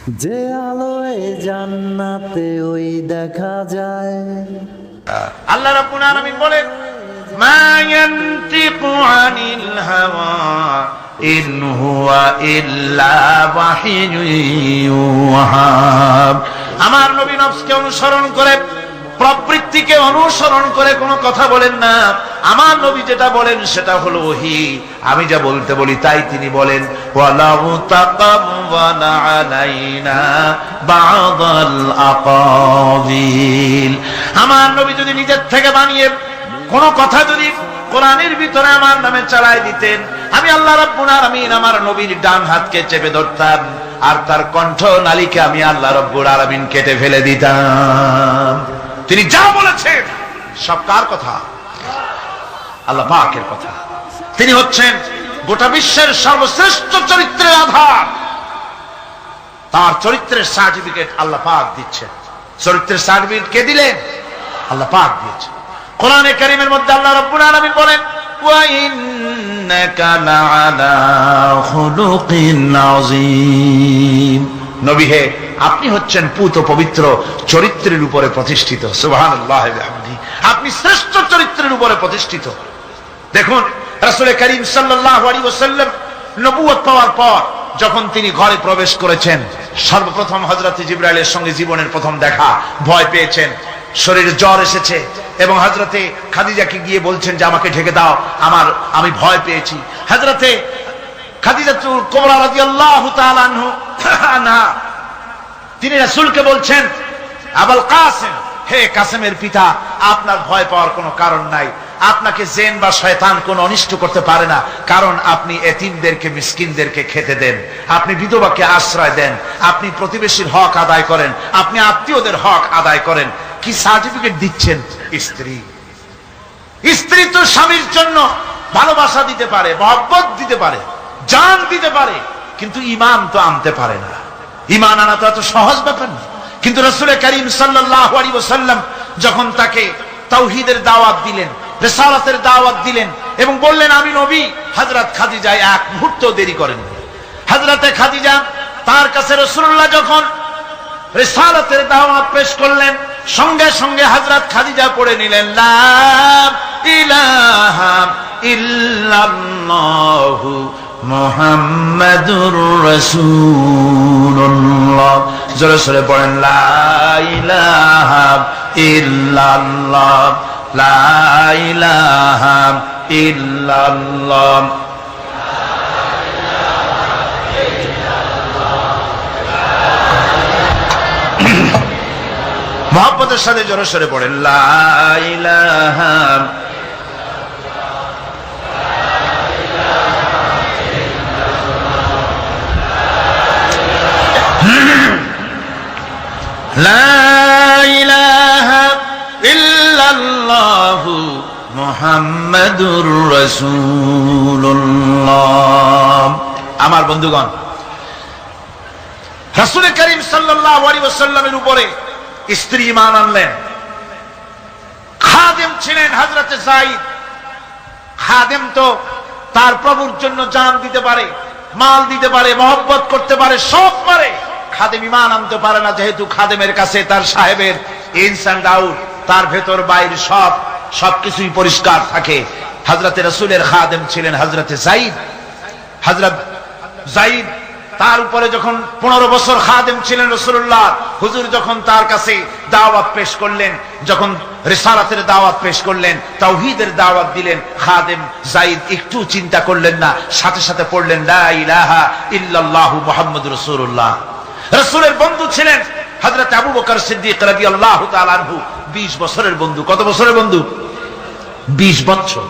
যে আলোয় জান্নাতে ওই দেখা যায়। আল্লাহ রাব্বুল আলামিন বলেন, মা ইয়ানতিকু আনিল হাওয়া ইন হুয়া ইল্লা ওয়াহিয়ুন ইউহা। আমার নবী নফসকে অনুসরণ করে, প্রবৃত্তিকে অনুসরণ করে কোনো কথা বলেন না। আমার নবী যেটা বলেন সেটা হলো ওহী। আমি যা বলতে বলি তাই তিনি বলেন। ওয়ালাউ তাকাওয়ালা আলাইনা বা'দাল আকাবিল। আমার নবী যদি নিজের থেকে বানিয়ে কোনো কথা যদি কোরআনের ভিতরে আমার নামে চালায় দিতেন, আমি আল্লাহ রাব্বুল আলামিন আমার নবীর ডান হাতকে চেপে ধরতাম, আর তার কণ্ঠ নালীকে আমি আল্লাহ রাব্বুল আলামিন কেটে ফেলে দিতাম। তিনি যা বলেছেন সব কার কথা? আল্লাহ পাকের কথা। তিনি হচ্ছেন গোটা বিশ্বের সর্বশ্রেষ্ঠ চরিত্রের আধার। তার চরিত্রের সার্টিফিকেট আল্লাহ পাক দিচ্ছেন। চরিত্রের সার্টিফিকেট কে দিলেন? আল্লাহ পাক দিয়েছেন। কোরআনে কারীমের মধ্যে আল্লাহ রাব্বুল আলামিন বলেন, ওয়া ইন্নাকা লাআলা খুলুকিন আযীম। নবী হে, আপনি হচ্ছেন পুত পবিত্র চরিত্রের উপরে প্রতিষ্ঠিত। সুবহানাল্লাহ ওয়া বিহামদিহি। আপনি শ্রেষ্ঠ চরিত্রের উপরে প্রতিষ্ঠিত। দেখুন, রাসূল করিম সাল্লাল্লাহু আলাইহি ওয়াসাল্লাম নবুয়ত পাওয়ার পর যখন তিনি ঘরে প্রবেশ করেছেন, সর্বপ্রথম হযরত জিবরাইলের সঙ্গে জীবনের প্রথম দেখা। ভয় পেয়েছেন, শরীরে জ্বর এসেছে, এবং হযরতে খাদিজাকে গিয়ে বলছেন যে আমাকে ঢেকে দাও, আমি ভয় পেয়েছি। হযরতে খাদিজাতুল কুবরা রাদিয়াল্লাহু তাআলা আনহা তিনি রাসূলকে বলছেন, আবুল কাসেম, হে কাসেমের পিতা, আপনার ভয় পাওয়ার কোনো কারণ নাই। আপনাকে জিন বা শয়তান কোনো অনিষ্ট করতে পারে না, কারণ আপনি এতিমদেরকে, মিসকিনদেরকে খেতে দেন, আপনি বিধবাকে আশ্রয় দেন, আপনি প্রতিবেশীর হক আদায় করেন, আপনি আত্মীয়দের হক আদায় করেন। কি সার্টিফিকেট দিচ্ছেন? স্ত্রী তো স্বামীর জন্য ভালোবাসা দিতে পারে, মহব্বত দিতে পারে, জান দিতে পারে, কিন্তু ঈমান তো আনতে পারে না। ঈমান আনা তো এত সহজ ব্যাপার না। কিন্তু রাসূল করিম সাল্লাল্লাহু আলাইহি ওয়াসাল্লাম যখন তাকে তাওহীদের দাওয়াত দিলেন, রিসালাতের দাওয়াত দিলেন, এবং বললেন আমি নবী, হযরত খাদিজা এক মুহূর্ত দেরি করেন। হযরতে খাদিজা তার কাছে রাসূলুল্লাহ যখন রিসালাতের দাওয়াত পেশ করলেন, সঙ্গে সঙ্গে হযরত খাদিজা পড়ে নিলেন, লা ইলাহা ইল্লাল্লাহু মুহাম্মাদুর রাসূলুল্লাহ। জোরে জোরে পড়েন, লা ইলাহা ইল্লাল্লাহ, লা ইলাহা ইল্লাল্লাহ। মহব্বতের সাথে জোরে সোরে পড়েন, লা ইলাহা লা ইলাহা ইল্লাল্লাহু মুহাম্মাদুর রাসূলুল্লাহ। আমার বন্ধুগণ, রাসূল করিম সাল্লাল্লাহু আলাইহি ওয়াসাল্লামের উপরে স্ত্রী ঈমান আনলেন। খাদেম ছিলেন হযরতে যায়েদ। খাদেম তো তার প্রভুর জন্য জান দিতে পারে, মাল দিতে পারে, মহব্বত করতে পারে, সব পারে। খাদেম ঈমান আনতে পারে না, যেহেতু খাদেমের কাছে তার সাহেবের ইনস এন্ড আউট, তার ভেতর বাইরে সবকিছুই পরিষ্কার থাকে। হযরতে রাসূলের খাদেম ছিলেন হযরতে যায়েদ। হযরত যায়েদ তার উপরে যখন 15 বছর খাদেম ছিলেন রাসূলুল্লাহ, হুজুর যখন তার কাছে দাওয়াত পেশ করলেন, যখন রিসালাতের দাওয়াত পেশ করলেন, তাওহীদের দাওয়াত দিলেন, খাদেম যায়েদ একটু চিন্তা করলেন না, সাথে সাথে পড়লেন, লা ইলাহা ইল্লাল্লাহু মুহাম্মাদুর রাসূলুল্লাহ। রাসূলের বন্ধু ছিলেন হযরত আবু বকর সিদ্দিক রাদিয়াল্লাহু তাআলা আনহু। 20 বছরের বন্ধু। কত বছরের বন্ধু? 20 বছর।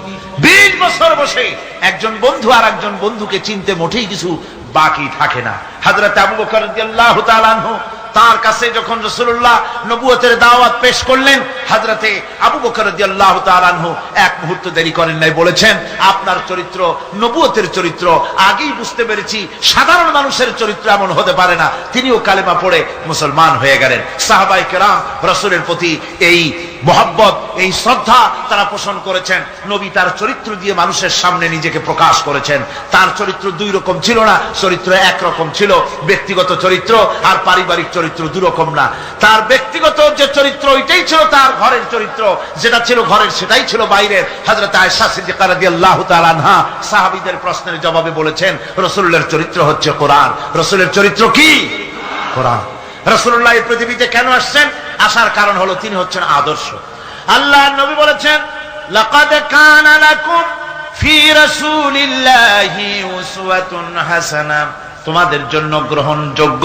20 বছর বসে একজন বন্ধু আর একজন বন্ধুকে চিনতে মোটেই কিছু বাকি থাকে না। হযরত আবু বকর রাদিয়াল্লাহু তাআলা আনহু তার কাছে যখন রাসূলুল্লাহ নবুয়তের দাওয়াত পেশ করলেন, হযরতে আবু বকর রাদিয়াল্লাহু তাআলা আনহু এক মুহূর্ত দেরি করেন নাই, বলেছেন আপনার চরিত্র নবুয়তের চরিত্র। আগেই বুঝতে পেরেছি সাধারণ মানুষের চরিত্র এমন হতে পারে না। তিনিও কালেমা পড়ে মুসলমান হয়ে গেলেন। সাহাবায়ে কেরাম রাসূলের প্রতি এই মোহাব্বত, এই শ্রদ্ধা তারা পোষণ করেছেন। নবী তার চরিত্র দিয়ে মানুষের সামনে নিজেকে প্রকাশ করেছেন। তার চরিত্র দুই রকম ছিল না, চরিত্র একরকম ছিল। ব্যক্তিগত চরিত্র আর পারিবারিক চরিত্র দুরকম না। তার ব্যক্তিগত যে চরিত্র ওইটাই ছিল তার ঘরের চরিত্র, যেটা ছিল ঘরের সেটাই ছিল বাইরের। হযরত আয়েশা সিদ্দিকা রাদিয়াল্লাহু তাআলা আনহা সাহাবীদের প্রশ্নের জবাবে বলেছেন, রাসূলের চরিত্র হচ্ছে কোরআন। রাসূলের চরিত্র কি? কোরআন। রাসূলুল্লাহ এই পৃথিবীতে কেন আসছেন? আসার কারণ হলো তিনি হচ্ছেন আদর্শ। আল্লাহর নবী বলেছেন, লাকাদ কানা লাকুম ফি রাসূলিল্লাহি উসওয়াতুন হাসানাহ, তোমাদের জন্য গ্রহণযোগ্য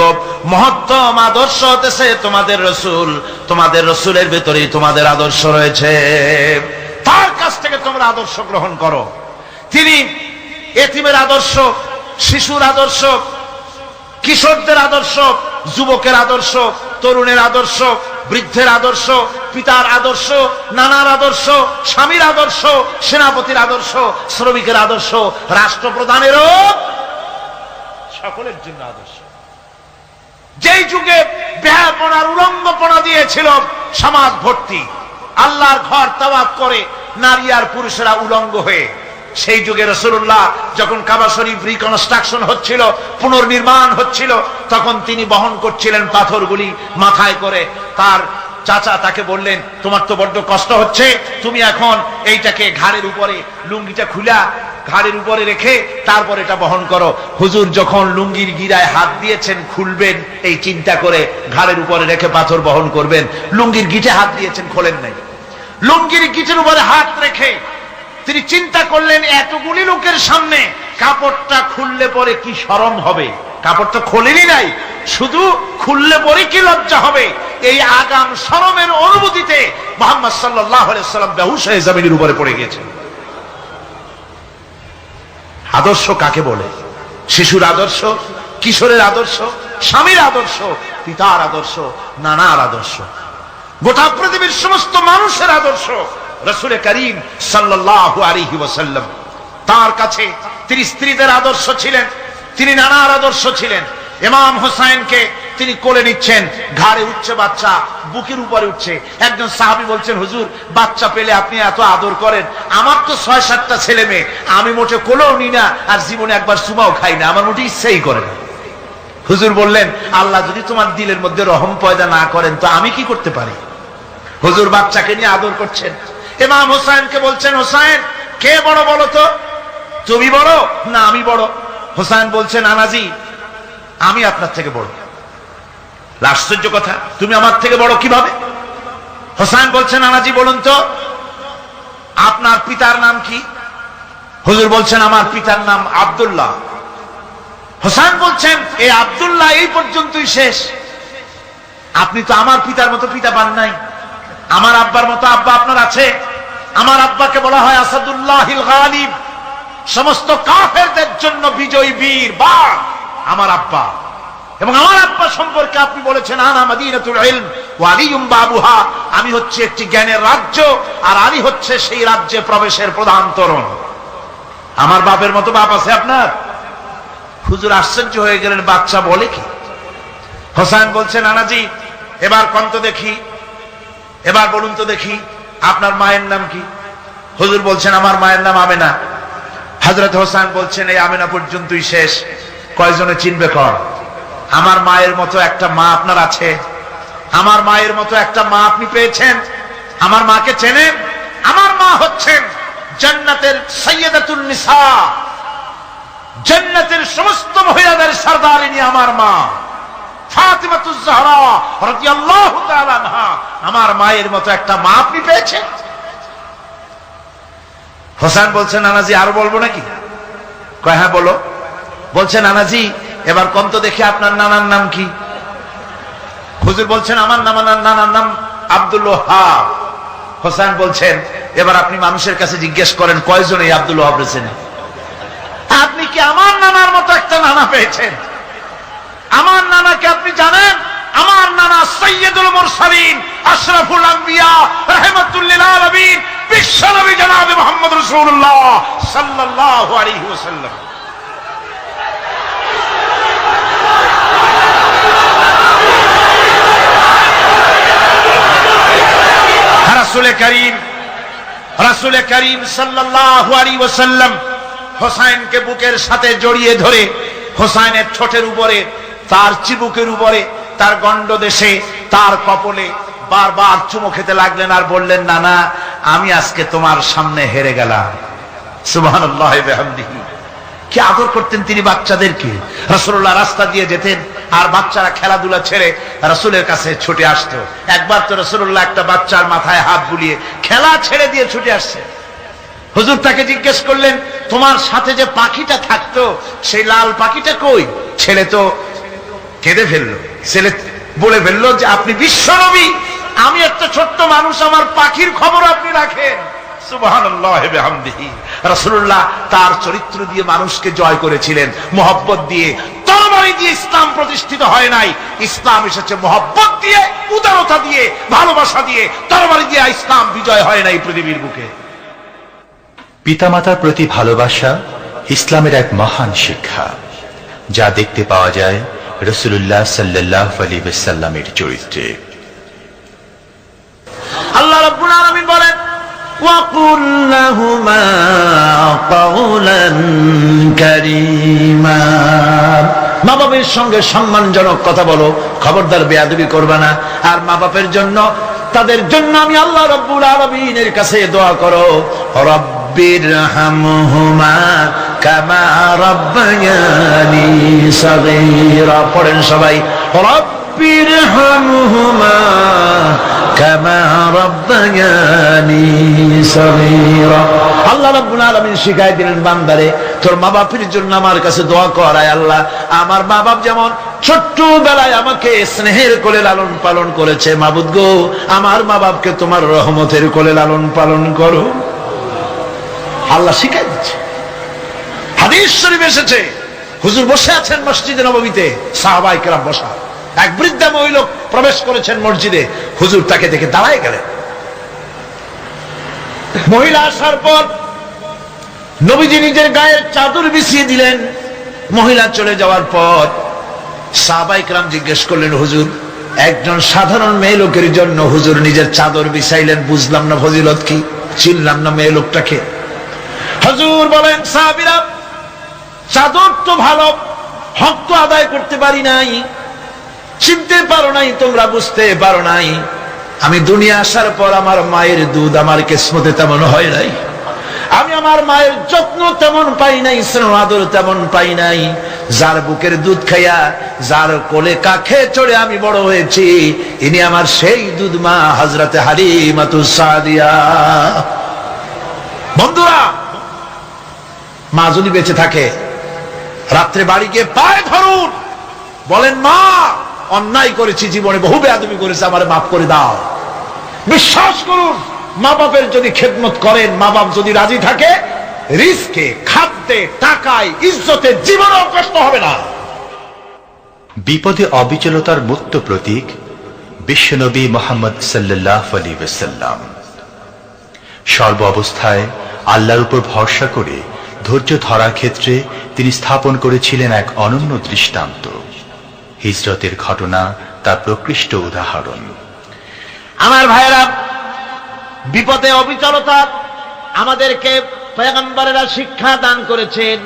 মহত্তম আদর্শ হতেছে তোমাদের রাসূল। তোমাদের রাসূলের ভিতরেই তোমাদের আদর্শ রয়েছে, তার কাছ থেকে তোমরা আদর্শ গ্রহণ করো। তিনি এতিমের আদর্শ, শিশুর আদর্শ, কিশোরদের আদর্শ, যুবকের আদর্শ, তরুণের আদর্শ, বৃদ্ধের আদর্শ, পিতার আদর্শ, নানার আদর্শ, স্বামীর আদর্শ, সেনাপতির আদর্শ, শ্রমিকের আদর্শ, রাষ্ট্রপ্রধানেরও, সকলের জন্য আদর্শ। যেই যুগে বেহাপনার উলঙ্গপনা দিয়েছিল সমাজ ভর্তি, আল্লাহর ঘর তাওয়াফ করে নারী আর পুরুষেরা উলঙ্গ হয়ে, সেই যুগে রাসূলুল্লাহ যখন কাবা শরীফ রিকনস্ট্রাকশন হচ্ছিল, পুনর্নির্মাণ হচ্ছিল, তখন তিনি বহন করছিলেন পাথরগুলি মাথায় করে। তার চাচা তাকে বললেন, তোমার তো বড্ড কষ্ট হচ্ছে, তুমি এখন এইটাকে ঘাড়ের উপরে, লুঙ্গিটা খুলা ঘাড়ের উপরে রেখে তারপর এটা বহন করো। হুজুর যখন লুঙ্গির গিরায় হাত দিয়েছেন খুলবেন এই চিন্তা করে, ঘাড়ের উপরে রেখে পাথর বহন করবেন, লুঙ্গির গিটে হাত দিয়েছেন, খোলেন নাই। লুঙ্গির গিটের উপরে হাত রেখে তিনি চিন্তা করলেন, এতগুলি লোকের সামনে কাপড়টা খুললে পরে কি শরম হবে। কাপড়টা খোলেনি নাই, শুধু খুললে পরে কি লজ্জা হবে। এই আগাম শরমের অনুভূতিতে মুহাম্মদ সাল্লাল্লাহু আলাইহি ওয়াসাল্লাম বেহুশ হয়ে জমিনের উপরে পড়ে গেছেন। আদর্শ কাকে বলে? শিশুর আদর্শ, কিশোরের আদর্শ, স্বামীর আদর্শ, পিতার আদর্শ, নানার আদর্শ, গোটা পৃথিবীর সমস্ত মানুষের আদর্শ রাসূল করিম সাল্লাল্লাহু আলাইহি ওয়াসাল্লাম। তার কাছে তিনি স্ত্রীদের আদর্শ ছিলেন, তিনি নানার আদর্শ ছিলেন। ইমাম হোসেনকে তিনি কোলে নিচ্ছেন, ঘাড়ে উঠছে বাচ্চা, বুকের উপরে উঠছে। একজন সাহাবী বলছেন, হুজুর বাচ্চা পেলে আপনি এত আদর করেন, আমার তো ৬-৭টা ছেলে মেয়ে, আমি মোটে কোলেও নি না, আর জীবনে একবার সুমাও খাই না, আমার মোটে ইচ্ছাই করে না। হুজুর বললেন, আল্লাহ যদি তোমার দিলের মধ্যে রহম পয়দা না করেন তো আমি কি করতে পারি? হুজুর বাচ্চাকে নিয়ে আদর করছেন। ইমাম হোসেনকে বলছেন, হোসেন কে বড় বলো তো, তুমি বড় না আমি বড়? হোসেন বলছেন, নানাজি আমি আপনার থেকে বড়। আশ্চর্য কথা, তুমি আমার থেকে বড় কিভাবে? হোসেন বলছেন, নানাজি বলুন তো আপনার পিতার নাম কি? হুজুর বলছেন, আমার পিতার নাম আব্দুল্লাহ। হোসেন বলছেন, এই আব্দুল্লাহ এই পর্যন্তই শেষ, আপনি তো আমার পিতার মতো পিতা পান নাই, আমার আব্বার মতো আব্বা আপনার আছে। আমার আব্বাকে বলা হয় আসাদুল্লাহিল গালিব, সমস্ত কাফেরদের জন্য বিজয়ী বীর বাঘ আমার আব্বা। এবং আমার আব্বা সম্পর্কে আপনি বলেছেন, আনা মাদিনাতুল ইলম ওয়া আলিয়ুম বাবুহা, আমি হচ্ছে একটি জ্ঞানের রাজ্য আর আলী হচ্ছে সেই রাজ্যে প্রবেশের প্রধান তরুণ। আমার বাপের মতো বাপ আছে আপনার? হুজুর আশ্চর্য হয়ে গেলেন, বাচ্চা বলে কি? হোসেন বলছেন, নানাজি এবার কোন তো দেখি, এবার বলুন তো দেখি আপনার মায়ের নাম কি? হুজুর বলছেন, আমার মায়ের নাম আমেনা। হযরত হোসেন বলছেন, এই আমেনা পর্যন্তই শেষ, কয়জনে চিনবে কর? আমার মায়ের মতো একটা মা আপনার আছে? আমার মায়ের মতো একটা মা আপনি পেয়েছেন? আমার মাকে চেনেন? আমার মা হচ্ছেন জান্নাতের সাইয়্যিদাতুন নিসা, জান্নাতের সমস্ত মহিলাদের সরদারিনী আমার মা ফাতিমাতুজ জাহরা রাদিয়াল্লাহু তাআলা আনহা। আমার মায়ের মতো একটা মা আপনি পেয়েছেন? হোসেন বলছেন, নানাজি আরো বলবো নাকি? কয় হ্যাঁ বলো। বলছে, নানাজি এবার কোন তো দেখি আপনার নানার নাম কি? হুজুর বলছেন, আমার নানার নাম আব্দুল ওয়াহাব। হোসেন বলছেন, এবার আপনি মানুষের কাছে জিজ্ঞেস করেন কয়জন এই আব্দুল ওয়াহাব রয়েছেন? আপনি কি আমার নানার মতো একটা নানা পেয়েছেন? আমার নানাকে আপনি জানেন? আমার নানা সাইয়্যিদুল মুরসালিন, আশরাফুল আম্বিয়া, রাহমাতুল লিল আলামিন, বিশ্বনবী জনাবে মুহাম্মদ রাসূলুল্লাহ সাল্লাল্লাহু আলাইহি ওয়াসাল্লাম। রাসূল করিম সাল্লাল্লাহু আলাইহি ওয়াসাল্লাম হোসাইনকে বুকের সাথে জড়িয়ে ধরে হোসাইনের ঠোঁটের উপরে, তার চিবুকের উপরে, তার গণ্ডদেশে, তার কপলে বারবার চুমু খেতে লাগলেন আর বললেন, না না, আমি আজকে তোমার সামনে হেরে গেলাম। সুবহানাল্লাহি ওয়া বিহামদিহি। কি আদর করতেন তিনি বাচ্চাদেরকে। রাসূলুল্লাহ রাস্তা দিয়ে যেতেন আর বাচ্চারা খেলাধুলা ছেড়ে রাসূলের কাছে ছুটে আসতো। একবার তো রাসূলুল্লাহ একটা বাচ্চার মাথায় হাত বুলিয়ে খেলা ছেড়ে দিয়ে ছুটে আসছে। হুজুর তাকে জিজ্ঞেস করলেন, তোমার সাথে যে পাখিটা থাকতো সেই লাল পাখিটা কই? ছেলে তো কেঁদে ফেললো। ছেলে বলে ফেললো যে, আপনি বিশ্বনবী, আমি একটা ছোট্ট মানুষ, আমার পাখির খবর আপনি রাখেন। সুবহানাল্লাহি ওয়া বিহামদিহি। রাসূলুল্লাহ তার চরিত্র দিয়ে মানুষকে জয় করেছিলেন, মুহাব্বত দিয়ে। তরবারি দিয়ে ইসলাম প্রতিষ্ঠিত হয় নাই, ইসলাম এসেছে মুহাব্বত দিয়ে, উদারতা দিয়ে, ভালোবাসা দিয়ে। তরবারি দিয়ে ইসলাম বিজয় হয় নাই পৃথিবীর বুকে। পিতামাতার প্রতি ভালোবাসা ইসলামের এক মহান শিক্ষা, যা দেখতে পাওয়া যায় রাসূলুল্লাহ সাল্লাল্লাহু আলাইহি ওয়াসাল্লামের চরিত্রে। আল্লাহ রাব্বুল আলামিন বলেন, وَقُلْ لَهُمَا قَوْلًا كَرِيمًا। মা বাবার সঙ্গে সম্মানজনক কথা বলো, খবরদার বেয়াদবি করবে না। আর মা বাপের জন্য, তাদের জন্য আমি আল্লাহ রাব্বুল আলামিনের কাছে দোয়া করো, রব্বিরহামহুমা কামা রাব্বায়ানি সাগীরা। পড়েন সবাই, রব্বিরহামহুমা কামা রাব্বায়ানি সাগীরা। আল্লাহ রাব্বুল আলামিন শিখাই দিলেন বান্দারে, তোর মা বাপের জন্য আমার কাছে দোয়া কর, আয় আল্লাহ, আমার মা বাপ যেমন ছোট্টবেলায় আমাকে স্নেহের কোলে লালন পালন করেছে, মাবুদ গো, আমার মা বাপকে তোমার রহমতের কোলে লালন পালন করো। আল্লাহ শিখাই দিচ্ছে। হাদিস শরীফ এসেছে, হুজুর বসে আছেন মসজিদে নববীতে, সাহাবায়ে কেরাম বসা। এক বৃদ্ধা মহিলা প্রবেশ করেছেন মসজিদে, হুজুর তাকে দেখে দাঁড়ায় গেলেন। মহিলা আসার পর নবীজি নিজের গায়ের চাদর বিছিয়ে দিলেন। মহিলা চলে যাওয়ার পর সাহাবায়ে কেরাম জিজ্ঞেস করলেন, হুজুর, একজন সাধারণ মেয়ে লোকের জন্য হুজুর নিজের চাদর বিছাইলেন, বুঝলাম না ফজিলত কি, চিনলাম না মেয়ে লোকটাকে। হুজুর বলেন, সাহাবীরা, চাদর তো ভালো, হক তো আদায় করতে পারি নাই, চিনতে পারো নাই, তোমরা বুঝতে পারো নাই। আমি দুনিয়া আসার পর আমার মায়ের দুধ আমার কিসমতে তেমন হয় নাই, আমি আমার মায়ের যত্ন তেমন পাই নাই, স্নেহ আদর তেমন পাই নাই। যার বুকের দুধ খাইয়া, যার কোলে কাখে চড়ে আমি বড় হয়েছি, ইনি আমার সেই দুধ মা হযরতে হালিমাতুস সাদিয়া। বন্ধুরা, মা যদি বেঁচে থাকে, রাত্রে বাড়ি গিয়ে পায়ে ধরুন, বলেন, মা, অন্যায় করেছি, জীবনে বহু বেয়াদবি করেছি, আমারে মাফ করে দাও। বিশ্বাস করুন, মা বাপের যদি খেদমত করেন, মা বাপ যদি রাজি থাকে, রিজকে, খাদ্যে, টাকায়, ইজ্জতে জীবনেও কষ্ট হবে না। বিপদে অবিচলতার মুক্ত প্রতীক বিশ্বনবী মুহাম্মদ সাল্লাল্লাহু আলাইহি ওয়াসাল্লাম। সর্ব অবস্থায় আল্লাহর উপর ভরসা করে ধৈর্য ধরার ক্ষেত্রে তিনি স্থাপন করেছিলেন এক অনন্য দৃষ্টান্ত। হিজরতের ঘটনা তার প্রকৃষ্ট উদাহরণ। আমার ভাইয়েরা, বিপদে অবিচলতা আমাদেরকে পয়গম্বরেরা শিক্ষা দান করেছেন।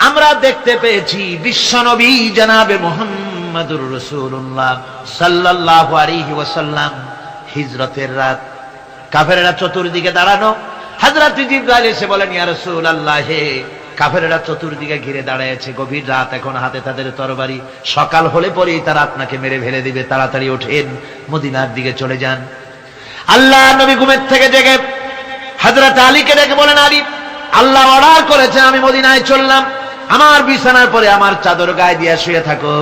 আমরা দেখতে পেয়েছি বিশ্বনবী জনাবে মুহাম্মদুর রাসূলুল্লাহ সাল্লাল্লাহু আলাইহি ওয়াসাল্লাম হিজরতের রাত, কাফেরেরা চতুর্দিকে দাঁড়ানো, হযরত জিবরাইল এসে বলেন, ইয়া রাসূলুল্লাহ, হে, কাফেরেরা চতুর্দিকে ঘিরে দাঁড়িয়েছে, গভীর রাত, এখন হাতে তাদের তরবারি, সকাল হলে পরেই তারা আপনাকে মেরে ফেলে দিবে, তাড়াতাড়ি ওঠেন, মদিনার দিকে চলে যান। আল্লাহ নবী ঘুমের থেকে জেগে হযরত আলীকে ডেকে বলেন, আলী, আল্লাহ অর্ডার করেছেন, আমি মদিনায় চললাম, আমার বিছানার পরে আমার চাদর গায়ে দিয়ে শুয়ে থাকো।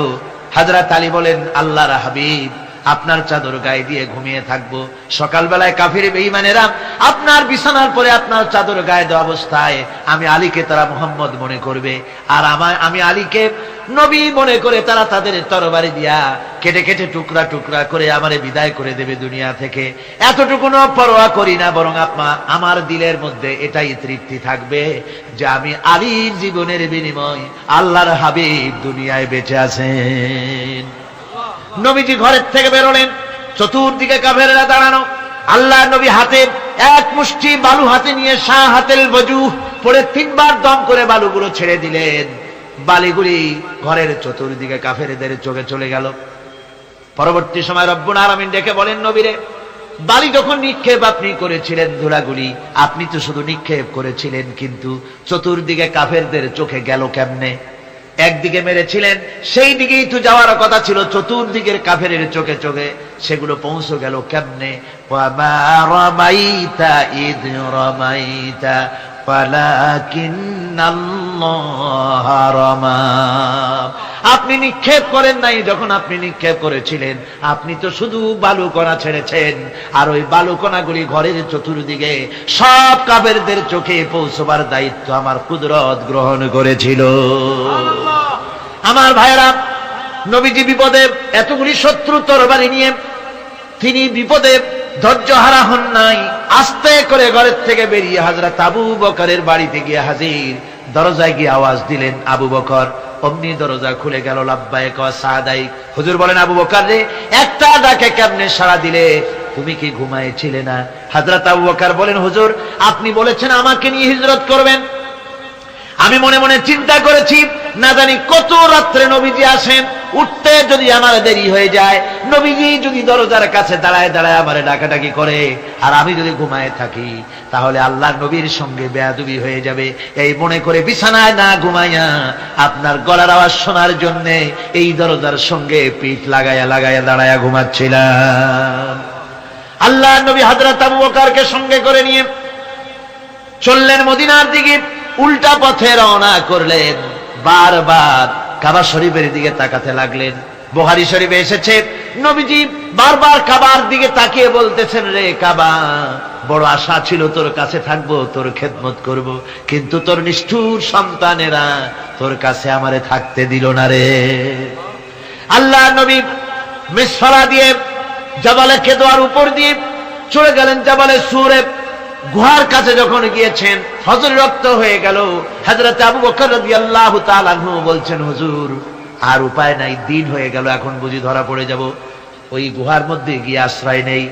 হযরত আলী বলেন, আল্লাহর হাবিব, আপনার চাদর গায়ে দিয়ে ঘুমিয়ে থাকবো, সকালবেলায় কাফির বেঈমানেরা আপনার বিছানার পরে আপনার চাদর গায়ে দেওয়া অবস্থায় আমি আলীকে তারা মুহাম্মদ মনে করবে, আর আমি আলীকে নবী মনে করে তারা তাদের তরবারি দিয়া কেটে কেটে টুকরা টুকরা করে আমারে বিদায় করে দেবে দুনিয়া থেকে। এতটুকুনো পরোয়া করি না, বরং আমার দিলের মধ্যে এটাই তৃপ্তি থাকবে যে আমি আলীর জীবনের বিনিময় আল্লাহর হাবিব দুনিয়ায় বেঁচে আছেন। নবীজি ঘরের থেকে বেরোলেন, চতুর্দিকে কাফেরেরা দাঁড়ানো, আল্লাহ নবী হাতে এক মুষ্টি বালু হাতে নিয়ে শাহ হাতেল বজু পড়ে 3 বার দম করে বালুগুলো ছেড়ে দিলেন। বালিগুলি ঘরের চতুর্দিকে কাফেরদের চোখে চলে গেল। পরবর্তী সময় রব্বুল আলামিন ডেকে বলেন, নবীরে, বালি যখন নিক্ষেপ আপনি করেছিলেন, ধুলাগুলি আপনি তো শুধু নিক্ষেপ করেছিলেন, কিন্তু চতুর্দিকে কাফেরদের চোখে গেল কেমনে? একদিকে মেরেছিলেন, সেই দিকেই তো যাওয়ার কথা ছিল, চতুর্দিকের কাফেরের চোখে চোখে সেগুলো পৌঁছে গেল কেমনে? ওয়ামা রামাইতা ইদ রামাইতা ওয়ালাকিন্নাল্লাহা রামা। আপনি নিক্ষেপ করেন নাই, যখন আপনি নিক্ষেপ করেছিলেন আপনি তো শুধু বালুকণা ছেড়েছেন, আর ওই বালুকণাগুলি ঘরের চতুর্দিকে সব কাফেরদের চোখে পৌঁছবার দায়িত্ব আমার কুদরত গ্রহণ করেছিল। আমার ভাইরা, নবীজি বিপদে, এতগুলি শত্রু তরবারি নিয়ে তিনি বিপদে ধৈর্য হারা হন নাই। আস্তে করে ঘরের থেকে বেরিয়ে হযরত আবু বকরের বাড়িতে গিয়ে হাজির। দরজায় গিয়ে আওয়াজ দিলেন, আবু বকর। অমনি দরজা খুলে গেল। লাব্বাইক ওয়া সাদাইক। হুজুর বলেন, আবু বকর রে, একটা ডাকে কেমনে সাড়া দিলে? তুমি কি ঘুমাইছিলে না? হযরত আবু বকর বলেন, হুজুর, আপনি বলেছেন আমাকে নিয়ে হিজরত করবেন, আমি মনে মনে চিন্তা করেছি, না জানি কত রাত্রে নবীজি আসেন, উঠতে যদি আমার দেরি হয়ে যায়, নবীজি যদি দরজার কাছে দাঁড়ায় দাঁড়ায় আমারে ডাকাডাকি করে, আর আমি যদি ঘুমায় থাকি, তাহলে আল্লাহর নবীর সঙ্গে বেয়াদবি হয়ে যাবে। এই মনে করে বিছানায় না ঘুমাইয়া আপনার গলার আওয়াজ শোনার জন্য এই দরজার সঙ্গে পিঠ লাগায়া লাগায়া দাঁড়ায়া ঘুমাচ্ছিলাম। আল্লাহর নবী হযরত আবু বকরকে সঙ্গে করে নিয়ে চললেন মদিনার দিকে। উল্টা পথে রওনা করলেন। বারবার কাবা শরীফের দিকে তাকাতে লাগলেন। বুখারী শরীফে এসেছে, নবীজি বারবার কাবার দিকে তাকিয়ে বলতেছেন, রে কাবা, বড় আশা ছিল তোর কাছে থাকবো, তোর খেদমত করব, কিন্তু তোর নিষ্ঠুর সন্তানেরা তোর কাছে আমারে থাকতে দিল না রে। আল্লাহ নবী মিসফারা দিয়ে জাবালে কেদোয়ার উপর দিয়ে চলে গেলেন জাবালে সুরে। গুহার কাছে যখন গিয়েছেন, ফজর রক্ত হয়ে গেল। হযরত আবু বকর রাদিয়াল্লাহু তাআলা আনহু বলছেন, হুজুর, আর উপায় নাই, দিন হয়ে গেল, এখন বুঝি ধরা পড়ে যাব, ওই গুহার মধ্যে গিয়ে আশ্রয় নেই।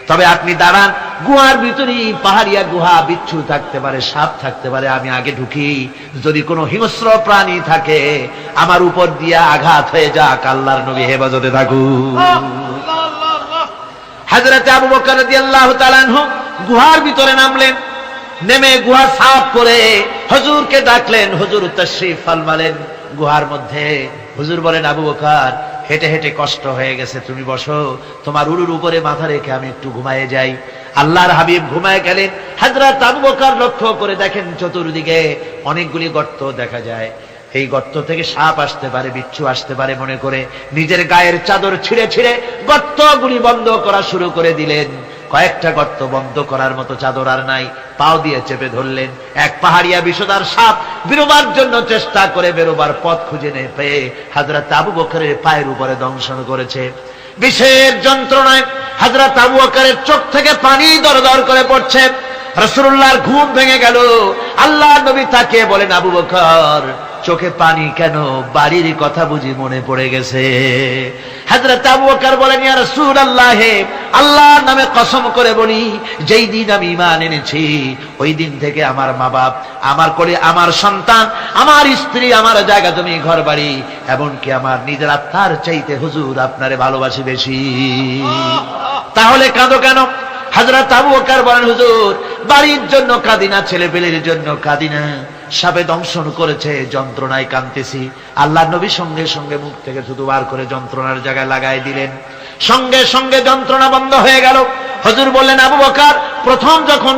তবে আপনি দাঁড়ান, গুহার ভিতরেই পাহাড়িয়া গুহা, বিচ্ছু থাকতে পারে, সাপ থাকতে পারে, আমি আগে ঢুকি, যদি কোনো হিংস্র প্রাণী থাকে আমার উপর দিয়ে আঘাত হয়ে যাক, আল্লাহর নবী হেফাজতে থাকুক। হযরত আবু বকর রাদিয়াল্লাহু তাআলা আনহু গুহার ভিতরে নামলেন। নেমে গুহা সাফ করে হুজুরকে ডাকলেন। হুজুর তাশরীফ ফরমালেন গুহার মধ্যে। হুজুর বলেন, আবু বকর, হেঁটে হেঁটে কষ্ট হয়ে গেছে, তুমি বসো, তোমার উরুর উপরে মাথা রেখে আমি একটু ঘুমায়ে যাই। আল্লাহর হাবিব ঘুমায় গেলেন। হযরত আবু বকর লক্ষ্য করে দেখেন চতুর্দিকে অনেকগুলি গর্ত দেখা যায়। এই গর্ত থেকে সাপ আসতে পারে, বিচ্ছু আসতে পারে মনে করে নিজের গায়ের চাদর ছিঁড়ে ছিঁড়ে গর্তগুলি বন্ধ করা শুরু করে দিলেন। কয়েকটা গর্ত বন্ধ করার মতো চাদর আর নাই, পাও দিয়ে চেপে ধরলেন। এক পাহাড়িয়া বিষধর সাপ বেরোবার জন্য চেষ্টা করে বেরোবার পথ খুঁজে না পেয়ে হযরত আবু বকরের পায়ের উপরে দংশন করেছে। বিষের যন্ত্রণায় হযরত আবু বকরের চোখ থেকে পানি দরদর করে পড়ছে। রাসূলুল্লাহর ঘুম ভেঙে গেল। আল্লাহর নবী তাকিয়ে বলেন, আবু বকর, চোখে পানি কেন? বাড়ির কথা বুঝি মনে পড়ে গেছে? হযরত আবু বকর বলেন, ইয়া রাসূলুল্লাহ, আল্লাহর নামে কসম করে বলি, যেই দিন আমি ঈমান এনেছি ওই দিন থেকে আমার মা বাপ, আমার কোলে আমার সন্তান, আমার স্ত্রী, আমার জায়গা জমি, ঘর বাড়ি, এমনকি আমার নিজের আত্মার চাইতে হুজুর আপনারে ভালোবাসি বেশি। তাহলে কাঁদো কেন? হযরত আবু বকর বলেন, হুজুর, বাড়ির জন্য কাঁদি না, ছেলে পেলের জন্য কাঁদি না, সাপে দংশন করেছে, যন্ত্রণায় কাঁদতেছি। আল্লাহর নবী সঙ্গে সঙ্গে মুখ থেকে থুতু বার করে যন্ত্রণার জায়গায় লাগাই দিলেন। সঙ্গে সঙ্গে যন্ত্রণা বন্ধ হয়ে গেল। হুজুর বললেন, আবু বকর, প্রথম যখন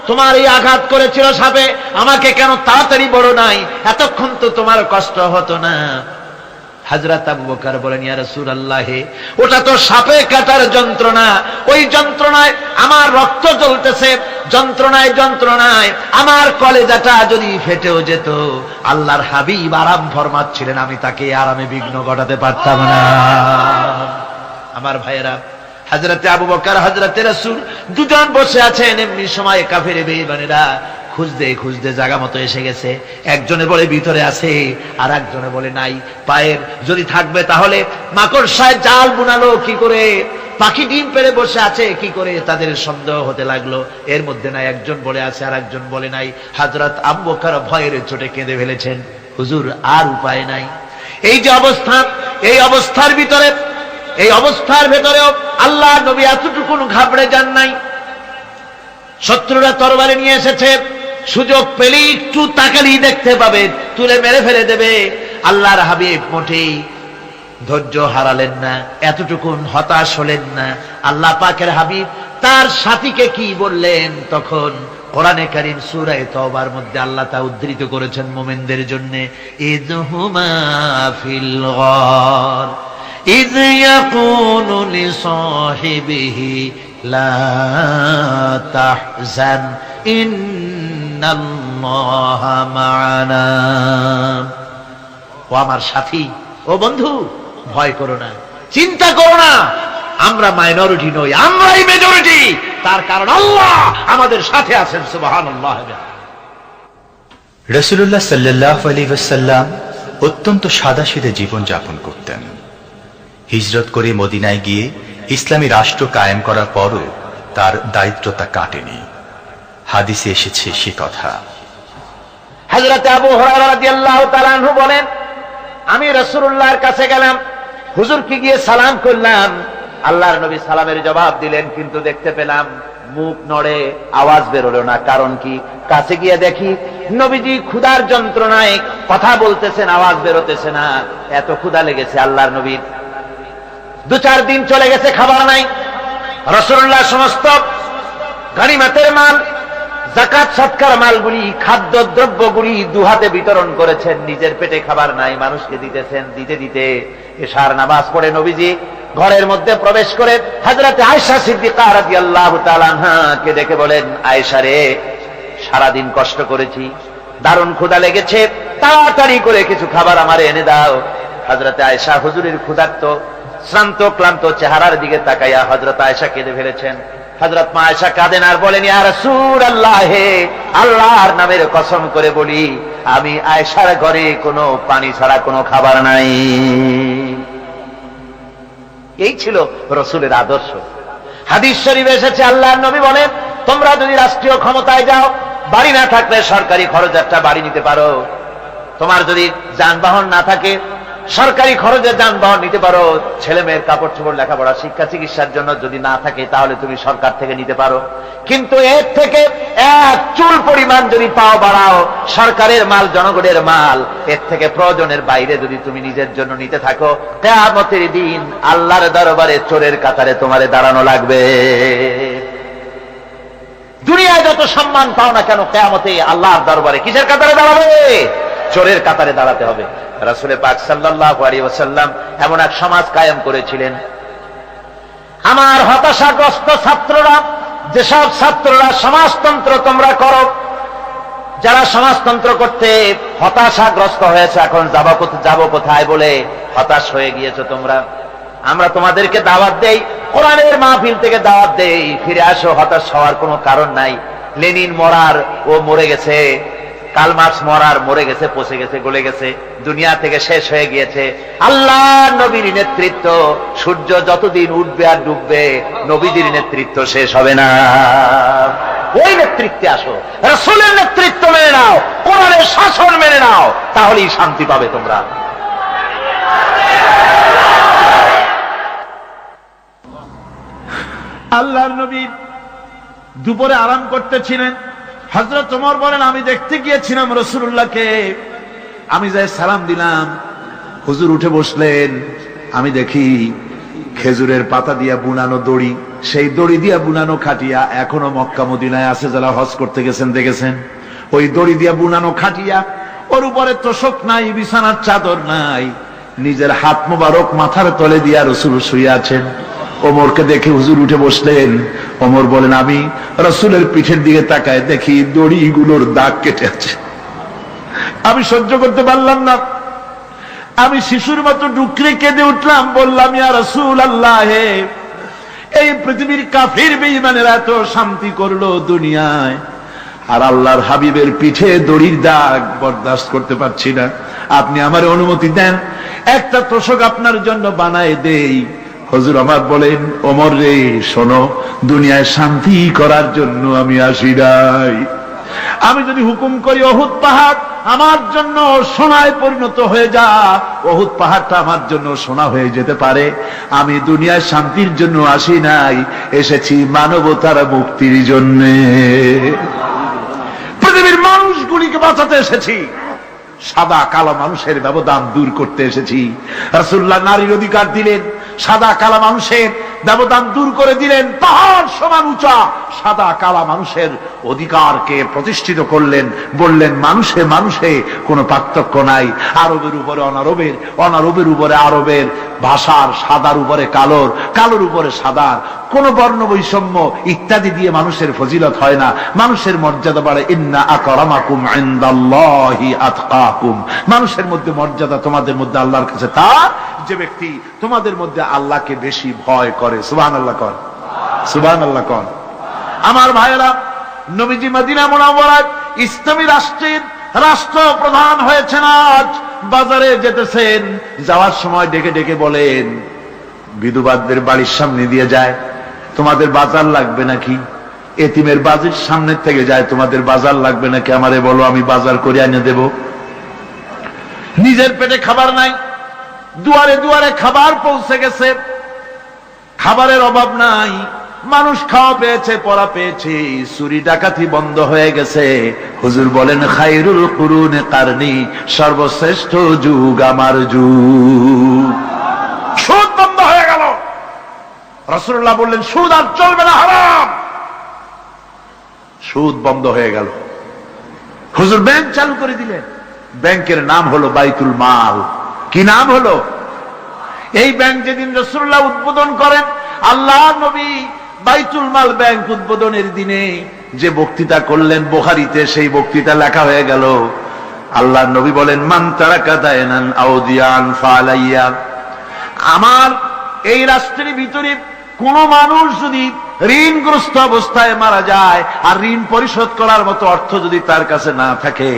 তোমার এই আঘাত করেছিল সাপে, আমাকে কেন তাড়াতাড়ি বড় নাই? এতক্ষণ তো তোমার কষ্ট হতো না। হযরত আবু বকর বলেন, ইয়া রাসূলুল্লাহ, ওটা তো সাপে কাটার যন্ত্রণা, ওই যন্ত্রণায় আমার রক্ত জ্বলতেছে, যন্ত্রণায় যন্ত্রণায় আমার কলেজাটা যদি ফেটেও যেত। আল্লাহর হাবিব আরাম ফরমাচ্ছিলেন, আমি তাকে আরামে বিঘ্ন ঘটাতে পারতাম না। আমার ভাইয়েরা, হযরত আবু বকর, হযরত রাসূল দুজন বসে আছেন। এমনি সময় কাফের বেঈমানেরা খুঁজতে খুঁজতে জায়গা মতো এসে গেছে। একজনে বলে ভিতরে আছে, আর একজনে বলে নাই। পায়ের যদি থাকবে তাহলে মাকড়সায় জাল বুনালো কি করে? পাখি ডিম পেড়ে বসে আছে কি করে তাদের সন্দেহ হতে লাগলো। এর মধ্যে না একজন বলে আছে আর একজন বলে নাই। হযরত আবু বকর ভয়ের চোটে কেঁদে ফেলেছেন, হুজুর আর উপায় নাই। এই যে অবস্থা, এই অবস্থার ভেতরেও আল্লাহ নবী এতটুকু ঘাবড়ে যান নাই। শত্রুরা তরবারি নিয়ে এসেছে, সুযোগ পেলেই একটু তাকালেই দেখতে পাবে, তুলে মেরে ফেলে দেবে। আল্লাহর হাবিব মোটেই ধৈর্য হারালেন না, এতটুকু হতাশ হলেন না। আল্লাহ পাকের হাবিব তার সাথীকে কি বললেন, তখন কোরআনে কারীম সূরা তাওবার মধ্যে আল্লাহ তা উদ্ধৃত করেছেন মুমিনদের জন্য, ইযহুমা ফিল গার ইয ইয়াকুলু লিসাহিবিহি লা তাহজান ইন্নাল্লাহা মা'ানা। ও আমার সাথী, ও বন্ধু, ভয় করো না, চিন্তা করো না, আমরা মাইনরিটি নই, আমরাই মেজরিটি। তার কারণ আল্লাহ আমাদের সাথে আছেন। সুবহানাল্লাহ। রাসূলুল্লাহ সাল্লাল্লাহু আলাইহি ওয়াসাল্লাম অত্যন্ত সাদাসিধে জীবন যাপন করতেন। হিজরত করে মদিনায় গিয়ে ইসলামী রাষ্ট্র কায়েম করার পরও তার দারিদ্রতা কাটেনি। হাদিসে এসেছে সে কথা। হযরত আবু হুরায়রা রাদিয়াল্লাহু তাআলা আনহু বলেন, আমি রাসূলুল্লাহর কাছে গেলাম, হুজুরকে গিয়ে সালাম করলাম। আল্লাহর নবী সালামের জবাব দিলেন, কিন্তু দেখতে পেলাম মুখ নড়ে, আওয়াজ বেরোলো না। কারণ কি? কাছে গিয়ে দেখি নবীজি ক্ষুধার যন্ত্রণায় কথা বলতেছেন, আওয়াজ বেরোতেছে না। এত ক্ষুধা লেগেছে আল্লাহর নবীর। 2-4 দিন চলে গেছে, খাবার নাই। রাসূলুল্লাহ সমস্ত গনিমতের মাল, যাকাত সদকার মালগুলি, খাদ্য দ্রব্যগুলি দুহাতে বিতরণ করেছেন। নিজের পেটে খাবার নাই, মানুষকে দিতেছেন। দিতে দিতে এশার নামাজ পড়ে নবীজি ঘরের মধ্যে প্রবেশ করে হযরত আয়েশা সিদ্দিকা রাদিয়াল্লাহু তাআলা আনহাকে দেখে বলেন, আয়েশা রে, সারাদিন কষ্ট করেছি, দারুণ ক্ষুধা লেগেছে, তাড়াতাড়ি করে কিছু খাবার আমারে এনে দাও। হযরত আয়েশা হুজুরের ক্ষুধার্ত শ্রান্ত ক্লান্ত চেহারার দিকে তাকাইয়া হযরত আয়েশা কেঁদে ফেলেছেন। হযরত মা আয়েশা কাঁদেন আর বলেন, ইয়া রাসূলুল্লাহ, হে আল্লাহর নামের কসম করে বলি, আমি আয়েশার ঘরে কোনো পানি ছাড়া কোনো খাবার নাই। এই ছিল রাসূলের আদর্শ। হাদিস শরীফে এসেছে, আল্লাহর নবী বলেন, তোমরা যদি রাষ্ট্রীয় ক্ষমতায় যাও, বাড়ি না থাকলে সরকারি খরচ একটা বাড়ি নিতে পারো। তোমার যদি যানবাহন না থাকে, সরকারি খরচে যানবাহন নিতে পারো। ছেলে মেয়ের কাপড় চোপড়, লেখাপড়া, শিক্ষা, চিকিৎসার জন্য যদি না থাকে, তাহলে তুমি সরকার থেকে নিতে পারো। কিন্তু এর থেকে এক চুল পরিমাণ যদি পাও বাড়াও, সরকারের মাল জনগণের মাল, এর থেকে প্রয়োজনের বাইরে যদি তুমি নিজের জন্য নিতে থাকো, কিয়ামতের দিন আল্লাহর দরবারে চোরের কাতারে তোমারে দাঁড়ানো লাগবে। দুনিয়ায় যত সম্মান পাও না কেন, কিয়ামতে আল্লাহর দরবারে কিসের কাতারে দাঁড়াবে? চোরের কাতারে দাঁড়াতে হবে। রাসূল পাক সাল্লাল্লাহু আলাইহি ওয়াসাল্লাম এমন এক সমাজ কায়েম করেছিলেন। আমার হতাশাগ্রস্ত ছাত্ররা, যেসব ছাত্ররা সমাজতন্ত্র তোমরা করো, যারা সমাজতন্ত্র করতে হতাশাগ্রস্ত হয়েছে, এখন যাবো কোথায় বলে হতাশ হয়ে গিয়েছো তোমরা, আমরা তোমাদেরকে দাওয়াত দেই, কোরআনের মাহফিল থেকে দাওয়াত দেই, ফিরে আসো। হতাশ হওয়ার কোনো কারণ নাই। লেনিন মরার, ও মরে গেছে। কার্ল মার্কস মরার, মরে গেছে, পচে গেছে, গলে গেছে, দুনিয়া থেকে শেষ হয়ে গিয়েছে। আল্লাহ নবীর নেতৃত্ব, সূর্য যতদিন উঠবে আর ডুববে, নবীজির নেতৃত্ব শেষ হবে না। ওই নেতৃত্বে আসো, রাসূলের নেতৃত্ব মেনে নাও, কোরআনের শাসন মেনে নাও, তাহলেই শান্তি পাবে তোমরা। আল্লাহর নবী দুপুরে আরাম করতেছিলেন। হযরত ওমর বলেন, আমি দেখতে গিয়েছিলাম রাসূলুল্লাহকে, আমি যাই সালাম দিলাম, হুজুর উঠে বসলেন। আমি দেখি খেজুরের পাতা দিয়া বুনানো দড়ি, সেই দড়ি দিয়া বুনানো খাটিয়া এখনো মক্কা মদিনায় আছে, যারা হজ করতে গেছেন দেখেছেন। ওই দড়ি দিয়া বুনানো খাটিয়া, ওর উপরে তোশক নাই, বিছানার চাদর নাই, নিজের হাত মোবারক মাথার তলে দিয়া রাসূল শুয়ে আছেন। ওমরকে দেখে হুজুর উঠে বসলেন। ওমর বলেন, আমি রাসূলের পিঠের দিকে তাকায় দেখি দড়িগুলোর দাগ কেটে আছে। আমি সহ্য করতে পারলাম না, আমি শিশুর মতো ডুকরে কেঁদে উঠলাম, বললাম, ইয়া রাসূলুল্লাহ, এই পৃথিবীর কাফির বেঈমানেরা এত শান্তি করলো দুনিয়ায়, আর আল্লাহর হাবিবের পিঠে দড়ির দাগ বরদাস্ত করতে পারছি না। আপনি আমার অনুমতি দেন, একটা তোশক আপনার জন্য বানায় দেই। হুজুর আমার বলেন, ওমর রে শোনো, দুনিয়ায় শান্তি করার জন্য আমি আসি নাই। আমি যদি হুকুম করি উহুদ পাহাড় আমার জন্য সোনায় পরিণত হয়ে যা, উহুদ পাহাড়টা আমার জন্য সোনা হয়ে যেতে পারে। আমি দুনিয়ায় শান্তির জন্য আসি নাই, এসেছি মানবতার মুক্তির জন্য। পৃথিবীর মানুষগুলিকে বাঁচাতে এসেছি, সাদা কালো মানুষের ব্যবধান দূর করতে এসেছি। রাসূলুল্লাহ নারীর অধিকার দিলেন, সাদা কালা মানুষের ব্যবধান দূর করে দিলেন। পাহাড় সমান উঁচা সাদা কালা মানুষের অধিকারকে প্রতিষ্ঠিত করলেন, বললেন মানুষে মানুষে কোনো পার্থক্য নাই। আরবের উপরে অনারবের, অনারবের উপরে আরবের, ভাষার সাদার উপরে কালোর, কালোর উপরে সাদার, কোন বর্ণ বৈষম্য ইত্যাদি দিয়ে মানুষের ফজিলত হয় না। মানুষের মর্যাদা বাড়ে। ইন্না আকরামাকুম ইনদাল্লাহি আতকাকুম। মানুষের মধ্যে মর্যাদা তোমাদের মধ্যে আল্লাহর কাছে তার যে ব্যক্তি তোমাদের মধ্যে আল্লাহকে বেশি ভয় করে। সুবহানাল্লাহ কর, সুবহানাল্লাহ কর। আমার ভাইয়েরা, নবীজি মদিনা মুনাওয়ারায় ইসলামী রাষ্ট্রের রাষ্ট্রপ্রধান হয়েছেন। আজ বাজারে যেতেছেন, যাওয়ার সময় ডেকে ডেকে বলেন, বিধবাদের বাড়ির সামনে দিয়ে যায়, তোমাদের বাজার লাগবে নাকি? এতিমের বাড়ির সামনে থেকে যায়, তোমাদের বাজার লাগবে নাকি? আমারে বলো, আমি বাজার করে এনে দেব। নিজের পেটে খাবার নাই, দুয়ারে দুয়ারে খাবার পৌঁছে গেছে, খাবারের অভাব নাই, মানুষ খাওয়া পেয়েছে, পড়া পেয়েছে, চুরি ডাকাতি বন্ধ হয়ে গেছে। হুজুর বলেন, খায়রুল কুরুনে কারনি, সর্বশ্রেষ্ঠ যুগ আমার যুগ। সুদ বন্ধ হয়ে গেল। রাসূলুল্লাহ বললেন, সুদ আর চলবে না, হারাম। সুদ বন্ধ হয়ে গেল। হুজুর ব্যাংক চালু করে দিলেন। ব্যাংকের নাম হলো বাইতুল মাল। কি নাম হলো? এই ব্যাংক যেদিন রাসূলুল্লাহ উদ্বোধন করেন, আল্লাহ নবী বাইতুল মাল ব্যাংক উদ্বোধনের দিনে যে বক্তৃতা করলেন, বুখারীতে সেই বক্তৃতা লেখা হয়ে গেল। আল্লাহ নবী বলেন, মান তারাকা দায়নান আও দিয়ান ফালাইয়া। আমার এই রাষ্ট্রের ভিতরে কোন মানুষ যদি ঋণগ্রস্ত অবস্থায় মারা যায় আর ঋণ পরিশোধ করার মতো অর্থ যদি তার কাছে না থাকে,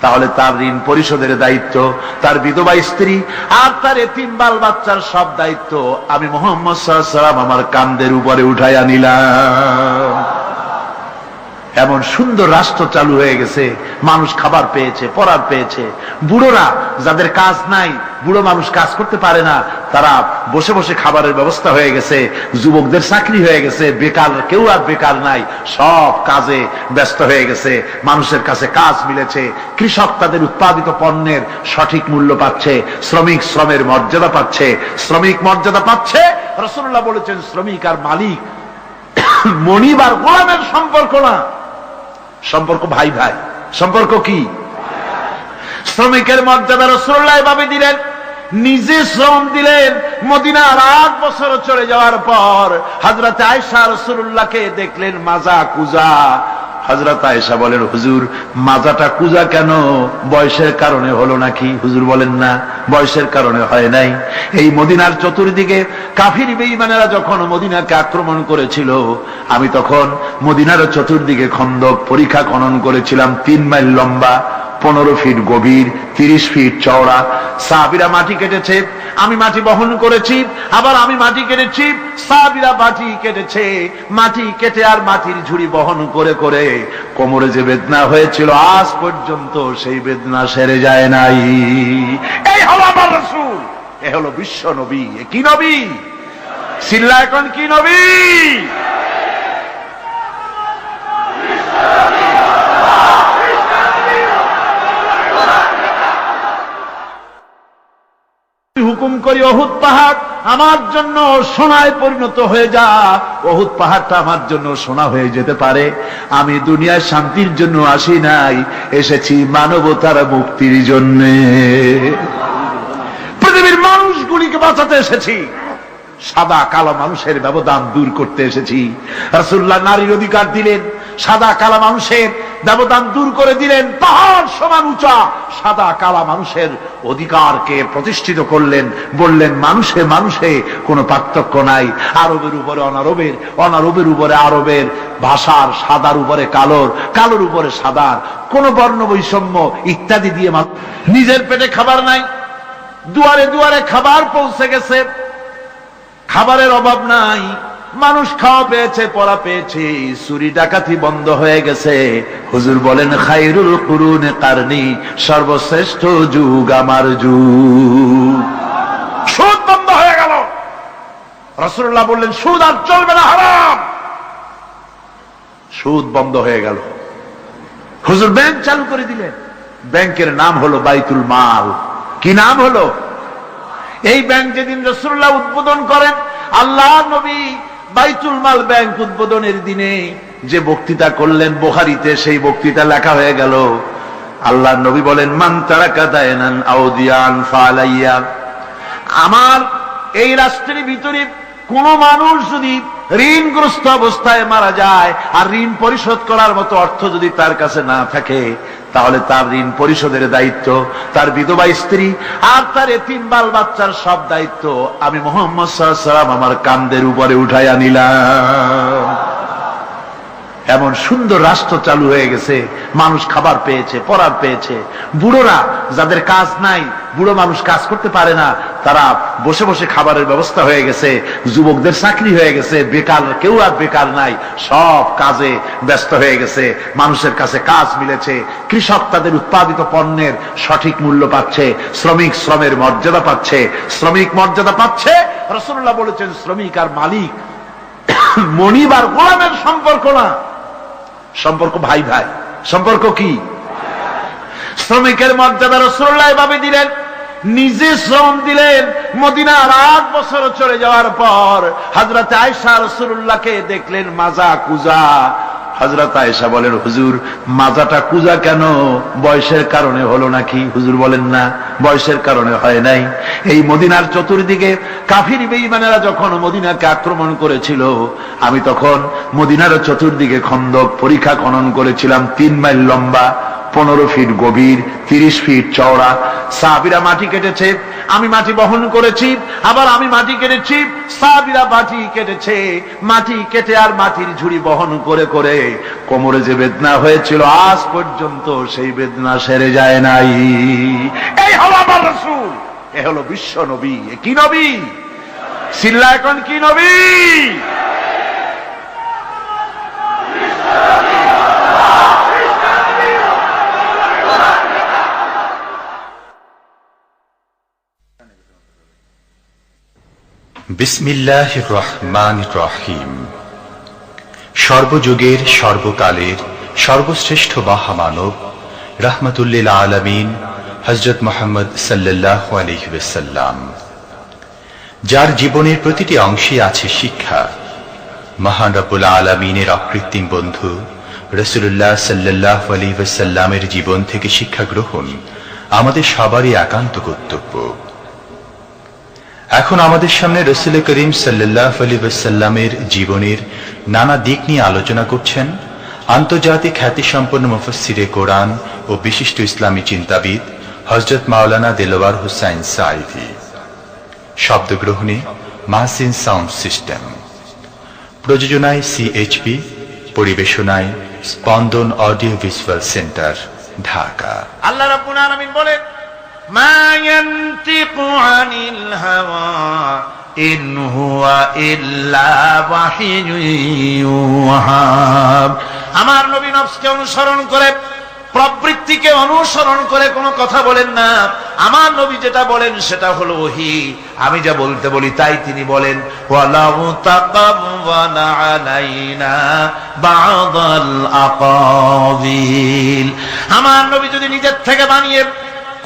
তাহলে তার ঋণ পরিশোধের দায়িত্ব তার বিধবা স্ত্রী আর তার এতিম বাল বাচ্চার সব দায়িত্ব আমি মুহাম্মদ সাল্লাল্লাহু আলাইহি ওয়াসাল্লাম আমার কাঁধের উপরে উঠাইয়া নিলাম। এমন সুন্দর রাষ্ট্র চালু হয়ে গেছে, মানুষ খাবার পেয়েছে, পড়ার পেয়েছে। বুড়োরা যাদের কাজ নাই, বুড়ো মানুষ কাজ করতে পারে না, তারা বসে বসে খাবারের ব্যবস্থা হয়ে গেছে। যুবকদের চাকরি হয়ে গেছে, বেকার কেউ আর বেকার নাই, সব কাজে ব্যস্ত হয়ে গেছে, মানুষের কাছে কাজ মিলেছে। কৃষক তাদের উৎপাদিত পণ্যের সঠিক মূল্য পাচ্ছে, শ্রমিক শ্রমের মর্যাদা পাচ্ছে, শ্রমিক মর্যাদা পাচ্ছে। রাসূলুল্লাহ বলেছেন, শ্রমিক আর মালিক মনিব আর গোলামের সম্পর্ক না, সম্পর্ক ভাই ভাই। সম্পর্ক কি? শ্রমিকের মর্যাদা রাসূলুল্লাহ এভাবে দিলেন, নিজে শ্রম দিলেন। মদিনার 8 বছর চলে যাওয়ার পর হযরত আয়েশা রাসূলুল্লাহকে দেখলেন মাজা কুজা। হযরত আয়েশা বলেন, হুজুর মাজাটা কুজা কেন? বয়সের কারণে হলো নাকি? হুজুর বলেন, না, বয়সের কারণে হয় নাই। এই মদিনার চতুর্দিকে কাফির বেঈমানেরা যখন মদিনাকে আক্রমণ করেছিল, আমি তখন মদিনার চতুর্দিকে খন্দক পরিখা খনন করেছিলাম, 3 মাইল লম্বা, 15 ফিট গভীর, 30 ফিট চওড়া। সাহাবীরা মাটি কেটেছে, আমি মাটি বহন করেছি, আবার আমি মাটি কেটেছি, সাহাবীরা মাটি কেটেছে। মাটি কেটে আর মাটির ঝুড়ি বহন করে করে কোমরে যে বেদনা হয়েছিল, আজ পর্যন্ত সেই বেদনা সেরে যায় নাই। এই হলো আমার রাসূল, এ হলো বিশ্ব নবী। কি নবী? সিল্লা এখন কি নবী? হুকুম করি উহুদ পাহাড় আমার জন্য সোনায় পরিণত হয়ে যা, উহুদ পাহাড়টা আমার জন্য সোনা হয়ে যেতে পারে। আমি দুনিয়ার শান্তির জন্য আসি নাই, এসেছি মানবতার মুক্তির জন্য। পৃথিবীর মানুষগুলিকে বাঁচাতে এসেছি, সাদা কালো মানুষের ব্যবধান দূর করতে এসেছি। রাসূলুল্লাহ নারীর অধিকার দিলেন, সাদা কালো মানুষের ব্যবধান দূর করে দিলেন। পাহাড় সমান উঁচা সাদা কালা মানুষের অধিকারকে প্রতিষ্ঠিত করলেন, বললেন মানুষে মানুষে কোনো পার্থক্য নাই। আরবের উপরে অনারবের, অনারবের উপরে আরবের, ভাষার সাদার উপরে কালোর, কালোর উপরে সাদার, কোন বর্ণ বৈষম্য ইত্যাদি দিয়ে নিজের পেটে খাবার নাই, দুয়ারে দুয়ারে খাবার পৌঁছে গেছে, খাবারের অভাব নাই, মানুষ খাওয়া পেয়েছে, পড়া পেয়েছে, চুরি ডাকাতি বন্ধ হয়ে গেছে। হুজুর বলেন খায়রুল কুরুনে কারনি, সর্বশ্রেষ্ঠ যুগ আমার যুগ। সুদ বন্ধ হয়ে গেল। রাসূলুল্লাহ বললেন সুদ আর চলবে না, হারাম। সুদ বন্ধ হয়ে গেল। হুজুর ব্যাংক চালু করে দিলেন। ব্যাংকের নাম হলো বাইতুল মাল। কি নাম হলো? এই ব্যাংক যেদিন রাসূলুল্লাহ উদ্বোধন করেন, আল্লাহ নবী বাইতুল মাল ব্যাংক উদ্বোধনের দিনে যে বক্তৃতা করলেন, বুখারীতে সেই বক্তৃতা লেখা হয়ে গেল। আল্লাহ নবী বলেন মান তারাকা দায়নান আও দিয়ান ফালাইয়া। আমার এই রাষ্ট্রের ভিতরে কোন মানুষ যদি ঋণগ্রস্ত অবস্থায় মারা যায় আর ঋণ পরিশোধ করার মতো অর্থ যদি তার কাছে না থাকে, তাহলে তার ঋণ পরিশোধের দায়িত্ব, তার বিধবা স্ত্রী আর তার এতিম বাল বাচ্চার সব দায়িত্ব আমি মুহাম্মদ সাল্লাল্লাহু আলাইহি ওয়াসাল্লাম আমার কাঁধের উপরে উঠাইয়া নিলাম। এমন সুন্দর রাষ্ট্র চালু হয়ে গেছে, মানুষ খাবার পেয়েছে, পড়ার পেয়েছে। বুড়োরা যাদের কাজ নাই, বুড়ো মানুষ কাজ করতে পারে না, তারা বসে বসে খাবারের ব্যবস্থা হয়ে গেছে। যুবকদের চাকরি হয়ে গেছে, বেকার কেউ আর বেকার নাই, সব কাজে ব্যস্ত হয়ে গেছে। মানুষের কাছে কাজ মিলেছে, কৃষক তাদের উৎপাদিত পণ্যের সঠিক মূল্য পাচ্ছে, শ্রমিক শ্রমের মর্যাদা পাচ্ছে, শ্রমিক মর্যাদা পাচ্ছে। রাসূলুল্লাহ বলেছেন শ্রমিক আর মালিক মনিব আর গোলামের সম্পর্ক না, সম্পর্ক ভাই ভাই। সম্পর্ক কি? শ্রমিকের মর্যাদা রাসূলুল্লাহ এভাবে দিলেন, নিজে শ্রম দিলেন। মদিনার 8 বছর চলে যাওয়ার পর হযরত আয়েশা রাসূলুল্লাহকে দেখলেন মাজা কুজা। হযরত আয়েশা বলেন হুজুর মাজাটা কুজা কেন? বয়সের কারণে হলো নাকি? হুজুর বলেন না, বয়সের কারণে হয় নাই। এই মদিনার চতুর্দিকে কাফির বেঈমানেরা যখন মদিনাকে আক্রমণ করেছিল, আমি তখন মদিনার চতুর্দিকে খন্দক পরিখা খনন করেছিলাম, 3 মাইল লম্বা, 15 ফিট গভীর, 30 ফিট চওড়া। সাহাবীরা মাটি কেটেছে, আমি মাটি বহন করেছি, আবার আমি মাটি কেটেছি, সাহাবীরা মাটি কেটেছে। মাটি কেটে আর মাটির ঝুড়ি বহন করে করে কোমরে যে বেদনা হয়েছিল আজ পর্যন্ত সেই বেদনা সেরে যায় নাই। এই হলো আমার রাসূল, এ হলো বিশ্ব নবী। কি নবী? সিল্লা এখন কি নবী? বিসমিল্লাহির রহমানির রহিম। সর্বযুগের সর্বকালের সর্বশ্রেষ্ঠ মহামানব রাহমাতুল্লিল আলামিন হযরত মুহাম্মদ সাল্লাল্লাহু আলাইহি ওয়াসাল্লাম, যার জীবনের প্রতিটি অংশে আছে শিক্ষা, মহান রব্বুল আলামিনের অকৃত্রিম বন্ধু রাসূলুল্লাহ সাল্লাল্লাহু আলাইহি ওয়াসাল্লামের জীবন থেকে শিক্ষা গ্রহণ আমাদের সবারই একান্ত কর্তব্য। এখন আমাদের সামনে রাসূল করিম সাল্লাল্লাহু আলাইহি ওয়াসাল্লামের জীবনের নানা দিক নিয়ে আলোচনা করছেন আন্তর্জাতিক খ্যাতিসম্পন্ন মুফাসসিরে কোরআন ও বিশিষ্ট ইসলামী চিন্তাবিদ হযরত মাওলানা দেলোয়ার হোসাইন সাঈদী। শব্দগ্রহণে মাহসিন সাউন্ড সিস্টেম, প্রযোজনায় সিএইচপি, পরিবেশনায় স্পন্দন অডিও ভিজুয়াল সেন্টার, ঢাকা। আল্লাহ রাব্বুল আলামিন বলেন মা ইয়ানতিকু আনিল হাওয়া ইন হুয়া ইল্লা ওয়াহিয়ুন ইউহা। আমার নবী নফসকে অনুসরণ করে, প্রবৃত্তিকে অনুসরণ করে কোনো কথা বলেন না। আমার নবী যেটা বলেন সেটা হলো ওহী। আমি যা বলতে বলি তাই তিনি বলেন। ওয়ালাউ তাকাওয়ালা আলাইনা বা'দাল আকাবিল। আমার নবী যদি নিজের থেকে বানিয়ে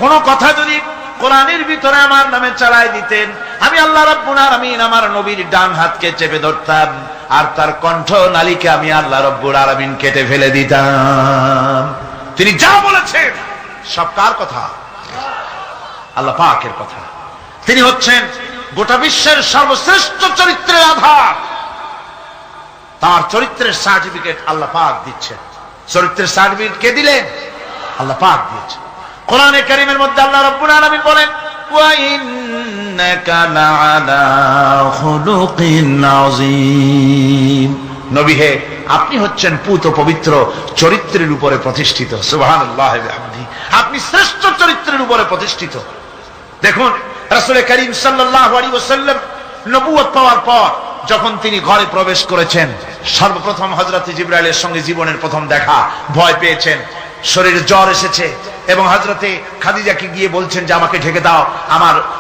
কোন কথা যদি কোরআনের ভিতরে আমার নামে চালায় দিতেন, আমি আল্লাহ রাব্বুল আলামিন আমার নবীর ডান হাতকে চেপে ধরতাম আর তার কণ্ঠ নালীকে আমি আল্লাহ রাব্বুল আলামিন কেটে ফেলে দিতাম। তিনি যা বলেছেন সব কার কথা? আল্লাহ পাকের কথা। তিনি হচ্ছেন গোটা বিশ্বের সর্বশ্রেষ্ঠ চরিত্রের আধার। তার চরিত্রের সার্টিফিকেট আল্লাহ পাক দিচ্ছেন। চরিত্রের সার্টিফিকেট কে দিলেন? আল্লাহ পাক দিয়েছেন। কোরআনে কারীমের মধ্যে আল্লাহ রাব্বুল আলামিন বলেন ওয়া ইন্নাকা লাআলা খুলুকিন আযীম। নবী হে, আপনি হচ্ছেন পুত পবিত্র চরিত্রের উপরে প্রতিষ্ঠিত। সুবহানাল্লাহ ওয়া বিহামদিহি। আপনি শ্রেষ্ঠ চরিত্রের উপরে প্রতিষ্ঠিত। দেখুন রাসূল করিম সাল্লাল্লাহু আলাইহি ওয়াসাল্লাম নবুয়ত পাওয়ার পর যখন তিনি ঘরে প্রবেশ করেছেন, সর্বপ্রথম হযরত জিবরাইলের সঙ্গে জীবনের প্রথম দেখা, ভয় পেয়েছেন, শরীরে জ্বর এসেছে এবং হযরতে খাদিজাকে গিয়ে বলছেন যে আমাকে ঢেকে দাও,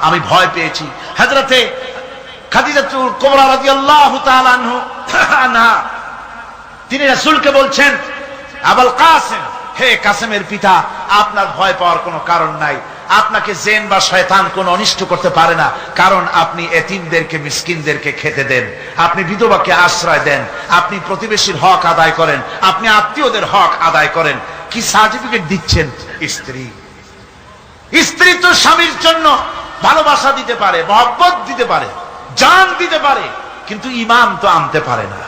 আমি ভয় পেয়েছি। হযরতে খাদিজাতুল কুবরা রাদিয়াল্লাহু তাআলা আনহা তিনি রাসূলকে বলছেন, আবুল কাসেম, হে কাসেমের পিতা, আপনার ভয় পাওয়ার কোনো কারণ নাই, আপনাকে জিন বা শয়তান কোনো অনিষ্ট করতে পারে না, কারণ আপনি এতিমদেরকে, মিসকিনদেরকে খেতে দেন, আপনি বিধবাকে আশ্রয় দেন, আপনি প্রতিবেশীর হক আদায় করেন, আপনি আত্মীয়দের হক আদায় করেন। কি সার্টিফিকেট দিচ্ছেন? স্ত্রী তো স্বামীর জন্য ভালোবাসা দিতে পারে, মহব্বত দিতে পারে, জান দিতে পারে, কিন্তু ঈমান তো আনতে পারে না।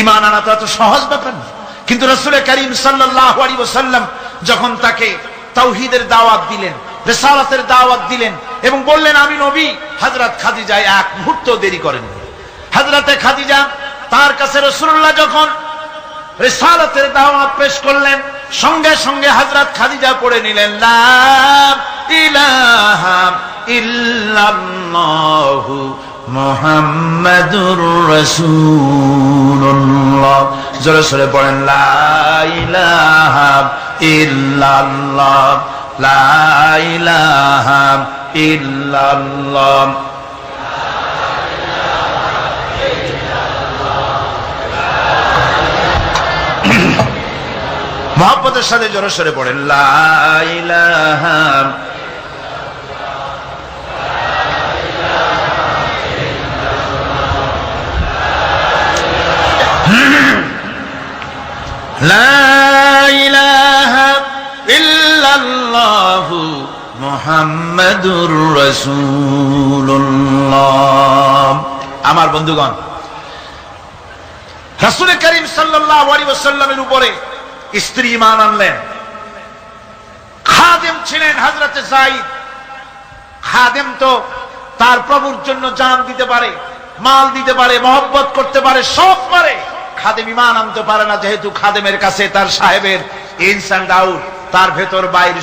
ঈমান আনা তো এত সহজ ব্যাপার না। কিন্তু রাসূল করিম সাল্লাল্লাহু আলাইহি ওয়াসাল্লাম যখন তাকে তাওহীদের দাওয়াত দিলেন, রিসালাতের দাওয়াত দিলেন এবং বললেন আমি নবী, হযরত খাদিজা এক মুহূর্ত দেরি করেননি। হযরতে খাদিজা তার কাছে রাসূলুল্লাহ যখন রিসালাতের দাওয়াত পেশ করলেন, সঙ্গে সঙ্গে হযরত খাদিজা পড়ে নিলেন লা ইলাহা ইল্লাল্লাহু মুহাম্মাদুর রাসূলুল্লাহ। জোরে সোরে পড়েন লা ইলাহা ইল্লাল্লাহ, লা ইলাহা ইল্লাল্লাহ। মহব্বতের সাথে জোরে সোরে পড়েন লা ইলাহা লা ইলাহা ইল্লাল্লাহু মুহাম্মাদুর রাসূলুল্লাহ। আমার বন্ধুগণ, রাসূল করিম সাল্লাল্লাহু আলাইহি ওয়াসাল্লামের উপরে স্ত্রী ঈমান আনলেন। খাদেম ছিলেন হযরতে যায়েদ। খাদেম তো তার প্রভুর জন্য জান দিতে পারে, মাল দিতে পারে, মহব্বত করতে পারে, সব পারে। খাদেম ঈমান আনতে পারে না, যেহেতু খাদেমের কাছে তার সাহেবের ইনস এন্ড আউট, তার ভেতর বাইরে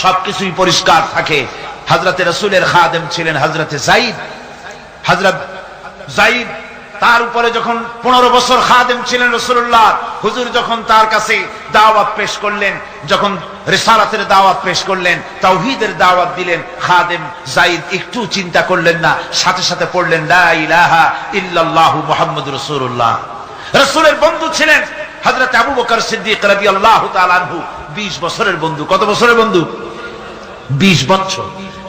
সবকিছুই পরিষ্কার থাকে। হযরতে রাসূলের খাদেম ছিলেন হযরতে যায়েদ। হযরত যায়েদ তার উপরে যখন 15 বছর খাদেম ছিলেন রাসূলুল্লাহ, হুজুর যখন তার কাছে দাওয়াত পেশ করলেন, যখন রিসালাতের দাওয়াত পেশ করলেন, তাওহীদের দাওয়াত দিলেন, খাদেম যায়েদ একটু চিন্তা করলেন না, সাথে সাথে পড়লেন লা ইলাহা ইল্লাল্লাহু মুহাম্মাদুর রাসূলুল্লাহ। রাসূলের বন্ধু ছিলেন হযরত আবু বকর সিদ্দিক রাদিয়াল্লাহু তাআলা আনহু। 20 বছরের বন্ধু। কত বছরের বন্ধু? 20 বছর।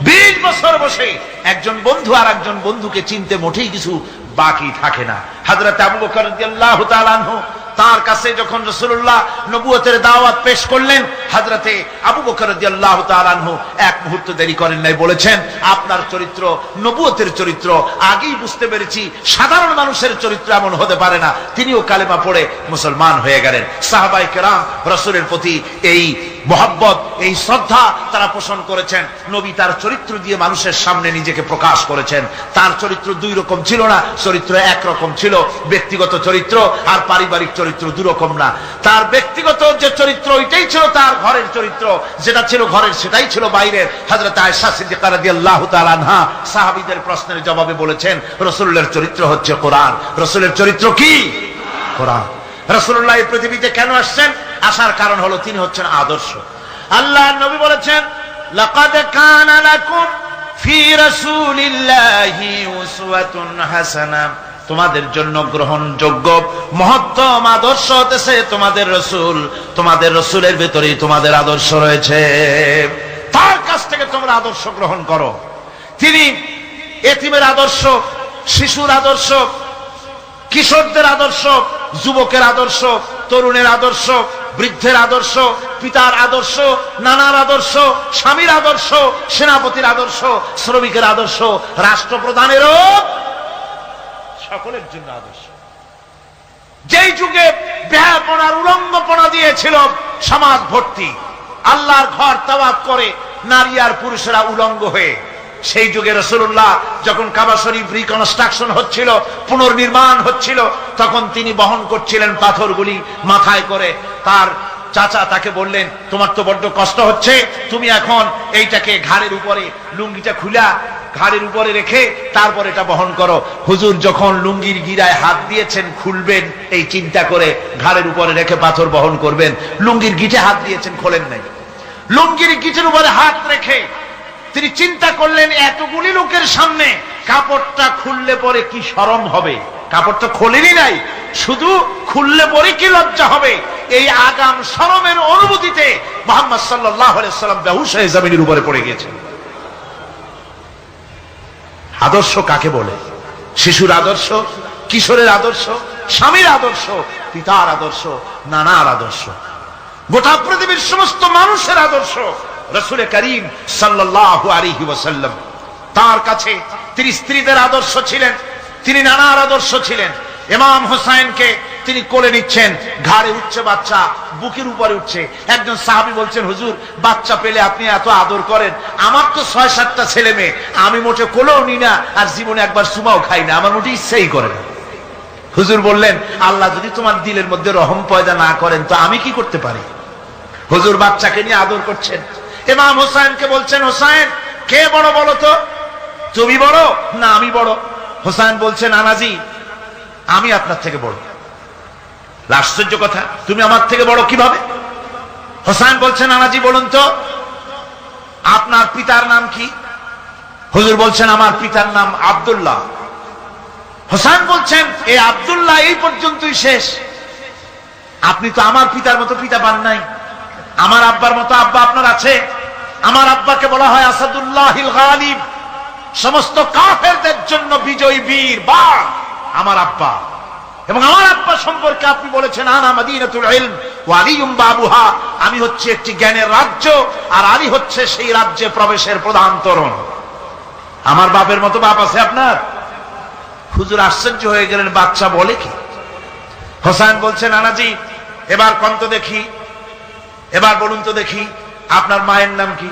20 বছর বসে একজন বন্ধু আর একজন বন্ধুকে চিনতে মোটেই কিছু বাকি থাকে না। হযরত আবু বকর রাদিয়াল্লাহু তাআলা আনহু তার কাছে যখন রাসূলুল্লাহ নবুয়তের দাওয়াত পেশ করলেন, হযরতে আবু বকর রাদিয়াল্লাহু তাআলা আনহু এক মুহূর্ত দেরি করেন নাই, বলেছেন আপনার চরিত্র নবুয়তের চরিত্র। আগেই বুঝতে পেরেছি সাধারণ মানুষের চরিত্র এমন হতে পারে না। তিনিও কালেমা পড়ে মুসলমান হয়ে গেলেন। সাহাবায়ে কেরাম রাসূলের প্রতি এই মহব্বত, এই শ্রদ্ধা তারা পোষণ করেছেন। নবী তার চরিত্র দিয়ে মানুষের সামনে নিজেকে প্রকাশ করেছেন। তার চরিত্র দুই রকম ছিল না, চরিত্র একরকম ছিল। ব্যক্তিগত চরিত্র আর পারিবারিক চরিত্র দুই রকম না। তার ব্যক্তিগত যে চরিত্র ওইটাই ছিল তার ঘরের চরিত্র, যেটা ছিল ঘরের সেটাই ছিল বাইরের। হযরত আয়েশা সিদ্দিকা রাদিয়াল্লাহু তাআলা আনহা সাহাবীদের প্রশ্নের জবাবে বলেছেন রাসূলের চরিত্র হচ্ছে কোরআন। রাসূলের চরিত্র কি? কোরআন। রাসূলুল্লাহ এই পৃথিবীতে কেন আসছেন? আসার কারণ হলো তিনি হচ্ছেন আদর্শ। আল্লাহর নবী বলেছেন লাকাদ কানা লাকুম ফি রাসূলিল্লাহি উসওয়াতুন হাসানা, তোমাদের জন্য গ্রহণযোগ্য মহত্তম আদর্শ হতেছে তোমাদের রাসূল। তোমাদের রাসূলের ভিতরেই তোমাদের আদর্শ রয়েছে। তার কাছ থেকে তোমরা আদর্শ গ্রহণ করো। তিনি এতিমের আদর্শ, শিশুর আদর্শ, কিশোরদের আদর্শ, যুবকের আদর্শ, তরুণের আদর্শ, বৃদ্ধের আদর্শ, পিতার আদর্শ, নানার আদর্শ, স্বামীর আদর্শ, সেনাপতির আদর্শ, শ্রমিকের আদর্শ, রাষ্ট্রপ্রধানেরও, সকলের জন্য আদর্শ। যেই যুগে বেহাপনার উলঙ্গপনা দিয়েছিল সমাজ ভর্তি, আল্লাহর ঘর তাওয়াফ করে নারী আর পুরুষেরা উলঙ্গ হয়ে, সেই যুগে রাসূলুল্লাহ যখন কাবা শরীফ রিকনস্ট্রাকশন হচ্ছিল, পুনর্নির্মাণ হচ্ছিল, তখন তিনি বহন করছিলেন পাথরগুলি মাথায় করে। তার চাচা তাকে বললেন তোমার তো বড্ড কষ্ট হচ্ছে, তুমি এখন এইটাকে ঘাড়ের উপরে লুঙ্গিটা খুলা ঘাড়ের উপরে রেখে তারপর এটা বহন করো। হুজুর যখন লুঙ্গির গিরায় হাত দিয়েছেন খুলবেন এই চিন্তা করে ঘাড়ের উপরে রেখে পাথর বহন করবেন, লুঙ্গির গিটে হাত দিয়েছেন খোলেন নাই। লুঙ্গির গিটের উপরে হাত রেখে তিনি চিন্তা করলেন এতগুলি লোকের সামনে কাপড়টা খুললে পরে কি শরম হবে, কাপড়টা খোলেনি নাই, শুধু খুললে পরে কি লজ্জা হবে। এই আগাম শরমের অনুভূতিতে মুহাম্মদ সাল্লাল্লাহু আলাইহি ওয়াসাল্লাম বেহুশ হয়ে জমিনের উপরে পড়ে গিয়েছেন। আদর্শ কাকে বলে? শিশুর আদর্শ, কিশোরের আদর্শ, স্বামীর আদর্শ, পিতার আদর্শ, নানার আদর্শ, গোটা পৃথিবীর সমস্ত মানুষের আদর্শ রাসূল করিম সাল্লাল্লাহু আলাইহি ওয়াসাল্লাম। তার কাছে তিনি স্ত্রীদের আদর্শ ছিলেন, তিনি নানার আদর্শ ছিলেন। ইমাম হোসেনকে তিনি কোলে নিচ্ছেন, ঘাড়ে উঠছে বাচ্চা, বুকের উপরে উঠছে। একজন সাহাবী বলছেন, হুজুর বাচ্চা পেলে আপনি এত আদর করেন, আমার তো ৬-৭টা ছেলে মেয়ে, আমি মোটে কোলেও নি না আর জীবনে একবার সুমাও খাই না, আমার মোটে ইচ্ছাই করে না। হুজুর বললেন, আল্লাহ যদি তোমার দিলের মধ্যে রহম পয়দা না করেন তো আমি কি করতে পারি? হুজুর বাচ্চাকে নিয়ে আদর করছেন। ইমাম হোসেনকে বলছেন, হোসেন কে বড় বলো তো, তুমি বড় না আমি বড়? হোসেন বলছেন, নানাজি আমি আপনার থেকে বড়। আশ্চর্য কথা, তুমি আমার থেকে বড় কিভাবে? হোসেন বলছেন, নানাজি বলুন তো আপনার পিতার নাম কি? হুজুর বলছেন, আমার পিতার নাম আব্দুল্লাহ। হোসেন বলছেন, এই আব্দুল্লাহ এই পর্যন্তই শেষ, আপনি তো আমার পিতার মতো পিতা পান নাই, আমার আব্বার মতো আব্বা আপনার আছে। আমার আব্বাকে বলা হয় আসাদুল্লাহিল গালিব, সমস্ত কাফেরদের জন্য বিজয়ী বীর বাঘ আমার আব্বা। এবং আমার আব্বা সম্পর্কে আপনি বলেছেন, আনা মাদিনাতুল ইলম ওয়া আলিয়ুম বাবুহা, আমি হচ্ছে একটি জ্ঞানের রাজ্য আর আলী হচ্ছে সেই রাজ্যে প্রবেশের প্রধান তরুণ। আমার বাপের মতো বাপ আছে আপনার? হুজুর আশ্চর্য হয়ে গেলেন, বাচ্চা বলে কি? হোসেন বলছেন, নানাজি এবার কোন তো দেখি, এবার বলুন তো দেখি আপনার মায়ের নাম কি?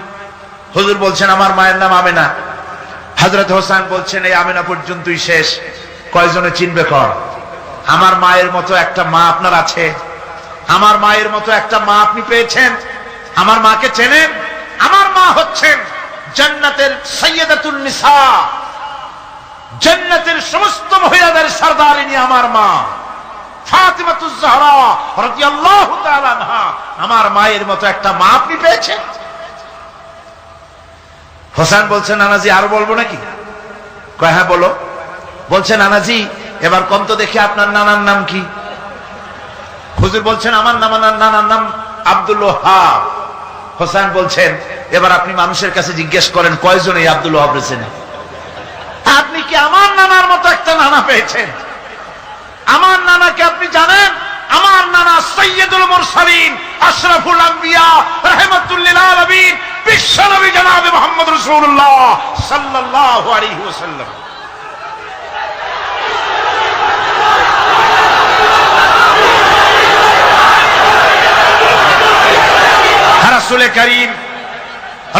হুজুর বলছেন, আমার মায়ের নাম আমেনা। হযরত হোসেন বলছেন, এই আমেনা পর্যন্তই শেষ, কয়জনে চিনবে কর? আমার মায়ের মতো একটা মা আপনার আছে? আমার মায়ের মতো একটা মা আপনি পেয়েছেন? আমার মাকে চেনেন? আমার মা হচ্ছেন জান্নাতের সাইয়্যিদাতুন নিসা, জান্নাতের সমস্ত মহিলাদের সরদারিনী আমার মা ফাতিমাতুজ জাহরা রাদিয়াল্লাহু তাআলা আনহা। আমার মায়ের মতো একটা মা আপনি পেয়েছেন? হোসেন বলছেন, নানাজি আরো বলবো নাকি? কয় হ্যাঁ বলো। বলছেন, নানাজি এবার কোন তো দেখি আপনার নানার নাম কি? হুজুর বলছেন, আমার নানার নাম আব্দুল ওয়াহাব। হোসেন বলছেন, এবার আপনি মানুষের কাছে জিজ্ঞেস করেন কয়জন এই আব্দুল ওয়াহাব চেনে? আপনি কি আমার নানার মতো একটা নানা পেয়েছেন? আমার নানাকে আপনি জানেন? আমার নানা সাইয়্যিদুল মুরসালিন, আশরাফুল আম্বিয়া, রাহমাতুল লিল আলামিন, বিশ্বনবী জনাবে মুহাম্মদ রাসূলুল্লাহ সাল্লাল্লাহু আলাইহি ওয়াসাল্লাম।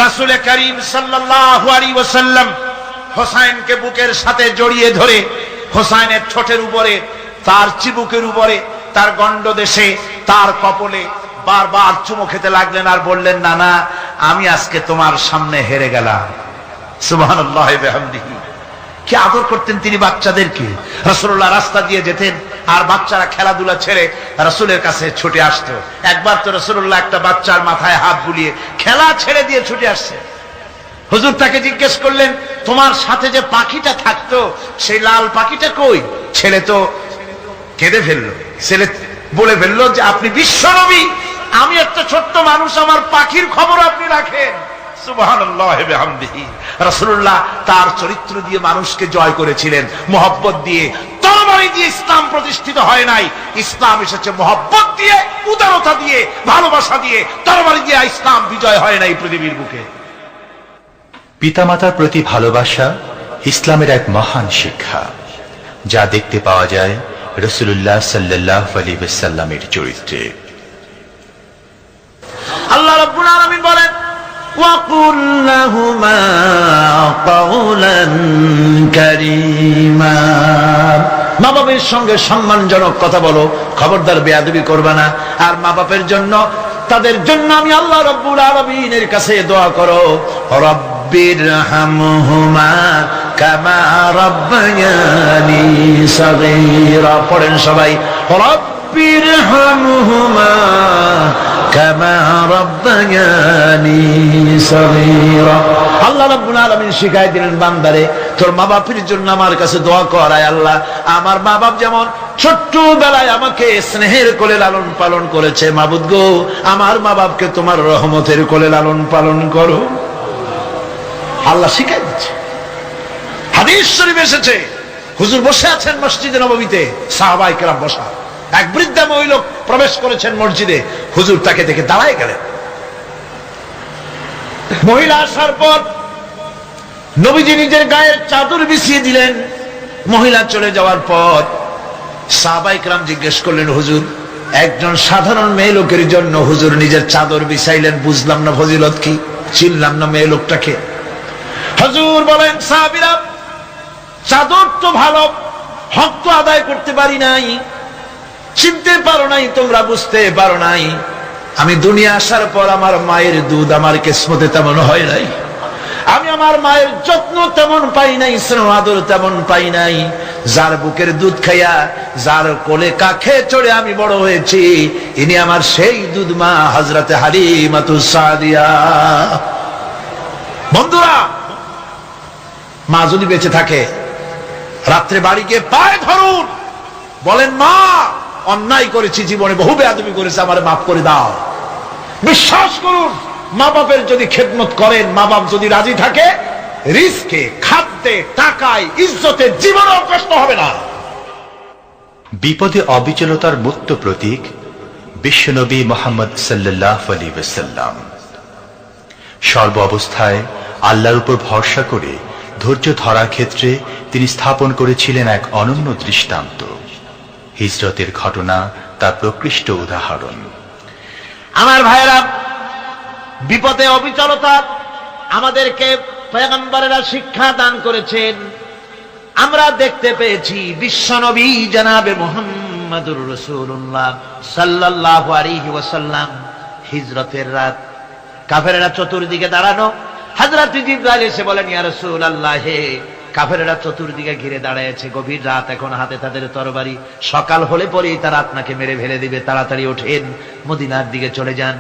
রাসূল করিম সাল্লাল্লাহু আলাইহি ওয়াসাল্লাম হোসেনকে বুকের সাথে জড়িয়ে ধরে হোসেনের ঠোঁটের উপরে, তার চিবুকের উপরে, তার গণ্ডদেশে, তার কপলে বারবার চুমু খেতে লাগলেন আর বললেন, নানা আমি আজকে তোমার সামনে হেরে গেলাম। সুবহানাল্লাহি ওয়া বিহামদিহি। কি আদর করতেন তিনি বাচ্চাদেরকে। রাসূলুল্লাহ রাস্তা দিয়ে যেতেন আর বাচ্চারা খেলাধুলা ছেড়ে রাসূলের কাছে ছুটে আসতো। একবার তো রাসূলুল্লাহ একটা বাচ্চার মাথায় হাত বুলিয়ে খেলা ছেড়ে দিয়ে ছুটে আসছে। হুজুর তাকে জিজ্ঞেস করলেন, তোমার সাথে যে পাখিটা থাকতো সেই লাল পাখিটা কই? ছেলে তো কেঁদে ফেললো। ছেলে বলে ফেললো যে আপনি বিশ্বনবী, আমি একটা ছোট্ট মানুষ, আমার পাখির খবর আপনি রাখেন। সুবহানাল্লাহি ওয়া বিহামদিহি। রাসূলুল্লাহ তার চরিত্র দিয়ে মানুষকে জয় করেছিলেন, মুহাব্বত দিয়ে। তরবারি দিয়ে ইসলাম প্রতিষ্ঠিত হয় নাই, ইসলাম এসেছে মুহাব্বত দিয়ে, উদারতা দিয়ে, ভালোবাসা দিয়ে। তরবারি দিয়ে ইসলাম বিজয় হয় নাই পৃথিবীর বুকে। পিতামাতার প্রতি ভালোবাসা ইসলামের এক মহান শিক্ষা, যা দেখতে পাওয়া যায় রাসূলুল্লাহ সাল্লাল্লাহু আলাইহি ওয়াসাল্লামের চরিত্রে। আল্লাহ রাব্বুল আলামিন বলেন, وَقُلْ لَهُمَا قَوْلًا كَرِيمًا, মা বাবার সঙ্গে সম্মানজনক কথা বলো, খবরদার বেয়াদবি করবে না। আর মা বাপের জন্য, তাদের জন্য আমি আল্লাহ রাব্বুল আলামিনের কাছে দোয়া করো, রব্বি রব্বিরহামহুমা কামা রাব্বায়ানি সাগীরা। পড়েন সবাই, রব্বিরহামহুমা কামা রাব্বায়ানি সাগীরা। আল্লাহ রাব্বুল আলামিন শিখাই দিলেন বান্দারে, তোর মা বাপের জন্য আমার কাছে দোয়া কর, আয় আল্লাহ আমার মা বাপ যেমন ছোট্টবেলায় আমাকে স্নেহের কোলে লালন পালন করেছে, মাবুদ গো আমার মা বাপকে তোমার রহমতের কোলে লালন পালন করো। আল্লাহ শিখাই দিচ্ছে। হাদিস শরীফ এসেছে, হুজুর বসে আছেন মসজিদে নববীতে, সাহাবায়ে কেরাম বসা, এক বৃদ্ধা মহিলা প্রবেশ করেছেন মসজিদে, হুজুর তাকে দেখে দাঁড়ায় গেলেন। মহিলা আসার পর নবীজি নিজের গায়ের চাদর বিছিয়ে দিলেন। মহিলা চলে যাওয়ার পর সাহাবায়ে কেরাম জিজ্ঞেস করলেন, হুজুর একজন সাধারণ মেয়ে লোকের জন্য হুজুর নিজের চাদর বিছাইলেন, বুঝলাম না ফজিলত কি, চিনলাম না মেয়ে লোকটাকে। হুজুর বলেন, সাহাবীরা চাদর তো ভালো, হক তো আদায় করতে পারি নাই, চিনতে পারো নাই, তোমরা বুঝতে পারো নাই, আমি দুনিয়া আসার পর আমার মায়ের দুধ আমার কিসমতে তেমন হয় নাই, আমি আমার মায়ের যত্ন তেমন পাই নাই, স্নেহ আদর তেমন পাই নাই। যার বুকের দুধ খাইয়া, যার কোলে কাখে চড়ে আমি বড় হয়েছি, ইনি আমার সেই দুধ মা হযরতে হালিমাতুস সাদিয়া। বন্ধুরা, মা যদি বেঁচে থাকে, রাত্রে বাড়ি গিয়ে পায়ে ধরুন, বলেন মা অন্যায় করেছি, জীবনে বহু বেয়াদবি করেছে, আমারে মাফ করে দাও। বিশ্বাস করুন, মা বাপের যদি খেদমত করেন, মা বাপ যদি রাজি থাকে, রিজকে, খাদ্যে, টাকায়, ইজ্জতে জীবনেও কষ্ট হবে না। বিপদে অবিচলতার মুক্ত প্রতীক বিশ্বনবী মুহাম্মদ সাল্লাল্লাহু আলাইহি ওয়াসাল্লাম। সর্ব অবস্থায় আল্লাহর উপর ভরসা করে ধৈর্য ধরার ক্ষেত্রে তিনি স্থাপন করেছিলেন এক অনন্য দৃষ্টান্ত। হিজরতের ঘটনা তার প্রকৃষ্ট উদাহরণ। আমার ভাইরা, বিপদে অবিচলতা আমাদেরকে পয়গম্বরেরা শিক্ষা দান করেছেন। আমরা দেখতে পেয়েছি বিশ্বনবী জনাবে মুহাম্মদুর রাসূলুল্লাহ সাল্লাল্লাহু আলাইহি ওয়াসাল্লাম হিজরতের রাত, কাফেরেরা চতুর্দিকে দাঁড়ানো, হযরত জিবরাইল এসে বলেন, ইয়া রাসূলুল্লাহ, হে কাফেরেরা চতুর্দিকে ঘিরে দাঁড়িয়েছে, গভীর রাত, এখন হাতে তাদের তরবারি, সকাল হলে পরেই তারা আপনাকে মেরে ফেলে দিবে, তাড়াতাড়ি ওঠেন, মদিনার দিকে চলে যান।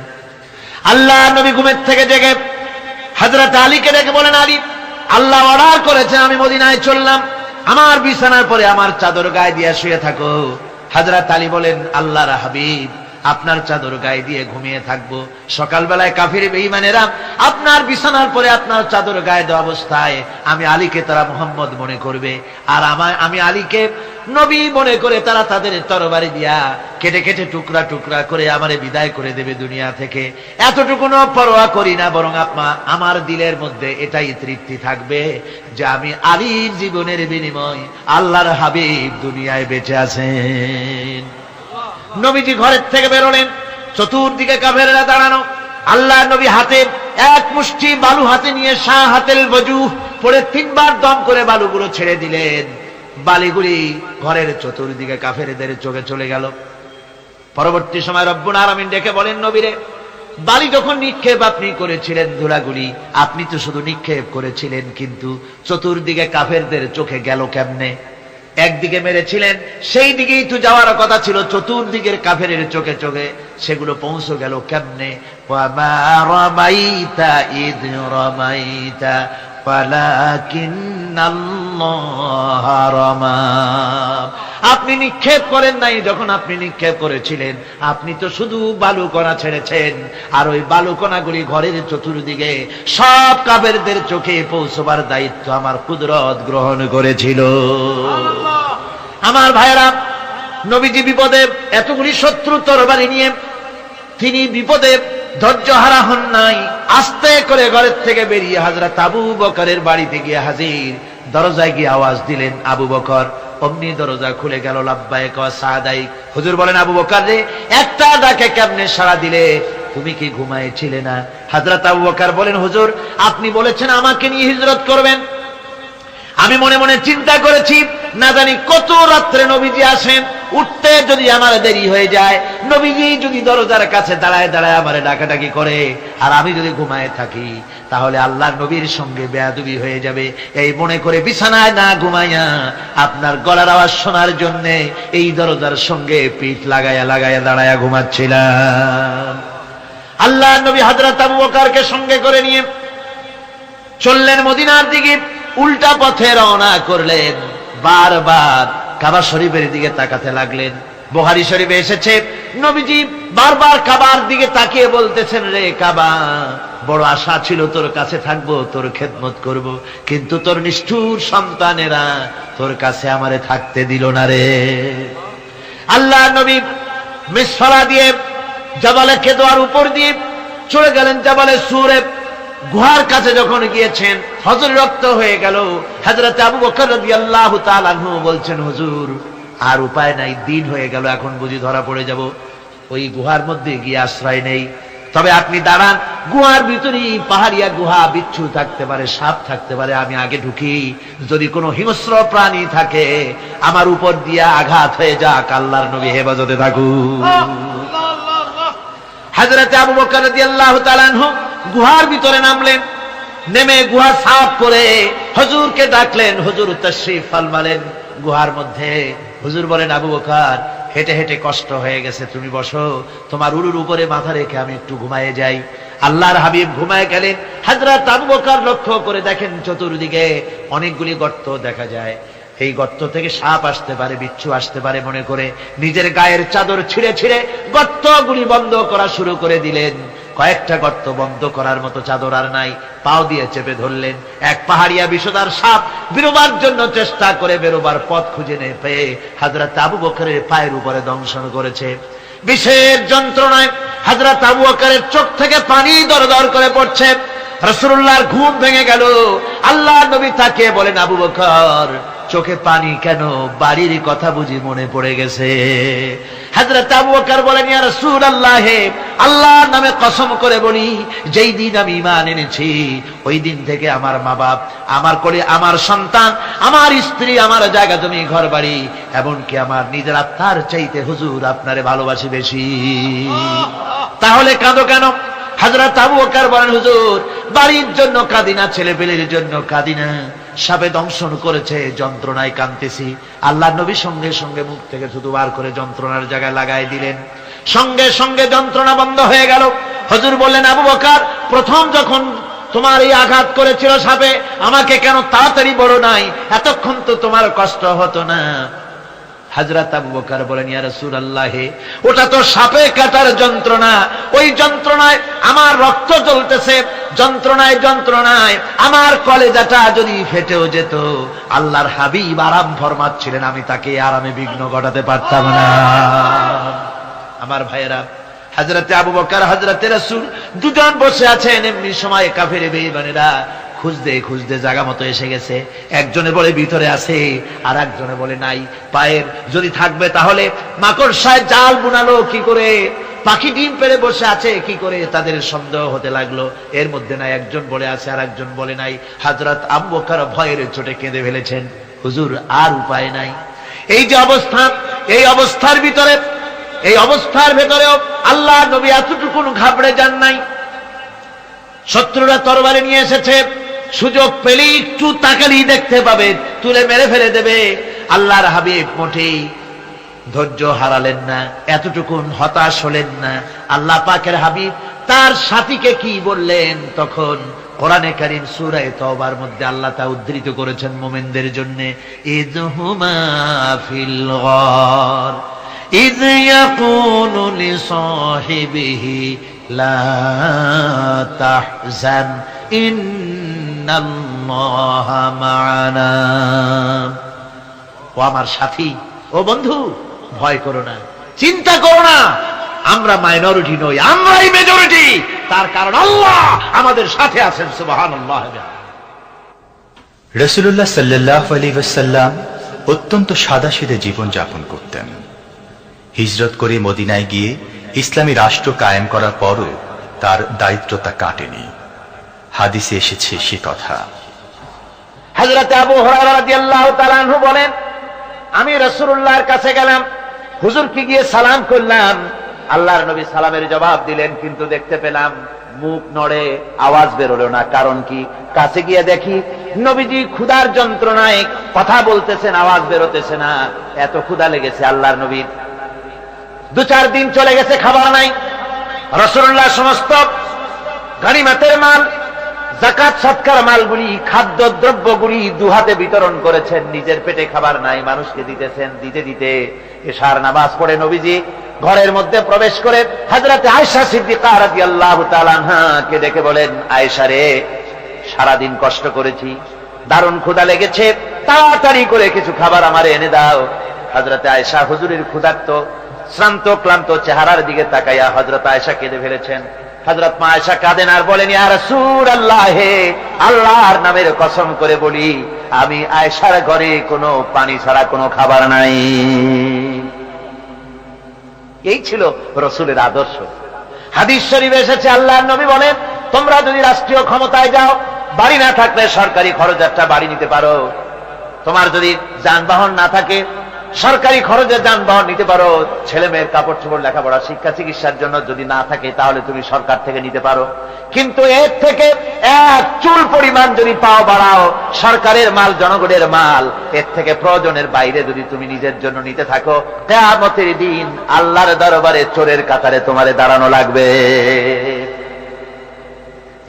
আল্লাহ নবী ঘুমের থেকে জেগে হযরত আলীকে ডেকে বলেন, আলী, আল্লাহ অর্ডার করেছে আমি মদিনায় চললাম, আমার বিছানার পরে আমার চাদর গায়ে দিয়ে শুয়ে থাকো। হযরত আলী বলেন, আল্লাহর হাবিব, আপনার চাদর গায়ে দিয়ে ঘুমিয়ে থাকবো, সকালবেলায় কাফির বেঈমানেরা আপনার বিছানার পরে আপনার চাদর গায়ে দেওয়া অবস্থায় আমি আলীকে তারা মুহাম্মদ মনে করবে, আর আমি আলীকে নবী মনে করে তারা তাদের তরবারি দিয়া কেটে কেটে টুকরা টুকরা করে আমারে বিদায় করে দেবে দুনিয়া থেকে। এতটুকুনো পরোয়া করি না, বরং আমার দিলের মধ্যে এটাই তৃপ্তি থাকবে যে আমি আলীর জীবনের বিনিময় আল্লাহর হাবিব দুনিয়ায় বেঁচে আছেন। নবীজি ঘরের থেকে বেরোলেন, চতুর্দিকে কাফেররা দাঁড়ানো, আল্লাহ নবী হাতে এক মুষ্টি বালু হাতে নিয়ে শাহাতেল ওযু পড়ে 3 বার দম করে বালুগুলো ছেড়ে দিলেন। বালিগুলি ঘরের চতুর্দিকে কাফেরদের চোখে চলে গেল। পরবর্তী সময় রব্বুল আলামিন ডেকে বলেন, নবীরে, বালি যখন নিক্ষেপ আপনি করেছিলেন, ধুলাগুলি আপনি তো শুধু নিক্ষেপ করেছিলেন, কিন্তু চতুর্দিকে কাফেরদের চোখে গেল কেমনে? একদিকে মেরেছিলেন, সেই দিকেই তো যাওয়ার কথা ছিল, চতুর্দিকের কাফেরের চোখে চোখে সেগুলো পৌঁছে গেল কেমনে? ওয়ামা রামাইতা ইদ রামাইতা ওয়ালাকিন্নাল্লাহ রামা। আপনি নিক্ষেপ করেন নাই, যখন আপনি নিক্ষেপ করেছিলেন আপনি তো শুধু বালুকণা ছেড়েছেন, আর ওই বালুকণাগুলি ঘরের চতুর্দিকে সব কাফেরদের চোখে পৌঁছবার দায়িত্ব আমার কুদরত গ্রহণ করেছিল। আমার ভাইরা, নবীজি বিপদে এতগুলি শত্রু তরবারি নিয়ে তিনি বিপদে ধৈর্য হারা হন নাই, আস্তে করে ঘরের থেকে বেরিয়ে হযরত আবু বকরের বাড়িতে গিয়ে হাজির। দরজায় গিয়ে আওয়াজ দিলেন, আবু বকর। অমনি দরজা খুলে গেল, লাব্বাইক ওয়া সাদাইক। হুজুর বলেন, আবু বকর রে, একটা ডাকে কেমনে সাড়া দিলে? তুমি কি ঘুমাইছিলে না? হযরত আবু বকর বলেন, হুজুর আপনি বলেছেন আমাকে নিয়ে হিজরত করবেন, আমি মনে মনে চিন্তা করেছি, না জানি কত রাত্রে নবীজি আসেন, উঠতে যদি আমার দেরি হয়ে যায়, নবীজি যদি দরজার কাছে দাঁড়ায় দাঁড়ায় আমারে ডাকাডাকি করে, আর আমি যদি ঘুমায় থাকি, তাহলে আল্লাহর নবীর সঙ্গে বেয়াদবি হয়ে যাবে। এই মনে করে বিছানায় না ঘুমাইয়া আপনার গলার আওয়াজ শোনার জন্য এই দরজার সঙ্গে পিঠ লাগায়া লাগায়া দাঁড়ায়া ঘুমাচ্ছিলাম। আল্লাহর নবী হযরত আবু বকরকে সঙ্গে করে নিয়ে চললেন মদিনার দিকে। উল্টা পথে রওনা করলেন। বারবার কাবা শরীফের দিকে তাকাতে লাগলেন। বুখারী শরীফে এসেছে, নবীজি বারবার কাবার দিকে তাকিয়ে বলতেছেন, রে কাবা, বড় আশা ছিল তোর কাছে থাকবো, তোর খেদমত করব, কিন্তু তোর নিষ্ঠুর সন্তানেরা তোর কাছে আমারে থাকতে দিল না রে। আল্লাহ নবী মিসফালা দিয়ে জাবালে কেদোয়ার উপর দিয়ে চলে গেলেন জাবালে সুরে। গুহার কাছে যখন গিয়েছেন, হযরত রক্ত হয়ে গেল। হযরত আবু বকর রাদিয়াল্লাহু তাআলা আনহু বলছেন, হুজুর আর উপায় নাই, দিন হয়ে গেল, এখন বুঝি ধরা পড়ে যাব, ওই গুহার মধ্যে গিয়ে আশ্রয় নেই। তবে আপনি দাঁড়ান, গুহার ভিতরেই পাহাড়িয়া গুহা, বিচ্ছু থাকতে পারে, সাপ থাকতে পারে, আমি আগে ঢুকি, যদি কোনো হিংস্র প্রাণী থাকে আমার উপর দিয়া আঘাত হয়ে যাক, আল্লাহর নবী হেফাজতে থাকুক। হযরত আবু বকর রাদিয়াল্লাহু তাআলা আনহু গুহার ভিতরে নামলেন। নেমে গুহা সাফ করে হুজুরকে ডাকলেন। হুজুর তাশরীফ ফরমালেন গুহার মধ্যে। হুজুর বলেন, আবু বকর, হেঁটে হেঁটে কষ্ট হয়ে গেছে, তুমি বসো, তোমার উরুর উপরে মাথা রেখে আমি একটু ঘুমায়ে যাই। আল্লাহর হাবিব ঘুমায় গেলেন। হযরত আবু বকর লক্ষ্য করে দেখেন চতুর্দিকে অনেকগুলি গর্ত দেখা যায়। এই গর্ত থেকে সাপ আসতে পারে, বিচ্ছু আসতে পারে মনে করে নিজের গায়ের চাদর ছিঁড়ে ছিঁড়ে গর্তগুলি বন্ধ করা শুরু করে দিলেন। কয়েকটা গর্ত বন্ধ করার মতো চাদর আর নাই, পাও দিয়ে চেপে ধরলেন। এক পাহাড়িয়া বিষধর সাপ বেরোবার জন্য চেষ্টা করে বেরোবার পথ খুঁজে না পেয়ে হযরত আবু বকরের পায়ের উপরে দংশন করেছে। বিষের যন্ত্রণায় হযরত আবু বকরের চোখ থেকে পানি দরদর করে পড়ছে। রাসূলুল্লাহর ঘুম ভেঙে গেল। আল্লাহর নবী তাকে বলেন, আবু বকর, চোখে পানি কেন? বাড়ির কথা বুঝি মনে পড়ে গেছে? হযরত আবু বকর বলেন, ইয়া রাসূলুল্লাহ, আল্লাহর নামে কসম করে বলি, যেই দিন আমি ঈমান এনেছি ওই দিন থেকে আমার মা বাপ, আমার কোলে আমার সন্তান, আমার স্ত্রী, আমার জায়গা জমি, ঘর বাড়ি, এমনকি আমার নিজের আত্মার চাইতে হুজুর আপনারে ভালোবাসি বেশি। তাহলে কাঁদো কেন? হযরত আবু বকর বলেন, হুজুর, বাড়ির জন্য কাঁদি না, ছেলে পেলের জন্য কাঁদি না, সাপে দংশন করেছে, যন্ত্রণায় কাঁদতেছি। আল্লাহ নবী সঙ্গে সঙ্গে মুখ থেকে থুতু বার করে যন্ত্রণার জায়গায় লাগাই দিলেন। সঙ্গে সঙ্গে যন্ত্রণা বন্ধ হয়ে গেল। হুজুর বললেন, আবু বকর, প্রথম যখন তোমার এই আঘাত করেছিল সাপে, আমাকে কেন তাড়াতাড়ি বলো নাই? এতক্ষণ তো তোমার কষ্ট হতো না। হযরত আবু বকর বলেন, ইয়া রাসূলুল্লাহ, ওটা তো সাপে কাটার যন্ত্রণা, ওই যন্ত্রণায় আমার রক্ত জ্বলতেছে, যন্ত্রণায় যন্ত্রণায় আমার কলেজাটা যদি ফেটেও যেত। আল্লাহর হাবিব আরাম ফরমাচ্ছিলেন, আমি তাকে আরামে বিঘ্ন ঘটাতে পারতাম না। আমার ভাইয়েরা, হযরত আবু বকর, হযরত রাসূল দুজন বসে আছেন। এমনি সময় কাফের বেঈমানেরা খুঁজতে খুঁজতে জায়গা মতো এসে গেছে। একজনে বলে ভিতরে আছে, আর একজনে বলে নাই। পায়ের যদি থাকবে তাহলে মাকড়সায় জাল বুনালো কি করে, পাখি ডিম পেড়ে বসে আছে কি করে, তাদের সন্দেহ হতে লাগলো। এর মধ্যে নাই, একজন বলে আছে আর একজন বলে নাই। হযরত আবু বকর ভয়ের চোটে কেঁদে ফেলেছেন, হুজুর আর উপায় নাই। এই যে অবস্থা, এই অবস্থার ভিতরে, এই অবস্থার ভেতরেও আল্লাহ নবী এতটুকু ঘাবড়ে যান নাই। শত্রুরা তরবারি নিয়ে এসেছে, সুযোগ পেলেই একটু তাকালেই দেখতে পাবে, তুলে মেরে ফেলে দেবে। আল্লাহর হাবিব মোটেই ধৈর্য হারালেন না, এতটুকুন হতাশ হলেন না। আল্লাহ পাকের হাবিব তার সাথীকে কি বললেন? তখন কোরআনে কারীম সূরা তাওবার মধ্যে আল্লাহ তা উদ্ধৃত করেছেন মুমিনদের জন্য, ইযহুমা ফিল গার ইয ইয়াকুলু লিসাহিবিহি লা তাহজান ইন্নাল্লাহা মা'ানা। ও আমার সাথী, ও বন্ধু, ভয় করো না, চিন্তা করো না, আমরা মাইনরিটি নই, আমরাই মেজরিটি। তার কারণ আল্লাহ আমাদের সাথে আছেন। সুবহানাল্লাহ। রাসূলুল্লাহ সাল্লাল্লাহু আলাইহি ওয়াসাল্লাম অত্যন্ত সাদাসিধে জীবন যাপন করতেন। হিজরত করে মদিনায় গিয়ে ইসলামী রাষ্ট্র কায়েম করার পরও তার দায়িত্বতা কাটেনি। হাদিসে এসেছে সে কথা। হযরত আবু হুরায়রা রাদিয়াল্লাহু তাআলা আনহু বলেন, আমি রাসূলুল্লাহর কাছে গেলাম, হুজুরকে গিয়ে সালাম করলাম, আল্লাহর নবী সালামের জবাব দিলেন, কিন্তু দেখতে পেলাম মুখ নড়ে, আওয়াজ বেরোলো না। কারণ কি? কাছে গিয়ে দেখি নবীজি ক্ষুধার যন্ত্রণায় কথা বলতেছেন, আওয়াজ বেরোতেছে না। এত ক্ষুধা লেগেছে আল্লাহর নবীর। 2-4 দিন চলে গেছে, খাবার নাই। রাসূলুল্লাহ সমস্ত গনিমতের মাল, যাকাত সদকার মালগুলি, খাদ্য দ্রব্যগুলি দুহাতে বিতরণ করেছেন। নিজের পেটে খাবার নাই, মানুষকে দিতেছেন। দিতে দিতে এশার নামাজ পড়ে নবীজি ঘরের মধ্যে প্রবেশ করে হযরত আয়েশা সিদ্দিকা রাদিয়াল্লাহু তাআলা আনহাকে ডেকে বলেন, আয়েশা রে, সারাদিন কষ্ট করেছি, দারুণ ক্ষুধা লেগেছে, তাড়াতাড়ি করে কিছু খাবার আমারে এনে দাও। হযরত আয়েশা হুজুরের ক্ষুধার্ত শ্রান্ত ক্লান্ত চেহারার দিকে তাকাইয়া হযরত আয়েশা কেঁদে ফেলেছেন। হযরত মা আয়েশা কাঁদেন আর বলেন, ইয়া রাসূলুল্লাহ, হে আল্লাহর নামের কসম করে বলি, আমি আয়েশার ঘরে কোনো পানি ছাড়া কোনো খাবার নাই। এই ছিল রাসূলের আদর্শ। হাদিস শরীফে এসেছে, আল্লাহর নবী বলেন, তোমরা যদি রাষ্ট্রীয় ক্ষমতায় যাও, বাড়ি না থাকলে সরকারি খরচ একটা বাড়ি নিতে পারো। তোমার যদি যানবাহন না থাকে, সরকারি খরচে যানবাহন নিতে পারো। ছেলে মেয়ের কাপড় চোপড়, লেখাপড়া, শিক্ষা, চিকিৎসার জন্য যদি না থাকে, তাহলে তুমি সরকার থেকে নিতে পারো। কিন্তু এর থেকে এক চুল পরিমাণ যদি পাও বাড়াও, সরকারের মাল জনগণের মাল, এর থেকে প্রয়োজনের বাইরে যদি তুমি নিজের জন্য নিতে থাকো, কিয়ামতের দিন আল্লাহর দরবারে চোরের কাতারে তোমারে দাঁড়ানো লাগবে।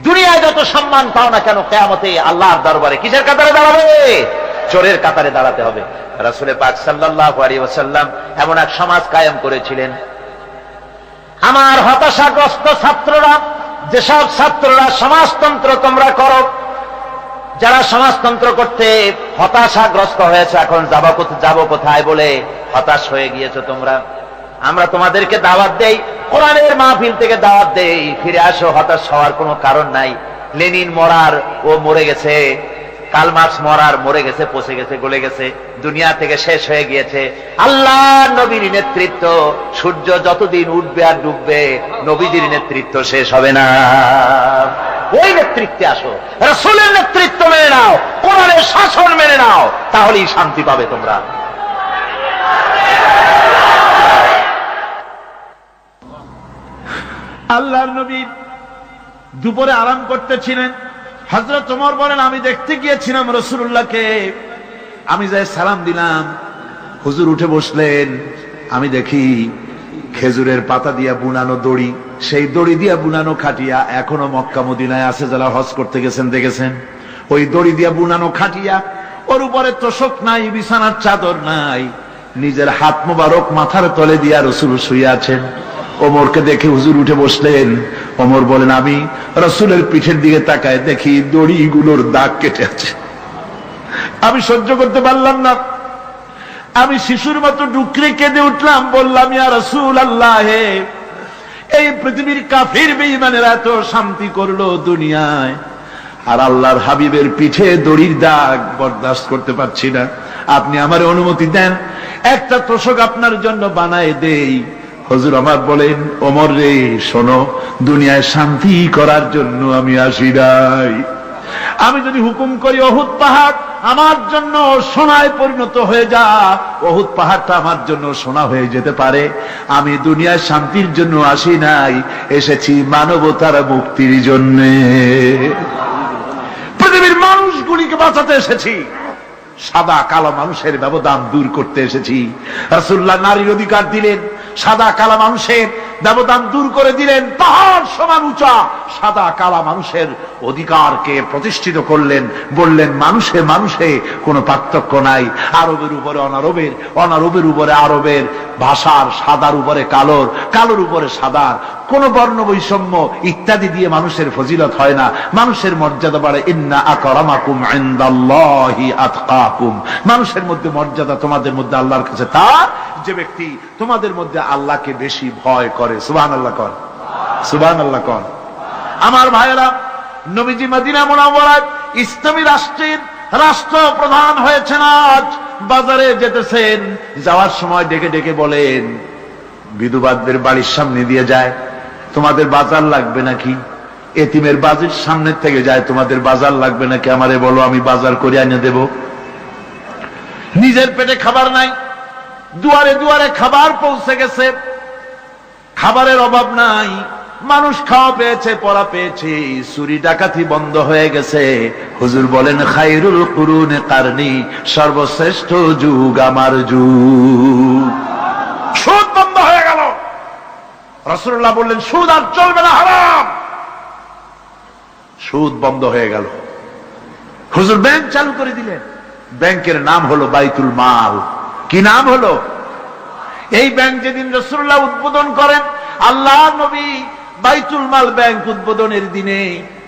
দুনিয়ায় যত সম্মান পাও না কেন, কিয়ামতে আল্লাহর দরবারে কিসের কাতারে দাঁড়াবে? চোরের কাতারে দাঁড়াতে হবে। রাসূল পাক সাল্লাল্লাহু আলাইহি ওয়াসাল্লাম এমন এক সমাজ কায়েম করেছিলেন। আমার হতাশাগ্রস্ত ছাত্ররা, যেসব ছাত্ররা সমাজতন্ত্র তোমরা করো, যারা সমাজতন্ত্র করতে হতাশাগ্রস্ত হয়েছে, এখন যাব কোথায় বলে হতাশ হয়ে গিয়েছো তোমরা, আমরা তোমাদেরকে দাওয়াত দেই, কোরআনের মাহফিল থেকে দাওয়াত দেই, ফিরে আসো। হতাশ হওয়ার কোনো কারণ নাই। লেনিন মরার, ও মরে গেছে। কার্ল মার্কস মরার, মরে গেছে, পচে গেছে, গলে গেছে, দুনিয়া থেকে শেষ হয়ে গিয়েছে। আল্লাহর নবীর নেতৃত্ব, সূর্য যতদিন উঠবে আর ডুববে, নবীজির নেতৃত্ব শেষ হবে না। ওই নেতৃত্বে আসো, রাসূলের নেতৃত্ব মেনে নাও, কোরআনের শাসন মেনে নাও, তাহলেই শান্তি পাবে তোমরা। আল্লাহর নবী দুপুরে আরাম করতেছিলেন। হযরত ওমর বলেন, আমি দেখতে গিয়েছিলাম রাসূলুল্লাহকে, আমি যাই সালাম দিলাম, হুজুর উঠে বসলেন। আমি দেখি খেজুরের পাতা দিয়া বুনানো দড়ি, সেই দড়ি দিয়া বুনানো খাটিয়া এখনো মক্কা মদিনায় আছে, যারা হজ করতে গেছেন দেখেছেন। ওই দড়ি দিয়া বুনানো খাটিয়া, ওর উপরে তোশক নাই, বিছানার চাদর নাই, নিজের হাত মোবারক মাথার তলে দিয়া রাসূল শুয়ে আছেন। ওমরকে দেখে হুজুর উঠে বসলেন। ওমর বলেন, আমি রাসূলের পিঠের দিকে তাকায় দেখি দড়িগুলোর দাগ কেটে আছে। আমি সহ্য করতে পারলাম না, আমি শিশুর মতো ডুকরে কেঁদে উঠলাম, বললাম, ইয়া রাসূলুল্লাহ, এই পৃথিবীর কাফির বেঈমানেরা এত শান্তি করলো দুনিয়ায়, আর আল্লাহর হাবিবের পিঠে দড়ির দাগ বরদাস্ত করতে পারছি না। আপনি আমার অনুমতি দেন, একটা তোশক আপনার জন্য বানায় দেই। হুজুর আমার বলেন, ওমর রে, শোনো, দুনিয়ায় শান্তি করার জন্য আমি আসি নাই। আমি যদি হুকুম করি উহুদ পাহাড় আমার জন্য সোনায় পরিণত হয়ে যা, উহুদ পাহাড়টা আমার জন্য সোনা হয়ে যেতে পারে। আমি দুনিয়ায় শান্তির জন্য আসি নাই, এসেছি মানবতার মুক্তির জন্য, পৃথিবীর মানুষগুলিকে বাঁচাতে এসেছি, সাদা কালো মানুষের ব্যবধান দূর করতে এসেছি। রাসূলুল্লাহ নারীর অধিকার দিলেন, সাদা কালা মানুষের ব্যবধান দূর করে দিলেন। পাহাড় সমান উঁচা সাদা কালা মানুষের অধিকারকে প্রতিষ্ঠিত করলেন, বললেন মানুষে মানুষে কোনো পার্থক্য নাই। আরবের উপরে অনারবের, অনারবের উপরে আরবের, ভাষার, সাদার উপরে কালোর, কালোর উপরে সাদার, কোন বর্ণ বৈষম্য ইত্যাদি দিয়ে মানুষের ফজিলত হয় না, মানুষের মর্যাদা বাড়ে। ইন্না আকরামাকুম ইনদাল্লাহি আতকাকুম, মানুষের মধ্যে মর্যাদা তোমাদের মধ্যে আল্লাহর কাছে তার, যে ব্যক্তি তোমাদের মধ্যে আল্লাহকে বেশি ভয় করে। সুবহানাল্লাহ কর, সুবহানাল্লাহ কর। আমার ভাইয়েরা, নবীজি মদিনা মুনাওয়ারায় ইসলামী রাষ্ট্রের রাষ্ট্রপ্রধান হয়েছেন। আজ বাজারে যেতেছেন, যাওয়ার সময় ডেকে ডেকে বলেন, বিধবাদের বাড়ির সামনে দিয়ে যায়, তোমাদের বাজার লাগবে নাকি? এতিমের বাড়ির সামনে থেকে যায়, তোমাদের বাজার লাগবে নাকি? আমারে বলো, আমি বাজার করে এনে দেব। নিজের পেটে খাবার নাই, দুয়ারে দুয়ারে খাবার পৌঁছে গেছে, খাবারের অভাব নাই, মানুষ খাওয়া পেয়েছে, পড়া পেয়েছে, চুরি ডাকাতি বন্ধ হয়ে গেছে। হুজুর বলেন খায়রুল কুরুনে কারনি, সর্বশ্রেষ্ঠ যুগ আমার যুগ। সুদ বন্ধ হয়ে গেল। রাসূলুল্লাহ বললেন সুদ আর চলবে না, হারাম। সুদ বন্ধ হয়ে গেল। হুজুর ব্যাংক চালু করে দিলেন। ব্যাংকের নাম হলো বাইতুল মাল। কি নাম হলো? এই ব্যাংক যেদিন রাসূলুল্লাহ উদ্বোধন করেন, আল্লাহ নবী বাইতুল মাল ব্যাংক উদ্বোধনের দিনে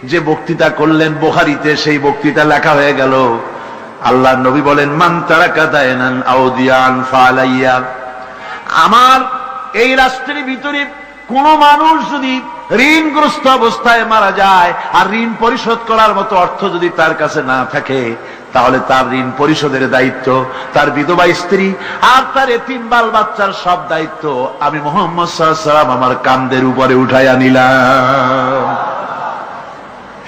যে বক্তৃতা করলেন, বুখারীতে সেই বক্তৃতা লেখা হয়ে গেল। আল্লাহ নবী বলেন মান তারাকা দায়নান আও দিয়ান ফালাইয়া, আমার এই রাষ্ট্রের ভিতরে কোন মানুষ যদি ঋণগ্রস্ত অবস্থায় মারা যায় আর ঋণ পরিশোধ করার মতো অর্থ যদি তার কাছে না থাকে, তাহলে তার ঋণ পরিশোধের দায়িত্ব, তার বিধবা স্ত্রী আর তার এতিম বাল বাচ্চার সব দায়িত্ব আমি মুহাম্মদ সাল্লাল্লাহু আলাইহি ওয়াসাল্লাম আমার কাঁধের উপরে উঠাইয়া নিলাম।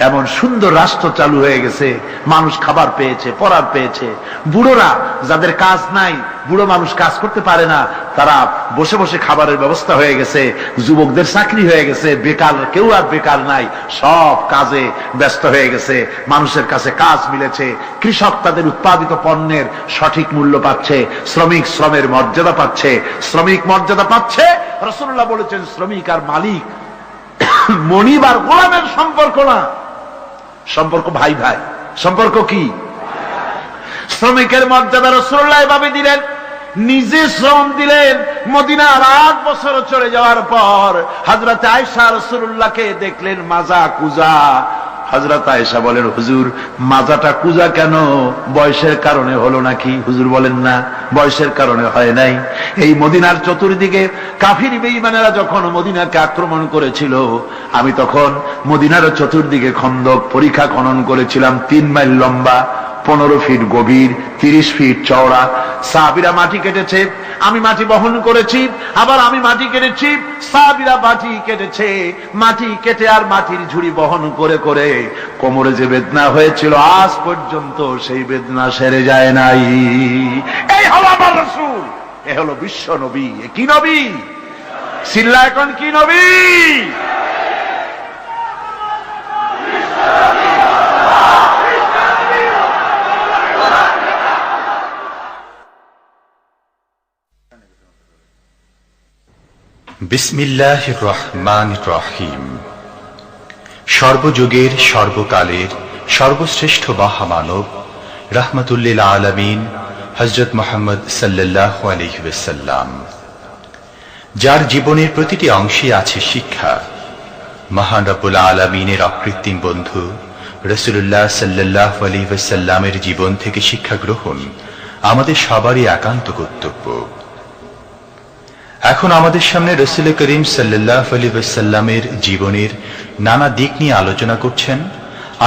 এমন সুন্দর রাষ্ট্র চালু হয়ে গেছে, মানুষ খাবার পেয়েছে, পড়ার পেয়েছে। বুড়োরা যাদের কাজ নাই, বুড়ো মানুষ কাজ করতে পারে না, তারা বসে বসে খাবারের ব্যবস্থা হয়ে গেছে। যুবকদের চাকরি হয়ে গেছে, বেকার কেউ আর বেকার নাই, সব কাজে ব্যস্ত হয়ে গেছে, মানুষের কাছে কাজ মিলেছে। কৃষক তাদের উৎপাদিত পণ্যের সঠিক মূল্য পাচ্ছে, শ্রমিক শ্রমের মর্যাদা পাচ্ছে, শ্রমিক মর্যাদা পাচ্ছে। রাসূলুল্লাহ বলেছেন শ্রমিক আর মালিক মনিব আর গোলামের সম্পর্ক না, সম্পর্ক ভাই ভাই। সম্পর্ক কি? শ্রমিকের মর্যাদা রাসূলুল্লাহ এভাবে দিলেন, নিজে শ্রম দিলেন। মদিনার 8 বছর চলে যাওয়ার পর হযরত আয়েশা রাসূলুল্লাহকে দেখলেন মাজা কুজা। হযরত আয়েশা বলেন হুজুর মাজাটা কুজা কেন? বয়সের কারণে হলো নাকি? হুজুর বলেন না, বয়সের কারণে হয় নাই। এই মদিনার চতুর্দিকে কাফির বেঈমানেরা যখন মদিনাকে আক্রমণ করেছিল, আমি তখন মদিনার চতুর্দিকে খন্দক পরিখা খনন করেছিলাম, 3 মাইল লম্বা, 15 ফিট গভীর, 30 ফিট চওড়া। সাহাবীরা মাটি কেটেছে, আমি মাটি বহন করেছি, আবার আমি মাটি কেটেছি, সাহাবীরা মাটি কেটেছে। মাটি কেটে আর মাটির ঝুড়ি বহন করে করে কোমরে যে বেদনা হয়েছিল আজ পর্যন্ত সেই বেদনা সেরে যায় নাই। এই হলো আমার রাসূল, এ হলো বিশ্ব নবী। এ কি নবী? সিল্লা এখন কি নবী? বিসমিল্লাহির রহমানির রহিম। সর্বযুগের সর্বকালের সর্বশ্রেষ্ঠ মহামানব রাহমাতুল্লিল আলামিন হযরত মুহাম্মদ সাল্লাল্লাহু আলাইহি ওয়াসাল্লাম, যার জীবনের প্রতিটি অংশে আছে শিক্ষা, মহান রব্বুল আলামিনের অকৃত্রিম বন্ধু রাসূলুল্লাহ সাল্লাল্লাহু আলাইহি ওয়াসাল্লামের জীবন থেকে শিক্ষা গ্রহণ আমাদের সবারই একান্ত কর্তব্য। এখন আমাদের সামনে রাসূল করিম সাল্লাল্লাহু আলাইহি ওয়াসাল্লামের জীবনের নানা দিক নিয়ে আলোচনা করছেন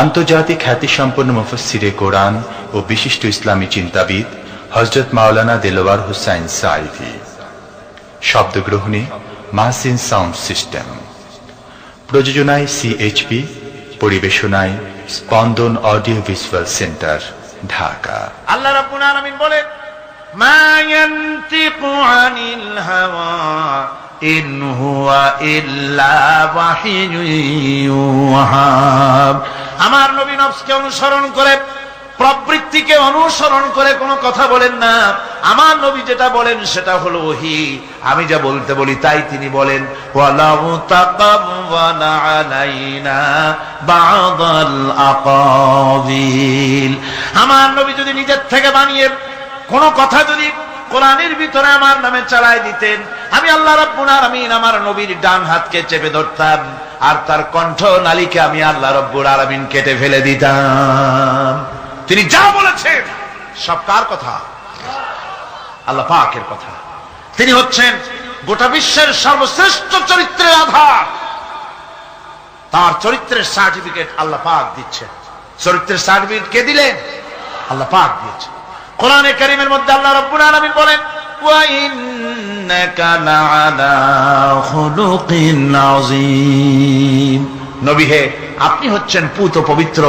আন্তর্জাতিক খ্যাতিসম্পন্ন মুফাসসিরে কোরআন ও বিশিষ্ট ইসলামী চিন্তাবিদ হযরত মাওলানা দেলোয়ার হোসাইন সাঈদী। শব্দগ্রহণে মাহসিন সাউন্ড সিস্টেম, প্রযোজনায় সিএইচপি, পরিবেশনায় স্পন্দন অডিও ভিজুয়াল সেন্টার, ঢাকা। আল্লাহ রাব্বুল আলামিন বলেন মা ইয়ানতিকু আনিল হাওয়া ইন হুয়া ইল্লা ওয়াহিয়ুন ইউহা। আমার নবী নফসকে অনুসরণ করে, প্রবৃত্তিকে অনুসরণ করে কোনো কথা বলেন না। আমার নবী যেটা বলেন সেটা হলো ওহী। আমি যা বলতে বলি তাই তিনি বলেন। ওয়ালাউ তাকাওয়ালা আলাইনা বা'দাল আকাবিল। আমার নবী যদি নিজের থেকে বানিয়ে কোন কথা যদি কোরআনের ভিতরে আমার নামে চালায় দিতেন, আমি আল্লাহ রাব্বুল আলামিন আমার নবীর ডান হাতকে চেপে ধরতাম আর তার কণ্ঠ নালীকে আমি আল্লাহ রাব্বুল আলামিন কেটে ফেলে দিতাম। তিনি যা বলেছেন সব কার কথা? আল্লাহ পাকের কথা। তিনি হচ্ছেন গোটা বিশ্বের সর্বশ্রেষ্ঠ চরিত্রের আধার। তার চরিত্রের সার্টিফিকেট আল্লাহ পাক দিচ্ছেন। চরিত্রের সার্টিফিকেট কে দিলেন? আল্লাহ পাক দিয়েছেন। কোরআনে কারীমের মধ্যে আল্লাহ রাব্বুল আলামিন বলেন ওয়া ইন্নাকা লাআলা খুলুকিন আযীম। নবী হে, আপনি হচ্ছেন পুত পবিত্র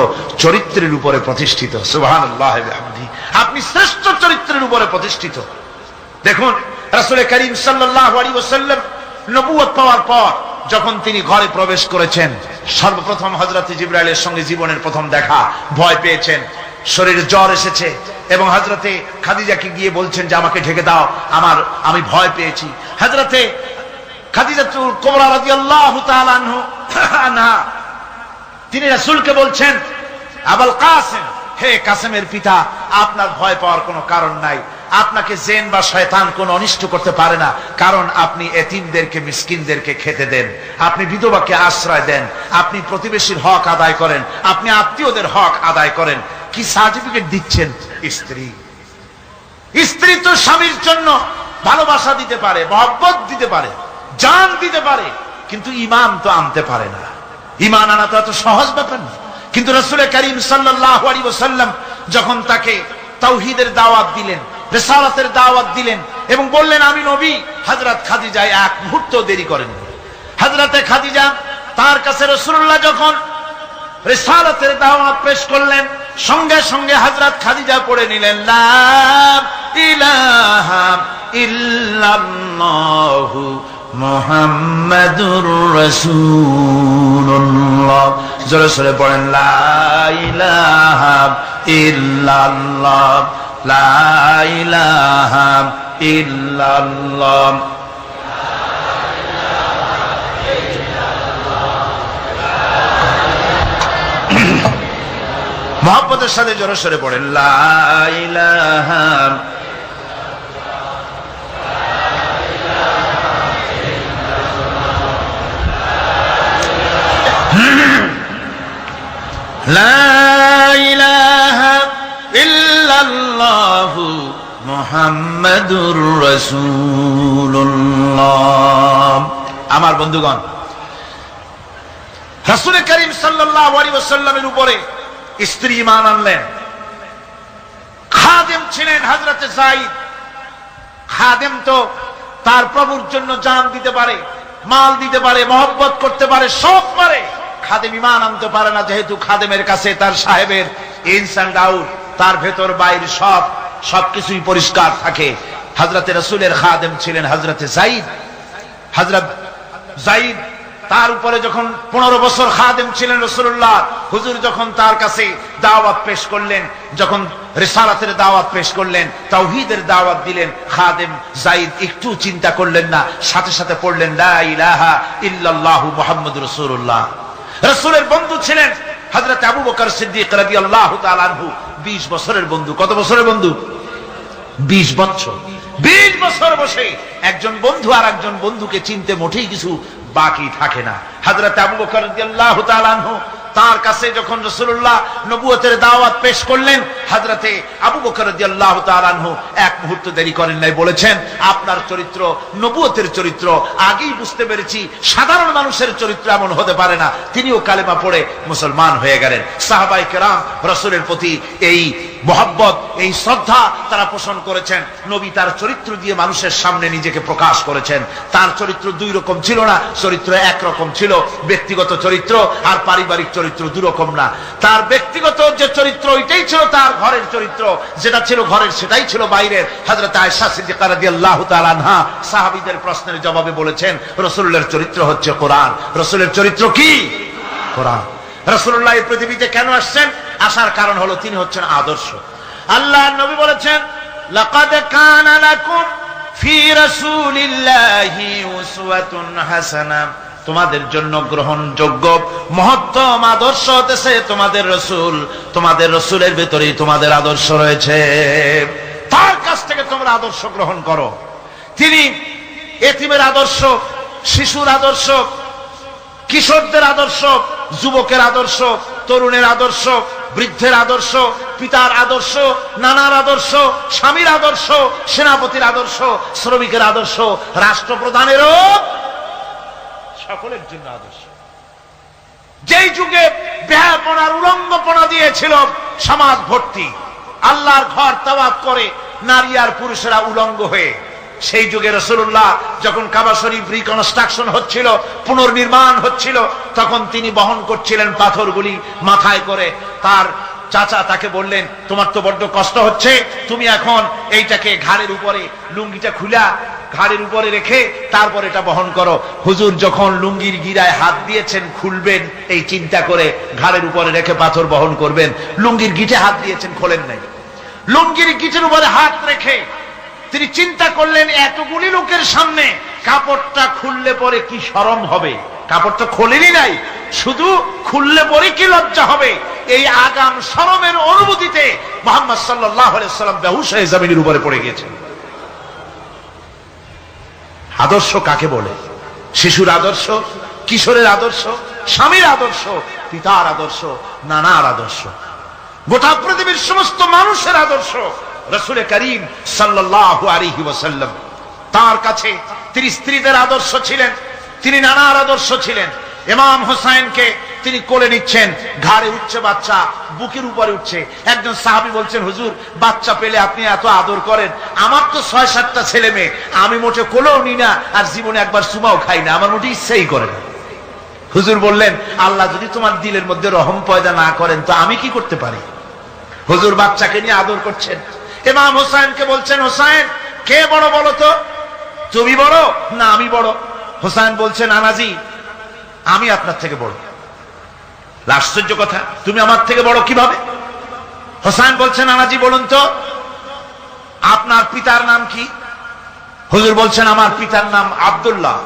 চরিত্রের উপরে প্রতিষ্ঠিত। সুবহানাল্লাহি ওয়া বিহামদিহি। আপনি শ্রেষ্ঠ চরিত্রের উপরে প্রতিষ্ঠিত। দেখুন রাসূল করিম সাল্লাল্লাহু আলাইহি ওয়াসাল্লাম নবুয়ত পাওয়ার পর যখন তিনি ঘরে প্রবেশ করেছেন, সর্বপ্রথম হযরত জিবরাইলের সঙ্গে জীবনের প্রথম দেখা, ভয় পেয়েছেন, শরীরে জ্বর এসেছে এবং হযরতে খাদিজাকে গিয়ে বলছেন যে আমাকে ঢেকে দাও, আমি ভয় পেয়েছি। হযরতে খাদিজাতুল কুবরা রাদিয়াল্লাহু তাআলা আনহা তিনি রাসূলকে বলছেন, আবুল কাসেম, হে কাসেমের পিতা, আপনার ভয় পাওয়ার কোনো কারণ নাই, আপনাকে জিন বা শয়তান কোনো অনিষ্ট করতে পারে না, কারণ আপনি এতিমদেরকে মিসকিনদেরকে খেতে দেন, আপনি বিধবাকে আশ্রয় দেন, আপনি প্রতিবেশীর হক আদায় করেন, আপনি আত্মীয়দের হক আদায় করেন। কি সার্টিফিকেট দিচ্ছেন? স্ত্রী তো স্বামীর জন্য ভালোবাসা দিতে পারে, মহব্বত দিতে পারে, জান দিতে পারে, কিন্তু ঈমান তো আনতে পারে না। ঈমান আনা তো এত সহজ ব্যাপার না। কিন্তু রাসূল করিম সাল্লাল্লাহু আলাইহি ওয়াসাল্লাম যখন তাকে তাওহীদের দাওয়াত দিলেন, রিসালাতের দাওয়াত দিলেন এবং বললেন আমি নবী, হযরত খাদিজা এক মুহূর্ত দেরি করেননি। হযরতে খাদিজা তার কাছে রাসূলুল্লাহ যখন রিসালাতের দাওয়াত পেশ করলেন, সঙ্গে সঙ্গে হযরত খাদিজা পড়ে নিলেন লা ইলাহা ইল্লাল্লাহু মুহাম্মাদুর রাসূলুল্লাহ। জোরে সোরে পড়েন লা ইলাহা ইল্লাল্লাহ, লা ইলাহা ইল্লাল্লাহ। মহব্বতের সাথে জোরে সোরে পড়েন লা ইলাহা লা ইলাহা ইল্লাল্লাহু মুহাম্মাদুর রাসূলুল্লাহ। আমার বন্ধুগণ, রাসূল করিম সাল্লাল্লাহু আলাইহি ওয়াসাল্লামের উপরে স্ত্রী ঈমান আনলেন। খাদেম ছিলেন হযরতে যায়েদ। খাদেম তো তার প্রভুর জন্য জান দিতে পারে, মাল দিতে পারে, মহব্বত করতে পারে, সব পারে। খাদেম ঈমান আনতে পারে না, যেহেতু খাদেমের কাছে তার সাহেবের ইনস এন্ড আউট, তার ভেতর বাইরে সবকিছুই পরিষ্কার থাকে। হযরতে রাসূলের খাদেম ছিলেন হযরতে যায়েদ। হযরত যায়েদ তার উপরে যখন 15 বছর খাদেম ছিলেন রাসূলুল্লাহ, হুজুর যখন তার কাছে দাওয়াত পেশ করলেন, যখন রিসালাতের দাওয়াত পেশ করলেন, তাওহীদের দাওয়াত দিলেন, খাদেম যায়েদ একটু চিন্তা করলেন না, সাথে সাথে পড়লেন লা ইলাহা ইল্লাল্লাহু মুহাম্মাদুর রাসূলুল্লাহ। রাসূলের বন্ধু ছিলেন হযরত আবু বকর সিদ্দিক রাদিয়াল্লাহু তাআলা আনহু। 20 বছরের বন্ধু। কত বছরের বন্ধু? 20 বছর। 20 বছর বসে একজন বন্ধু আর একজন বন্ধুকে চিনতে মোটেই কিছু বাকি থাকে না। হযরত আবু বকর রাদিয়াল্লাহু তাআলা আনহু তার কাছে যখন রাসূলুল্লাহ নবুয়তের দাওয়াত পেশ করলেন, হযরতে আবু বকর রাদিয়াল্লাহু তাআলা আনহু এক মুহূর্ত দেরি করেন নাই, বলেছেন আপনার চরিত্র নবুয়তের চরিত্র আগেই বুঝতে পেরেছি, সাধারণ মানুষের চরিত্র এমন হতে পারে না। তিনিও কালেমা পড়ে মুসলমান হয়ে গেলেন। সাহাবায়ে কেরাম রাসূলের প্রতি এই মহব্বত, এই শ্রদ্ধা তারা পোষণ করেছেন। নবী তার চরিত্র দিয়ে মানুষের সামনে নিজেকে প্রকাশ করেছেন। তার চরিত্র দুই রকম ছিল না, চরিত্র একরকম ছিল। ব্যক্তিগত চরিত্র আর পারিবারিক চরিত্র দুই রকম না। তার ব্যক্তিগত যে চরিত্র ওইটাই ছিল তার ঘরের চরিত্র, যেটা ছিল ঘরের সেটাই ছিল বাইরের। হযরত আয়েশা সিদ্দিকা রাদিয়াল্লাহু তাআলা আনহা সাহাবীদের প্রশ্নের জবাবে বলেছেন রাসূলের চরিত্র হচ্ছে কোরআন। রাসূলের চরিত্র কি? কোরআন। রাসূলুল্লাহ এই পৃথিবীতে কেন আসছেন? আসার কারণ হলো তিনি হচ্ছেন আদর্শ। আল্লাহর নবী বলেছেন লাকাদ কানা লাকুম ফি রাসূলিল্লাহি উসওয়াতুন হাসানা, তোমাদের জন্য গ্রহণযোগ্য মহত্তম আদর্শ হতেছে তোমাদের রাসূল। তোমাদের রাসূলের ভিতরেই তোমাদের আদর্শ রয়েছে, তার কাছ থেকে তোমরা আদর্শ গ্রহণ করো। তিনি এতিমের আদর্শ, শিশুর আদর্শ, কিশোরদের আদর্শ, যুবকের আদর্শ, তরুণের আদর্শ, বৃদ্ধের আদর্শ, পিতার আদর্শ, নানার আদর্শ, স্বামীর আদর্শ, সেনাপতির আদর্শ, শ্রমিকের আদর্শ, রাষ্ট্রপ্রধানেরও, সকলের জন্য আদর্শ। যেই যুগে বেহাপনার উলঙ্গপনা দিয়েছিল সমাজ ভর্তি, আল্লাহর ঘর তাওয়াফ করে নারী আর পুরুষেরা উলঙ্গ হয়ে, সেই যুগে রাসূলুল্লাহ যখন কাবা শরীফ রিকনস্ট্রাকশন হচ্ছিল, পুনর্নির্মাণ হচ্ছিল, তখন তিনি বহন করছিলেন পাথরগুলি মাথায় করে। তার চাচা তাকে বললেন, তোমার তো বড্ড কষ্ট হচ্ছে, তুমি এখন এইটাকে ঘাড়ের উপরে, লুঙ্গিটা খুলা ঘাড়ের উপরে রেখে তারপর এটা বহন করো। হুজুর যখন লুঙ্গির গিরায় হাত দিয়েছেন খুলবেন এই চিন্তা করে, ঘাড়ের উপরে রেখে পাথর বহন করবেন, লুঙ্গির গিটে হাত দিয়েছেন, খোলেন নাই। লুঙ্গির গিটের উপরে হাত রেখে তিনি চিন্তা করলেন, এতগুলি লোকের সামনে কাপড়টা খুললে পরে কি শরম হবে। কাপড়টা খোলেনি নাই, শুধু খুললে পরে কি লজ্জা হবে। এই আগাম শরমের অনুভূতিতে মুহাম্মদ সাল্লাল্লাহু আলাইহি ওয়াসাল্লাম বেহুশ হয়ে জমিনের উপরে পড়ে গিয়েছেন। আদর্শ কাকে বলে? শিশুর আদর্শ, কিশোরের আদর্শ, স্বামীর আদর্শ, পিতার আদর্শ, নানার আদর্শ, গোটা পৃথিবীর সমস্ত মানুষের আদর্শ রাসূল করিম সাল্লাল্লাহু আলাইহি ওয়াসাল্লাম। তার কাছে তিনি স্ত্রীদের আদর্শ ছিলেন, তিনি নানার আদর্শ ছিলেন। ইমাম হোসেনকে তিনি কোলে নিচ্ছেন, ঘাড়ে উঠছে বাচ্চা, বুকের উপরে উঠছে। একজন সাহাবী বলছেন, হুজুর বাচ্চা পেলে আপনি এত আদর করেন, আমার তো ৬-৭টা ছেলে মেয়ে, আমি মোটে কোলেও নি না, আর জীবনে একবার সুমাও খাই না, আমার মোটে ইচ্ছাই করে না। হুজুর বললেন, আল্লাহ যদি তোমার দিলের মধ্যে রহম পয়দা না করেন তো আমি কি করতে পারি। হুজুর বাচ্চাকে নিয়ে আদর করছেন। ইমাম হোসেনকে বলছেন, হোসেন কে বড় বলো তো, তুমি বড় না আমি বড়? হোসেন বলছেন, নানাজি আমি আপনার থেকে বড়। আশ্চর্য কথা, তুমি আমার থেকে বড় কিভাবে? হোসেন বলছেন, নানাজি বলুন তো আপনার পিতার নাম কি? হুজুর বলছেন, আমার পিতার নাম আব্দুল্লাহ।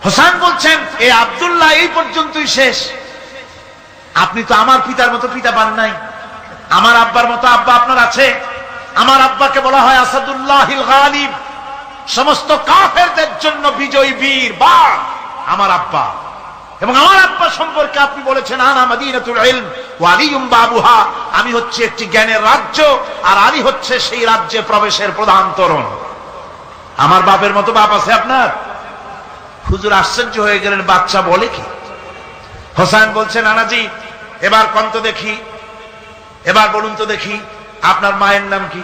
হোসেন বলছেন, এই আব্দুল্লাহ এই পর্যন্তই শেষ, আপনি তো আমার পিতার মতো পিতা পান নাই, আমার আব্বার মতো আব্বা আপনার আছে। আমার আব্বাকে বলা হয় আসাদুল্লাহিল গালিব, সমস্ত কাফেরদের জন্য বিজয়ী বীর বাঘ আমার আব্বা। এবং আমার আব্বা সম্পর্কে আপনি বলেছেন, আনা মাদিনাতুল ইলম ওয়া আলিয়ুম বাবুহা, আমি হচ্ছে একটি জ্ঞানের রাজ্য আর আলী হচ্ছে সেই রাজ্যে প্রবেশের প্রধান তরুণ। আমার বাপের মতো বাপ আছে আপনার? হুজুর আশ্চর্য হয়ে গেলেন, বাচ্চা বলে কি? হোসেন বলছেন, নানাজি এবার কোন তো দেখি, এবার বলুন তো দেখি আপনার মায়ের নাম কি?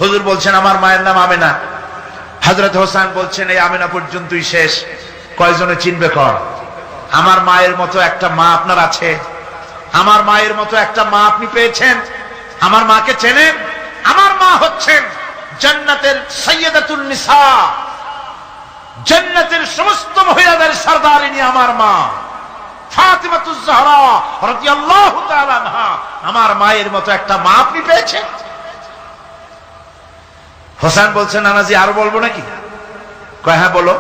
হুজুর বলছেন, আমার মায়ের নাম আমেনা। হযরত হোসেন বলছেন, এই আমেনা পর্যন্তই শেষ, কয়জনে চিনবে কর? আমার মায়ের মতো একটা মা আপনার আছে? আমার মায়ের মতো একটা মা আপনি পেয়েছেন? আমার মাকে চেনেন? আমার মা হচ্ছেন জান্নাতের সাইয়্যিদাতুন নিসা, জান্নাতের সমস্ত মহিলাদের সরদারিনী আমার মা ফাতিমাতুজ জাহরা রাদিয়াল্লাহু তাআলা আনহা। আমার মায়ের মতো একটা মা আপনি পেয়েছেন? হোসেন বলছেন, নানাজি আরো বলবো নাকি? কয় হ্যাঁ বলো।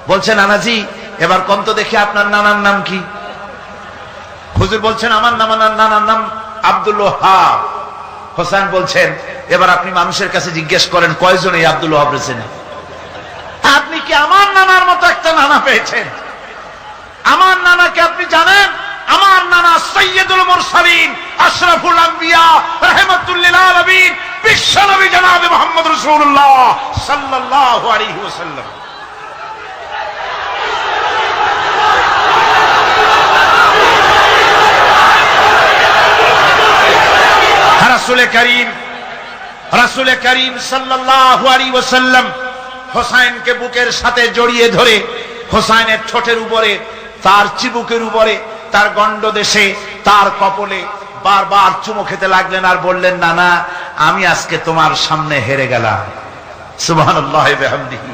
বলছেন, নানাজি এবার কোন তো দেখি আপনার নানার নাম কি? হুজুর বলছেন, আমার নানার নাম আব্দুল ওয়াহাব। হোসেন বলছেন, এবার আপনি মানুষের কাছে জিজ্ঞেস করেন কয়জন এই আব্দুল ওয়াহাব চেনে? আপনি কি আমার নানার মতো একটা নানা পেয়েছেন? আমার নানাকে আপনি জানেন? আমার নানা সাইয়্যিদুল মুরসালিন, আশরাফুল আম্বিয়া, রাহমাতুল লিল আলামিন, বিশ্বনবী জনাবে মুহাম্মদ রাসূলুল্লাহ সাল্লাল্লাহু আলাইহি ওয়াসাল্লাম। রাসূল করিম সাল্লাল্লাহু আলাইহি ওয়াসাল্লাম হোসেনকে বুকের সাথে জড়িয়ে ধরে হোসেনের ঠোঁটের উপরে, তার চিবুকের উপরে, তার গণ্ডদেশে, তার কপলে বারবার চুমু খেতে লাগলেন আর বললেন, নানা আমি আজকে তোমার সামনে হেরে গেলাম। সুবহানাল্লাহি ওয়া বিহামদিহি।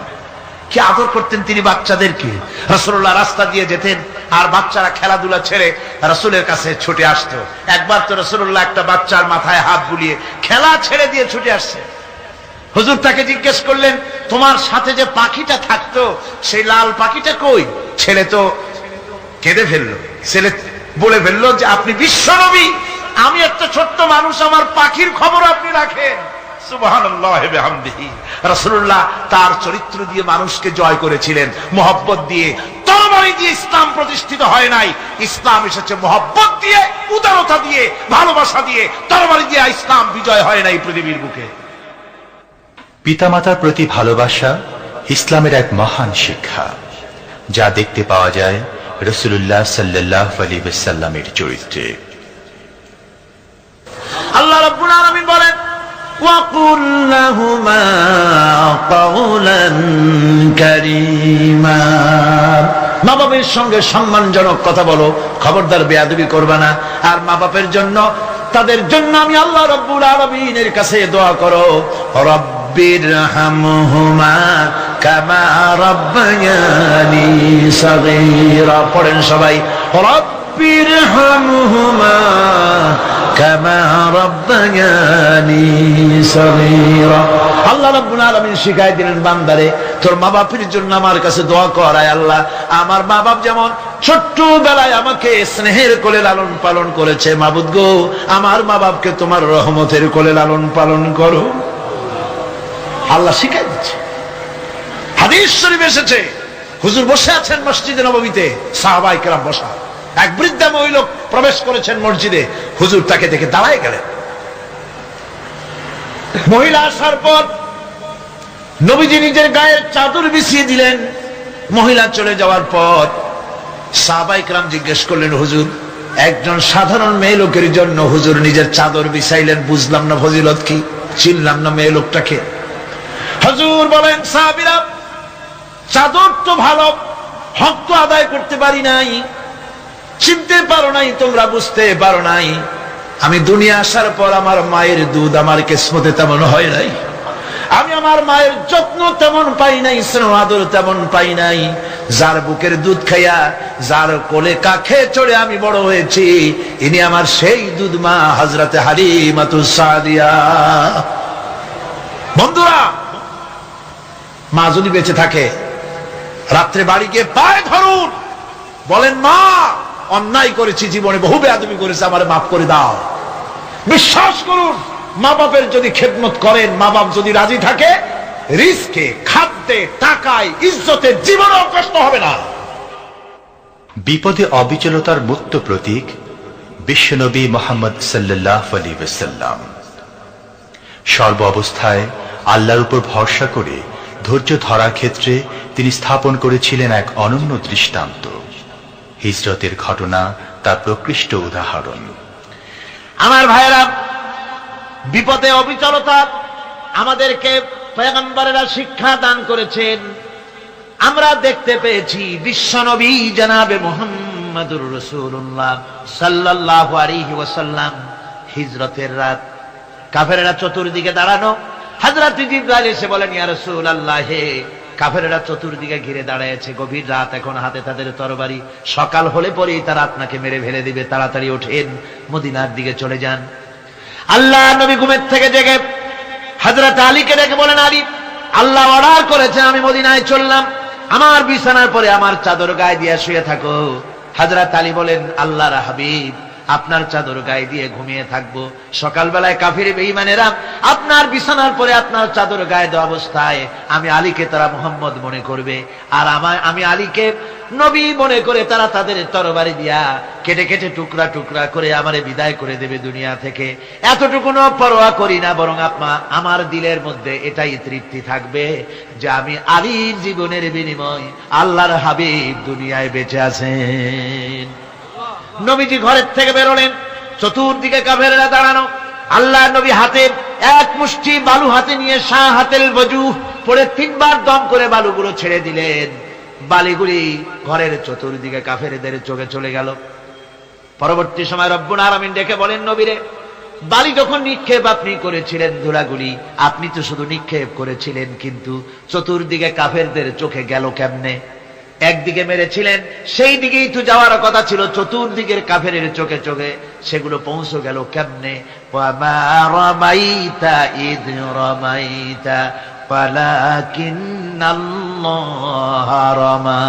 কি আদর করতেন তিনি বাচ্চাদেরকে। রাসূলুল্লাহ রাস্তা দিয়ে যেতেন আর বাচ্চারা খেলাধুলা ছেড়ে রাসূলের কাছে ছুটে আসতো। একবার তো রাসূলুল্লাহ একটা বাচ্চার মাথায় হাত বুলিয়ে খেলা ছেড়ে দিয়ে ছুটে আসছে। হুজুর তাকে জিজ্ঞেস করলেন, তোমার সাথে যে পাখিটা থাকতো সেই লাল পাখিটা কই? ছেলে তো কেঁদে ফেললো। ছেলে বলে ফেললো যে আপনি বিশ্বনবী, আমি একটা ছোট্ট মানুষ, আমার পাখির খবর আপনি রাখেন। সুবহানাল্লাহি ওয়া বিহামদিহি। রাসূলুল্লাহ তার চরিত্র দিয়ে মানুষকে জয় করেছিলেন, মুহাব্বত দিয়ে। তরবারি দিয়ে ইসলাম প্রতিষ্ঠিত হয় নাই, ইসলাম এসেছে মুহাব্বত দিয়ে, উদারতা দিয়ে, ভালোবাসা দিয়ে। তরবারি দিয়ে ইসলাম বিজয় হয় নাই পৃথিবীর বুকে। পিতামাতার প্রতি ভালোবাসা ইসলামের এক মহান শিক্ষা, যা দেখতে পাওয়া যায় রাসূলুল্লাহ সাল্লাল্লাহু আলাইহি ওয়াসাল্লামের চরিত্রে। আল্লাহ রাব্বুল আলামিন বলেন, ওয়াকুল লাহুমা কাওলান কারীমা, মা বাবার সঙ্গে সম্মানজনক কথা বলো, খবরদার বেয়াদবি করবে না। আর মা বাপের জন্য তাদের জন্য আমি আল্লাহ রাব্বুল আলামিনের কাছে দোয়া করো, রব্বিরহামহুমা কামা রাব্বায়ানি সাগীরা। পড়েন সবাই, রব্বিরহামহুমা কামা রাব্বায়ানি সাগীরা। আল্লাহ রাব্বুল আলামিন শিখাই দিলেন বান্দারে, তোর মা বাপের জন্য আমার কাছে দোয়া কর, আয় আল্লাহ আমার মা বাপ যেমন ছোট্টবেলায় আমাকে স্নেহের কোলে লালন পালন করেছে, মাবুদ গো আমার মা বাপকে তোমার রহমতের কোলে লালন পালন করো। আল্লাহ শিখাই দিচ্ছে। হাদিস শরীফ এসেছে, হুজুর বসে আছেন মসজিদে নববীতে, সাহাবায়ে কেরাম বসা, এক বৃদ্ধা মহিলা প্রবেশ করেছেন মসজিদে, হুজুর তাকে দেখে দাঁড়ায় গেলেন। মহিলা আসার পর নবীজি নিজের গায়ের চাদর বিছিয়ে দিলেন। মহিলা চলে যাওয়ার পর সাহাবায়ে কেরাম জিজ্ঞেস করলেন, হুজুর একজন সাধারণ মেয়ে লোকের জন্য হুজুর নিজের চাদর বিছাইলেন, বুঝলাম না ফজিলত কি, চিনলাম না মেয়ে লোকটাকে। হুজুর বলেন, সাহাবীরা চাদর তো ভালো, হক তো আদায় করতে পারি নাই, চিনতে পারো নাই, তোমরা বুঝতে পারো নাই, আমি দুনিয়া আসার পর আমার মায়ের দুধ আমার কিসমতে তেমন হয় নাই, আমি আমার মায়ের যত্ন তেমন পাই নাই, স্নেহ আদর তেমন পাই নাই। যার বুকের দুধ খাইয়া, যার কোলে কাখে চড়ে আমি বড় হয়েছি, ইনি আমার সেই দুধ মা হযরতে হালিমাতুস সাদিয়া। বন্ধুরা, মা যদি বেঁচে থাকে, রাত্রে বাড়ি গিয়ে পায়ে ধরুন, বলেন মা অন্যায় করেছি, জীবনে বহু বেয়াদবি করেছি, আমারে মাফ করে দাও। বিশ্বাস করুন, মা বাপের যদি খেদমত করেন, মা বাপ যদি রাজি থাকে, রিজকে, খাদ্যে, টাকায়, ইজ্জতে জীবনেও কষ্ট হবে না। বিপদে অবিচলতার মূর্ত প্রতীক বিশ্বনবী মুহাম্মদ সাল্লাল্লাহু আলাইহি ওয়াসাল্লাম। সর্ব অবস্থায় আল্লাহর উপর ভরসা করে ধৈর্য ধরার ক্ষেত্রে তিনি স্থাপন করেছিলেন এক অনন্য দৃষ্টান্ত। হিজরতের ঘটনা তার প্রকৃষ্ট উদাহরণ। আমার ভাইয়েরা, বিপদে অবিচলতা আমাদেরকে পয়গম্বরেরা শিক্ষা দান করেছেন। আমরা দেখতে পেয়েছি বিশ্বনবী জনাবে মুহাম্মদুর রাসূলুল্লাহ সাল্লাল্লাহু আলাইহি ওয়াসাল্লাম হিজরতের রাত, কাফেরেরা চতুর্দিকে দাঁড়ানো, হযরত জিবরাইল এসে বলেন, ইয়া রাসূলুল্লাহ, হে কাফেরেরা চতুর্দিকে ঘিরে দাঁড়িয়েছে, গভীর রাত, এখন হাতে তাদের তরবারি, সকাল হলে পরেই তারা আপনাকে মেরে ফেলে দিবে, তাড়াতাড়ি ওঠেন, মদিনার দিকে চলে যান। আল্লাহ নবী ঘুমের থেকে জেগে হযরত আলীকে ডেকে বলেন, আলী, আল্লাহ অর্ডার করেছে আমি মদিনায় চললাম, আমার বিছানার পরে আমার চাদর গায়ে দিয়ে শুয়ে থাকো। হযরত আলী বলেন, আল্লাহর হাবিব, আপনার চাদর গায়ে দিয়ে ঘুমিয়ে থাকবো, সকালবেলায় কাফির বেঈমানেরা আপনার বিছানার পরে আপনার চাদর গায়ে দেওয়া অবস্থায় আমি আলীকে তারা মুহাম্মদ মনে করবে, আর আমি আলীকে নবী মনে করে তারা তাদের তরবারি দিয়া কেটে কেটে টুকরা টুকরা করে আমারে বিদায় করে দেবে দুনিয়া থেকে। এতটুকুনো পরোয়া করি না, বরং আমার দিলের মধ্যে এটাই তৃপ্তি থাকবে যে আমি আলীর জীবনের বিনিময় আল্লাহর হাবিব দুনিয়ায় বেঁচে আছেন। নবীজি ঘরের থেকে বেরোলেন, চতুর্দিকে কাফেররা দাঁড়ানো, আল্লাহ নবী হাতে এক মুষ্টি বালু হাতে নিয়ে শাহাতেল ওযু পড়ে 3 বার দম করে বালুগুলো ছেড়ে দিলেন। বালিগুলি ঘরের চতুর্দিকে কাফেরদের চোখে চলে গেল। পরবর্তী সময় রব্বুল আলামিন ডেকে বলেন, নবীরে, বালি যখন নিক্ষেপ আপনি করেছিলেন, ধুলাগুলি আপনি তো শুধু নিক্ষেপ করেছিলেন, কিন্তু চতুর্দিকে কাফেরদের চোখে গেল কেমনে? একদিকে মেরেছিলেন, সেই দিকেই তো যাওয়ার কথা ছিল, চতুর্দিকের কাফেরের চোখে চোখে সেগুলো পৌঁছে গেল কেমনে? ওয়ামা রামাইতা ইদ রামাইতা ওয়ালাকিন্নাল্লাহ রামা।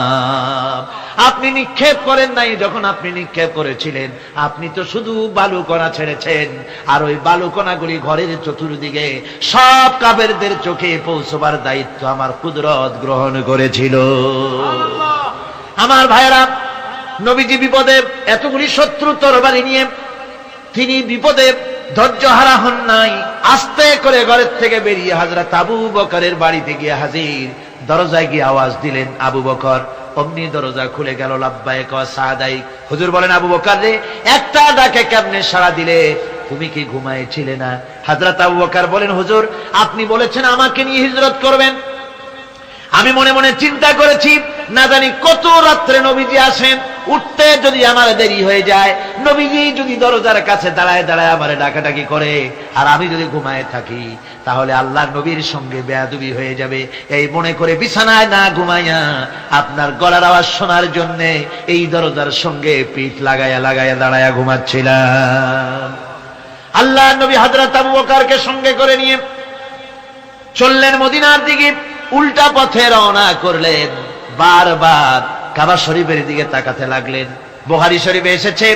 আপনি নিক্ষেপ করেন নাই, যখন আপনি নিক্ষেপ করেছিলেন আপনি তো শুধু বালুকণা ছেড়েছেন, আর ওই বালুকণাগুলি ঘরের চতুর্দিকে সব কাফেরদের চোখে পৌঁছবার দায়িত্ব আমার কুদরত গ্রহণ করেছিল। আমার ভাইরা, নবীজি বিপদে এতগুলি শত্রু তরবারি নিয়ে তিনি বিপদে ধৈর্য হারা হন নাই। আস্তে করে ঘরের থেকে বেরিয়ে হযরত আবু বকরের বাড়িতে গিয়ে হাজির। দরজায় গিয়ে আওয়াজ দিলেন, আবু বকর। অমনি দরজা খুলে গেল, লাব্বাইক ওয়া সাদাইক। হুজুর বলেন, আবু বকর রে, একটা ডাকে কেমনে সাড়া দিলে? তুমি কি ঘুমাইছিলে না? হযরত আবু বকর বলেন, হুজুর আপনি বলেছেন আমাকে নিয়ে হিজরত করবেন, আমি মনে মনে চিন্তা করেছি, না জানি কত রাত্রে নবীজি আসেন, উঠতে যদি আমার দেরি হয়ে যায়, নবীজি যদি দরজার কাছে দাঁড়ায় দাঁড়ায় আমারে ডাকাডাকি করে, আর আমি যদি ঘুমায় থাকি, তাহলে আল্লাহর নবীর সঙ্গে বেয়াদবি হয়ে যাবে। এই মনে করে বিছানায় না ঘুমাইয়া আপনার গলার আওয়াজ শোনার জন্য এই দরজার সঙ্গে পিঠ লাগায়া লাগায়া দাঁড়ায়া ঘুমাচ্ছিলাম। আল্লাহর নবী হযরত আবু বকরকে সঙ্গে করে নিয়ে চললেন মদিনার দিকে। উল্টা পথে রওনা করলেন। বারবার কাবা শরীফের দিকে তাকাতে লাগলেন। বুখারী শরীফে এসেছে,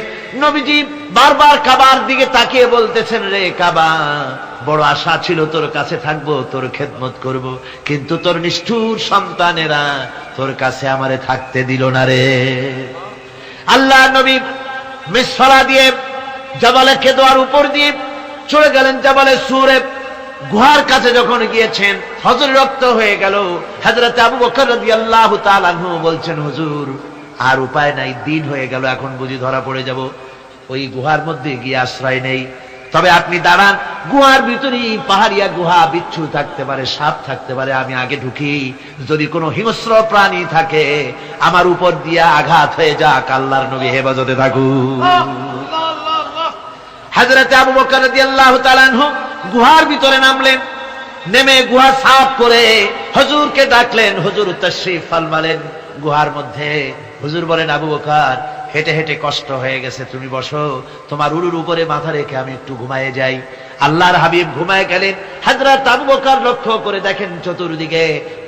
নবীজি বারবার কাবার দিকে তাকিয়ে বলতেছেন, রে কাবা, বড় আশা ছিল তোর কাছে থাকবো, তোর খেদমত করব, কিন্তু তোর নিষ্ঠুর সন্তানেরা তোর কাছে আমারে থাকতে দিল না রে। আল্লাহ নবী মিসফালা দিয়ে জাবালে কেদোয়ার উপর দিয়ে চলে গেলেন জাবালে সুরে। গুহার কাছে যখন গিয়েছেন, হযরত রক্ত হয়ে গেল। হযরত আবু বকর রাদিয়াল্লাহু তাআলা আনহু বলছেন, হুজুর আর উপায় নাই, দিন হয়ে গেল, এখন বুঝি ধরা পড়ে যাব, ওই গুহার মধ্যে গিয়ে আশ্রয় নেই। তবে আপনি দাঁড়ান, গুহার ভিতরেই পাহাড়িয়া গুহা, বিচ্ছু থাকতে পারে, সাপ থাকতে পারে, আমি আগে ঢুকি, যদি কোনো হিংস্র প্রাণী থাকে আমার উপর দিয়ে আঘাত হয়ে যাক, আল্লাহর নবী হেফাজতে থাকুন। হযরত আবু বকর রাদিয়াল্লাহু তাআলা আনহু গুহার ভিতরে নামলেন। নেমে গুহা সাফ করে হুজুরকে ডাকলেন। হুজুর তাশরীফ ফরমালেন গুহার মধ্যে। হুজুর বলেন, আবু বকর, হেঁটে হেঁটে কষ্ট হয়ে গেছে, তুমি বসো, তোমার উরুর উপরে মাথা রেখে আমি একটু ঘুমায়ে যাই। আল্লাহর হাবিব ঘুমায় গেলেন। হযরত আবু বকর লক্ষ্য করে দেখেন চতুর্দিকে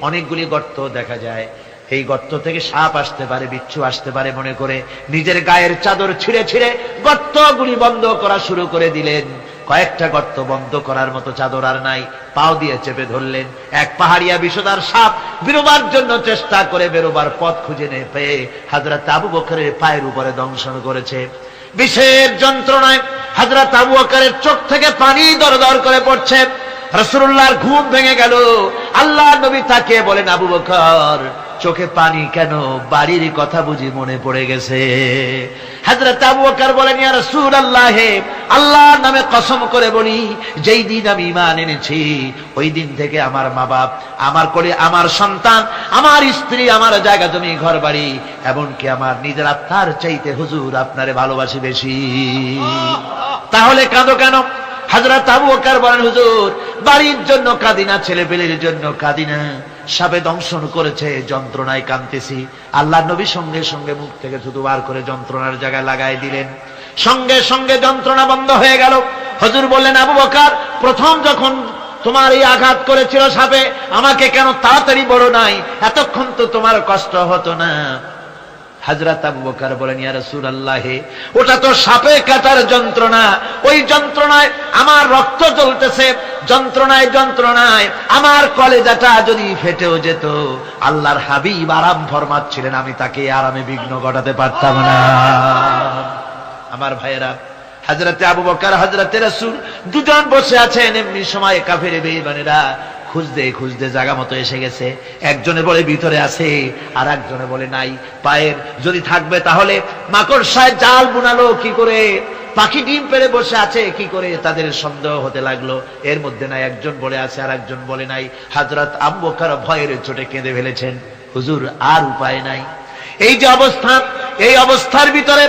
অনেকগুলি গর্ত দেখা যায়। এই গর্ত থেকে সাপ আসতে পারে, বিচ্ছু আসতে পারে মনে করে নিজের গায়ের চাদর ছিঁড়ে ছিঁড়ে গর্তগুলি বন্ধ করা শুরু করে দিলেন। কয়েকটা গর্ত বন্ধ করার মতো চাদর আর নাই, পাও দিয়ে চেপে ধরলেন। এক পাহাড়িয়া বিষধর সাপ বেরোবার জন্য চেষ্টা করে বেরোবার পথ খুঁজে না পেয়ে হযরত আবু বকরের পায়ের উপরে দংশন করেছে। বিষের যন্ত্রণায় হযরত আবু বকরের চোখ থেকে পানি দরদর করে পড়ছে। রাসূলুল্লাহর ঘুম ভেঙে গেল। আল্লাহর নবী তাকিয়ে বলেন, আবু বকর, চোখে পানি কেন? বাড়ির কথা বুঝি মনে পড়ে গেছে? হযরত আবু বকর বলেন, ইয়া রাসূলুল্লাহ, আল্লাহর নামে কসম করে বলি, যেই দিন আমি ঈমান এনেছি ওই দিন থেকে আমার মা বাপ, আমার কোলে আমার সন্তান, আমার স্ত্রী, আমার জায়গা জমি ঘর বাড়ি, এমনকি আমার নিজের আত্মার চাইতে হুজুর আপনারে ভালোবাসি বেশি। তাহলে কাঁদো কেন? হযরত আবু বকর বলেন, হুজুর বাড়ির জন্য কাঁদি না, ছেলে পেলের জন্য কাঁদি না, সাপে দংশন করেছে, যন্ত্রণায় কাঁদতেছি। আল্লাহ নবী সঙ্গে সঙ্গে মুখ থেকে থুতু বার করে যন্ত্রণার জায়গায় লাগাই দিলেন। সঙ্গে সঙ্গে যন্ত্রণা বন্ধ হয়ে গেল। হুজুর বললেন, আবু বকর, প্রথম যখন তোমার এই আঘাত করেছিল সাপে, আমাকে কেন তাড়াতাড়ি বলো নাই? এতক্ষণ তো তোমার কষ্ট হতো না। হযরত আবু বকর বলেন, ইয়া রাসূলুল্লাহ, ওটা তো সাপে কাটার যন্ত্রণা, ওই যন্ত্রণায় আমার রক্ত জ্বলতেছে, যন্ত্রণায় যন্ত্রণায় আমার কলেজাটা যদি ফেটেও যেত। আল্লাহর হাবিব আরাম ফরমাচ্ছিলেন, আমি তাকে আরামে বিঘ্ন ঘটাতে পারতাম না। আমার ভাইয়েরা, হযরত আবু বকর, হযরত রাসূল দুজন বসে আছেন। এমনি সময় কাফের বেঈমানেরা খুঁজতে খুঁজতে জায়গা মতো এসে গেছে। একজনে বলে ভিতরে আছে, আর একজনে বলে নাই। পায়ের যদি থাকবে তাহলে মাকড়সায় জাল বুনালো কি করে, পাখি ডিম পেড়ে বসে আছে কি করে, তাদের সন্দেহ হতে লাগলো। এর মধ্যে নাই, একজন বলে আছে আর একজন বলে নাই। হযরত আবু বকর ভয়ের চোটে কেঁদে ফেলেছেন, হুজুর আর উপায় নাই। এই যে অবস্থা, এই অবস্থার ভিতরে,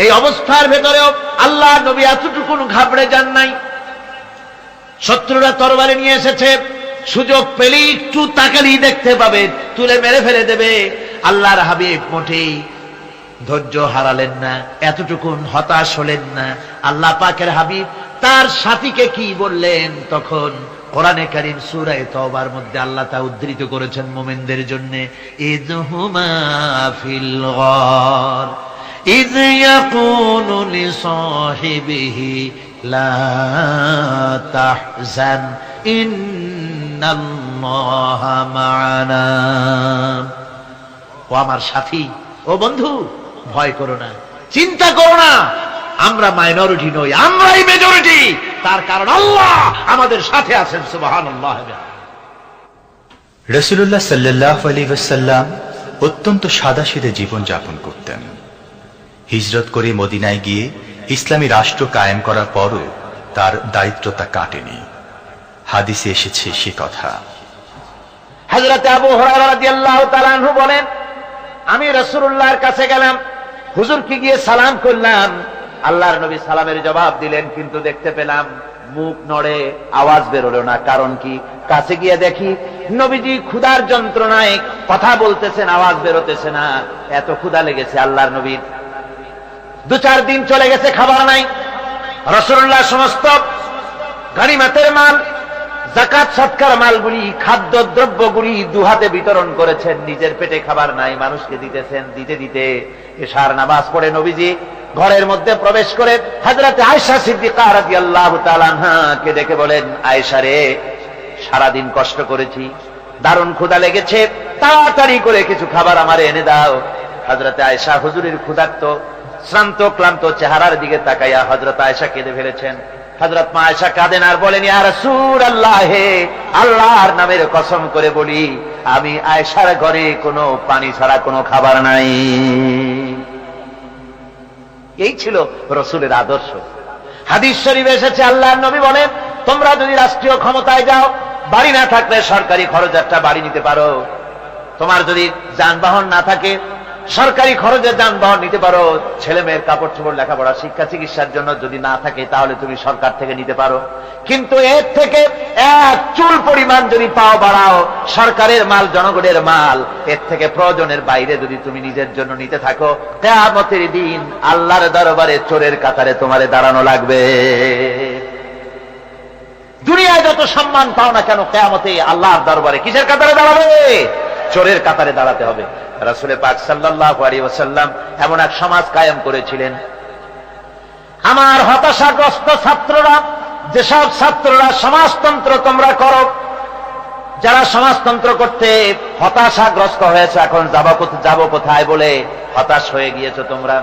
এই অবস্থার ভেতরেও আল্লাহ নবী এতটুকু ঘাবড়ে যান নাই। শত্রুরা তরবারি নিয়ে এসেছে, সুযোগ পেলেই একটু তাকালেই দেখতে পাবে, তুলে মেরে ফেলে দেবে। আল্লাহর হাবিব মোটেই ধৈর্য হারালেন না, এতটুকুন হতাশ হলেন না। আল্লাহ পাকের হাবিব তার সাথীকে কি বললেন? তখন কোরআনে কারীম সূরা তাওবার মধ্যে আল্লাহ তা উদ্ধৃত করেছেন মুমিনদের জন্য, ইযহুমা ফিল গার ইয ইয়াকুলু লিসাহিবিহি লা তাহজান ইন্নাল্লাহা মা'ানা। ও আমার সাথী, ও বন্ধু, ভয় করো না, চিন্তা করো না, আমরা মাইনরিটি নই, আমরাই মেজরিটি। তার কারণ আল্লাহ আমাদের সাথে আছেন। সুবহানাল্লাহ। রাসূলুল্লাহ সাল্লাল্লাহু আলাইহি ওয়াসাল্লাম অত্যন্ত সাদাসিধে জীবন যাপন করতেন। হিজরত করে মদিনায় গিয়ে ইসলামী রাষ্ট্র কায়েম করার পরও তার দারিদ্রতা কাটেনি। হাদিসে এসেছে সে কথা। হযরত আবু হুরায়রা রাদিয়াল্লাহু তাআলা আনহু বলেন, আমি রাসূলুল্লাহর কাছে গেলাম, হুজুরকে গিয়ে সালাম করলাম, আল্লাহর নবী সালামের জবাব দিলেন, কিন্তু দেখতে পেলাম মুখ নড়ে, আওয়াজ বেরোলো না। কারণ কি? কাছে গিয়ে দেখি নবীজি ক্ষুধার যন্ত্রণায় কথা বলতেছেন, আওয়াজ বেরোতেছে না। এত ক্ষুধা লেগেছে আল্লাহর নবীর। 2-4 দিন চলে গেছে, খাবার নাই। রাসূলুল্লাহ সমস্ত গনিমতের মাল, যাকাত সদকার মালগুলি, খাদ্য দ্রব্যগুলি দুহাতে বিতরণ করেছেন। নিজের পেটে খাবার নাই, মানুষকে দিতেছেন। দিতে দিতে এশার নামাজ পড়ে নবীজি ঘরের মধ্যে প্রবেশ করে হযরত আয়েশা সিদ্দিকা রাদিয়াল্লাহু তাআলা আনহাকে ডেকে বলেন, আয়েশা রে, সারাদিন কষ্ট করেছি, দারুণ ক্ষুধা লেগেছে, তাড়াতাড়ি করে কিছু খাবার আমারে এনে দাও। হযরত আয়েশা হুজুরের ক্ষুধার্ত শ্রান্ত ক্লান্ত চেহারার দিকে তাকাইয়া হযরত আয়েশা কেঁদে ফেলেছেন। হযরত মা আয়েশা কাঁদেন আর বলেন, ইয়া রাসূলুল্লাহ, হে আল্লাহর নামের কসম করে বলি, আমি আয়েশার ঘরে কোনো পানি ছাড়া কোনো খাবার নাই। এই ছিল রাসূলের আদর্শ। হাদিস শরীফে এসেছে, আল্লাহর নবী বলেন, তোমরা যদি রাষ্ট্রীয় ক্ষমতায় যাও, বাড়ি না থাকলে সরকারি খরচ একটা বাড়ি নিতে পারো। তোমার যদি যানবাহন না থাকে, সরকারি খরচে যানবাহন নিতে পারো। ছেলে মেয়ের কাপড় চোপড়, লেখাপড়া, শিক্ষা, চিকিৎসার জন্য যদি না থাকে, তাহলে তুমি সরকার থেকে নিতে পারো। কিন্তু এর থেকে এক চুল পরিমাণ যদি পাও বাড়াও, সরকারের মাল জনগণের মাল, এর থেকে প্রয়োজনের বাইরে যদি তুমি নিজের জন্য নিতে থাকো, কিয়ামতের দিন আল্লাহর দরবারে চোরের কাতারে তোমারে দাঁড়ানো লাগবে। দুনিয়ায় যত সম্মান পাও না কেন, কিয়ামতে আল্লাহর দরবারে কিসের কাতারে দাঁড়াবে? চোরের কাতারে দাঁড়াতে হবে। রাসূল পাক সাল্লাল্লাহু আলাইহি ওয়াসাল্লাম এমন এক সমাজ কায়েম করেছিলেন। আমার হতাশাগ্রস্ত ছাত্ররা, যেসব ছাত্ররা সমাজতন্ত্র তোমরা করো, যারা সমাজতন্ত্র করতে হতাশাগ্রস্ত হয়েছে, এখন যাব কোথায় বলে হতাশ হয়ে গিয়েছো তোমরা,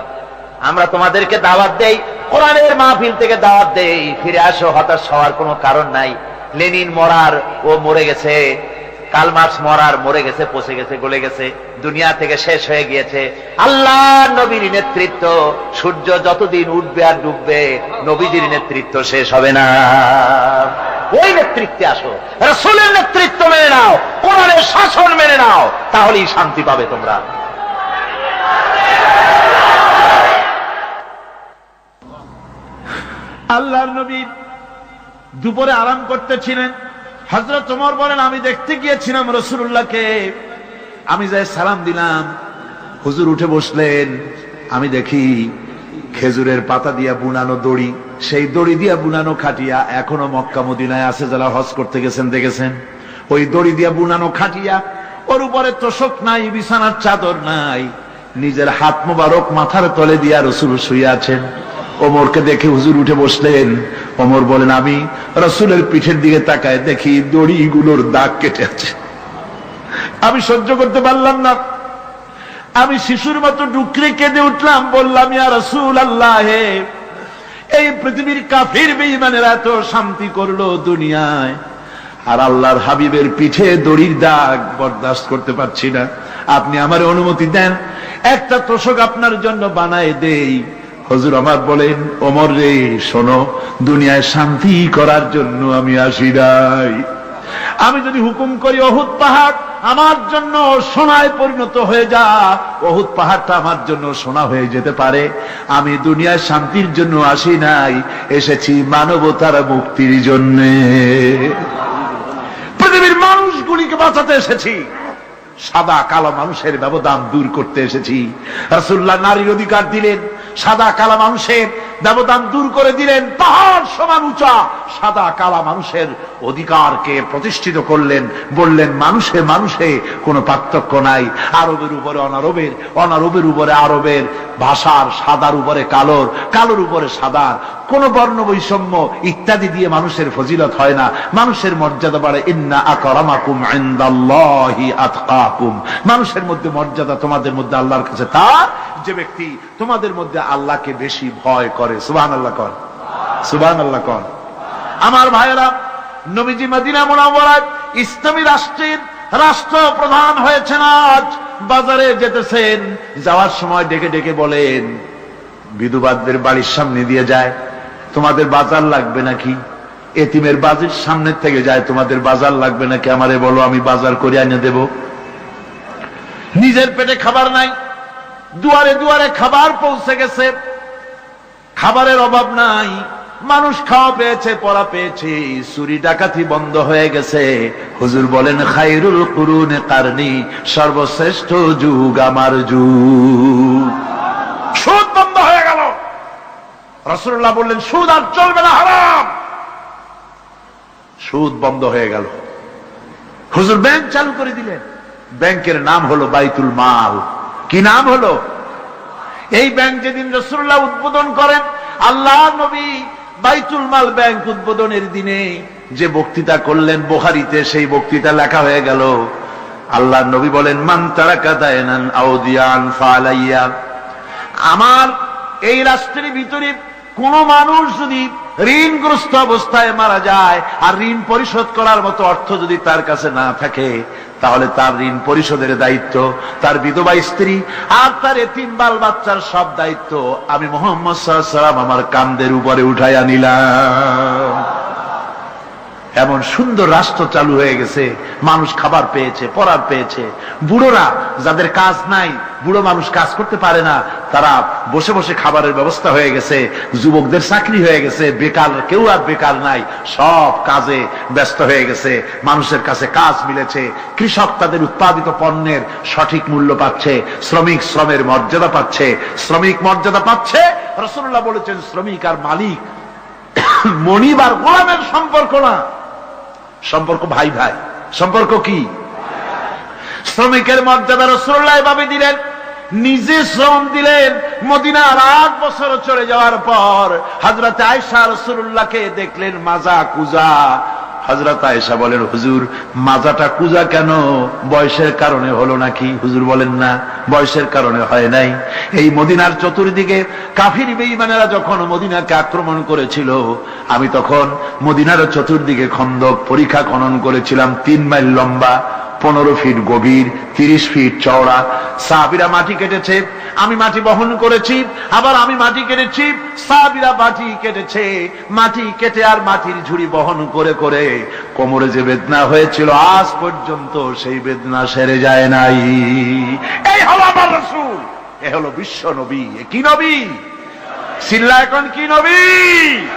আমরা তোমাদেরকে দাওয়াত দেই, কোরআনের মাহফিল থেকে দাওয়াত দেই, ফিরে আসো। হতাশ হওয়ার কোনো কারণ নাই। লেনিন মরার, ও মরে গেছে। কার্ল মার্কস মরার, মরে গেছে, পচে গেছে, গলে গেছে, দুনিয়া থেকে শেষ হয়ে গিয়েছে। আল্লাহর নবীর নেতৃত্ব, সূর্য যতদিন উঠবে আর ডুববে, নবীজির নেতৃত্ব শেষ হবে না। ওই নেতৃত্বে আসো, রাসূলের নেতৃত্ব মেনে নাও, কোরআনের শাসন মেনে নাও, তাহলেই শান্তি পাবে তোমরা। আল্লাহর নবী দুপুরে আরাম করতেছিলেন। হযরত ওমর বলেন, আমি দেখতে গিয়েছিলাম রাসূলুল্লাহকে, আমি যাই সালাম দিলাম, হুজুর উঠে বসলেন। আমি দেখি খেজুরের পাতা দিয়া বুনানো দড়ি, সেই দড়ি দিয়া বুনানো খাটিয়া এখনো মক্কা মদিনায় আছে, যারা হজ করতে গেছেন দেখেছেন। ওই দড়ি দিয়া বুনানো খাটিয়া, ওর উপরে তোশক নাই, বিছানার চাদর নাই, নিজের হাত মোবারক মাথার তলে দিয়া রাসূল শুয়ে আছেন। ওমরকে দেখে হুজুর উঠে বসলেন। ওমর বলেন, আমি রাসূলের পিঠের দিকে তাকায় দেখি দড়িগুলোর দাগ কেটে আছে। আমি সহ্য করতে পারলাম না, আমি শিশুর মতো ডুকরে কেঁদে উঠলাম, বললাম, ইয়া রাসূলুল্লাহ, এই পৃথিবীর কাফির বেঈমানেরা এত শান্তি করলো দুনিয়ায়, আর আল্লাহর হাবিবের পিঠে দড়ির দাগ বরদাস্ত করতে পারছি না। আপনি আমার অনুমতি দেন, একটা তোশক আপনার জন্য বানায় দেই। হুজুর আমার বলেন, ওমর রে, শোনো, দুনিয়ায় শান্তি করার জন্য আমি আসি নাই। আমি যদি হুকুম করি উহুদ পাহাড় আমার জন্য সোনায় পরিণত হয়ে যা, উহুদ পাহাড়টা আমার জন্য সোনা হয়ে যেতে পারে। আমি দুনিয়ায় শান্তির জন্য আসি নাই, এসেছি মানবতার মুক্তির জন্য। পৃথিবীর মানুষগুলিকে বাঁচাতে এসেছি, সাদা কালো মানুষের ব্যবধান দূর করতে এসেছি। রাসূলুল্লাহ নারীর অধিকার দিলেন, সাদা কালো মানুষের ব্যবধান দূর করে দিলেন। পাহাড় সমান উঁচা সাদা কালো মানুষের অধিকারকে প্রতিষ্ঠিত করলেন, বললেন মানুষে মানুষে কোনো পার্থক্য নাই। আরবের উপরে অনারবের, অনারবের উপরে আরবের, ভাষার, সাদার উপরে কালোর, কালোর উপরে সাদার, কোন বর্ণ বৈষম্য ইত্যাদি দিয়ে মানুষের ফজিলত হয় না, মানুষের মর্যাদা বাড়ে। ইন্না আকরামাকুম ইনদাল্লাহি আতকাকুম, মানুষের মধ্যে মর্যাদা তোমাদের মধ্যে আল্লাহর কাছে তার, যে ব্যক্তি তোমাদের মধ্যে আল্লাহকে বেশি ভয় করে। সুবহানাল্লাহ কর, সুবহানাল্লাহ কর। আমার ভাইয়েরা, নবীজি মদিনা মুনাওয়ারায় ইসলামী রাষ্ট্রের রাষ্ট্রপ্রধান হয়েছেন। আজ বাজারে যেতেছেন, যাওয়ার সময় ডেকে ডেকে বলেন, বিধবাদের বাড়ির সামনে দিয়ে যায়, তোমাদের বাজার লাগবে নাকি? এতিমের বাড়ির সামনে থেকে যায়, তোমাদের বাজার লাগবে নাকি? আমারে বলো, আমি বাজার করে এনে দেব। নিজের পেটে খাবার নাই, দুয়ারে দুয়ারে খাবার পৌঁছে গেছে, খাবারের অভাব নাই, মানুষ খাওয়া পেয়েছে, পড়া পেয়েছে, চুরি ডাকাতি বন্ধ হয়ে গেছে। হুজুর বলেন খায়রুল কুরুনে কারনি, সর্বশ্রেষ্ঠ যুগ আমার যুগ। সুদ বন্ধ হয়ে গেল। রাসূলুল্লাহ বললেন সুদ আর চলবে না, হারাম। সুদ বন্ধ হয়ে গেল। হুজুর ব্যাংক চালু করে দিলেন। ব্যাংকের নাম হলো বাইতুল মাল। কি নাম হলো? এই ব্যাংক যেদিন রাসূলুল্লাহ উদ্বোধন করেন, আল্লাহ নবী বাইতুল মাল ব্যাংক উদ্বোধনের দিনে যে বক্তৃতা করলেন, বুখারীতে সেই বক্তৃতা লেখা হয়ে গেল। আল্লাহ নবী বলেন মান তারাকা দায়নান আও দিয়ান ফালাইয়া, আমার এই রাষ্ট্রের ভিতরে কোন মানুষ যদি ঋণগ্রস্ত অবস্থায় মারা যায় আর ঋণ পরিশোধ করার মতো অর্থ যদি তার কাছে না থাকে, তাহলে তার ঋণ পরিশোধের দায়িত্ব, তার বিধবা স্ত্রী আর তার এতিম বাল বাচ্চার সব দায়িত্ব আমি মুহাম্মদ সাল্লাল্লাহু আলাইহি ওয়াসাল্লাম আমার কাঁধের উপরে উঠাইয়া নিলাম। এমন সুন্দর রাষ্ট্র চালু হয়ে গেছে, মানুষ খাবার পেয়েছে, পড়ার পেয়েছে। বুড়োরা যাদের কাজ নাই, বুড়ো মানুষ কাজ করতে পারে না, তারা বসে বসে খাবারের ব্যবস্থা হয়ে গেছে। যুবকদের চাকরি হয়ে গেছে, বেকার কেউ আর বেকার নাই, সব কাজে ব্যস্ত হয়ে গেছে, মানুষের কাছে কাজ মিলেছে। কৃষক তাদের উৎপাদিত পণ্যের সঠিক মূল্য পাচ্ছে, শ্রমিক শ্রমের মর্যাদা পাচ্ছে, শ্রমিক মর্যাদা পাচ্ছে। রাসূলুল্লাহ বলেছেন শ্রমিক আর মালিক, মনিব আর গোলামের সম্পর্ক না, সম্পর্ক ভাই ভাই। সম্পর্ক কি? শ্রমিকের মর্যাদা রাসূলুল্লাহ এভাবে দিলেন, নিজে শ্রম দিলেন। মদিনার 8 বছর চলে যাওয়ার পর হযরত আয়েশা রাসূলুল্লাহকে দেখলেন মাজা কুজা। হযরত আয়েশা বলেন হুজুর মাজাটা কুজা কেন? বয়সের কারণে হলো নাকি? হুজুর বলেন না, বয়সের কারণে হয় নাই। এই মদিনার চতুর্দিকে কাফির বেঈমানেরা যখন মদিনাকে আক্রমণ করেছিল, আমি তখন মদিনার চতুর্দিকে খন্দক পরিখা খনন করেছিলাম, 3 মাইল লম্বা, 15 ফিট গভীর, 30 ফিট চওড়া। সাহাবীরা মাটি কেটেছে, আমি মাটি বহন করেছি, আবার আমি মাটি কেটেছি, সাহাবীরা মাটি কেটেছে। মাটি কেটে আর মাটির ঝুড়ি বহন করে করে কোমরে যে বেদনা হয়েছিল আজ পর্যন্ত সেই বেদনা সেরে যায় নাই। এই হলো আমার রাসূল, এ হলো বিশ্ব নবী। কি নবী? সিল্লা এখন কি নবী?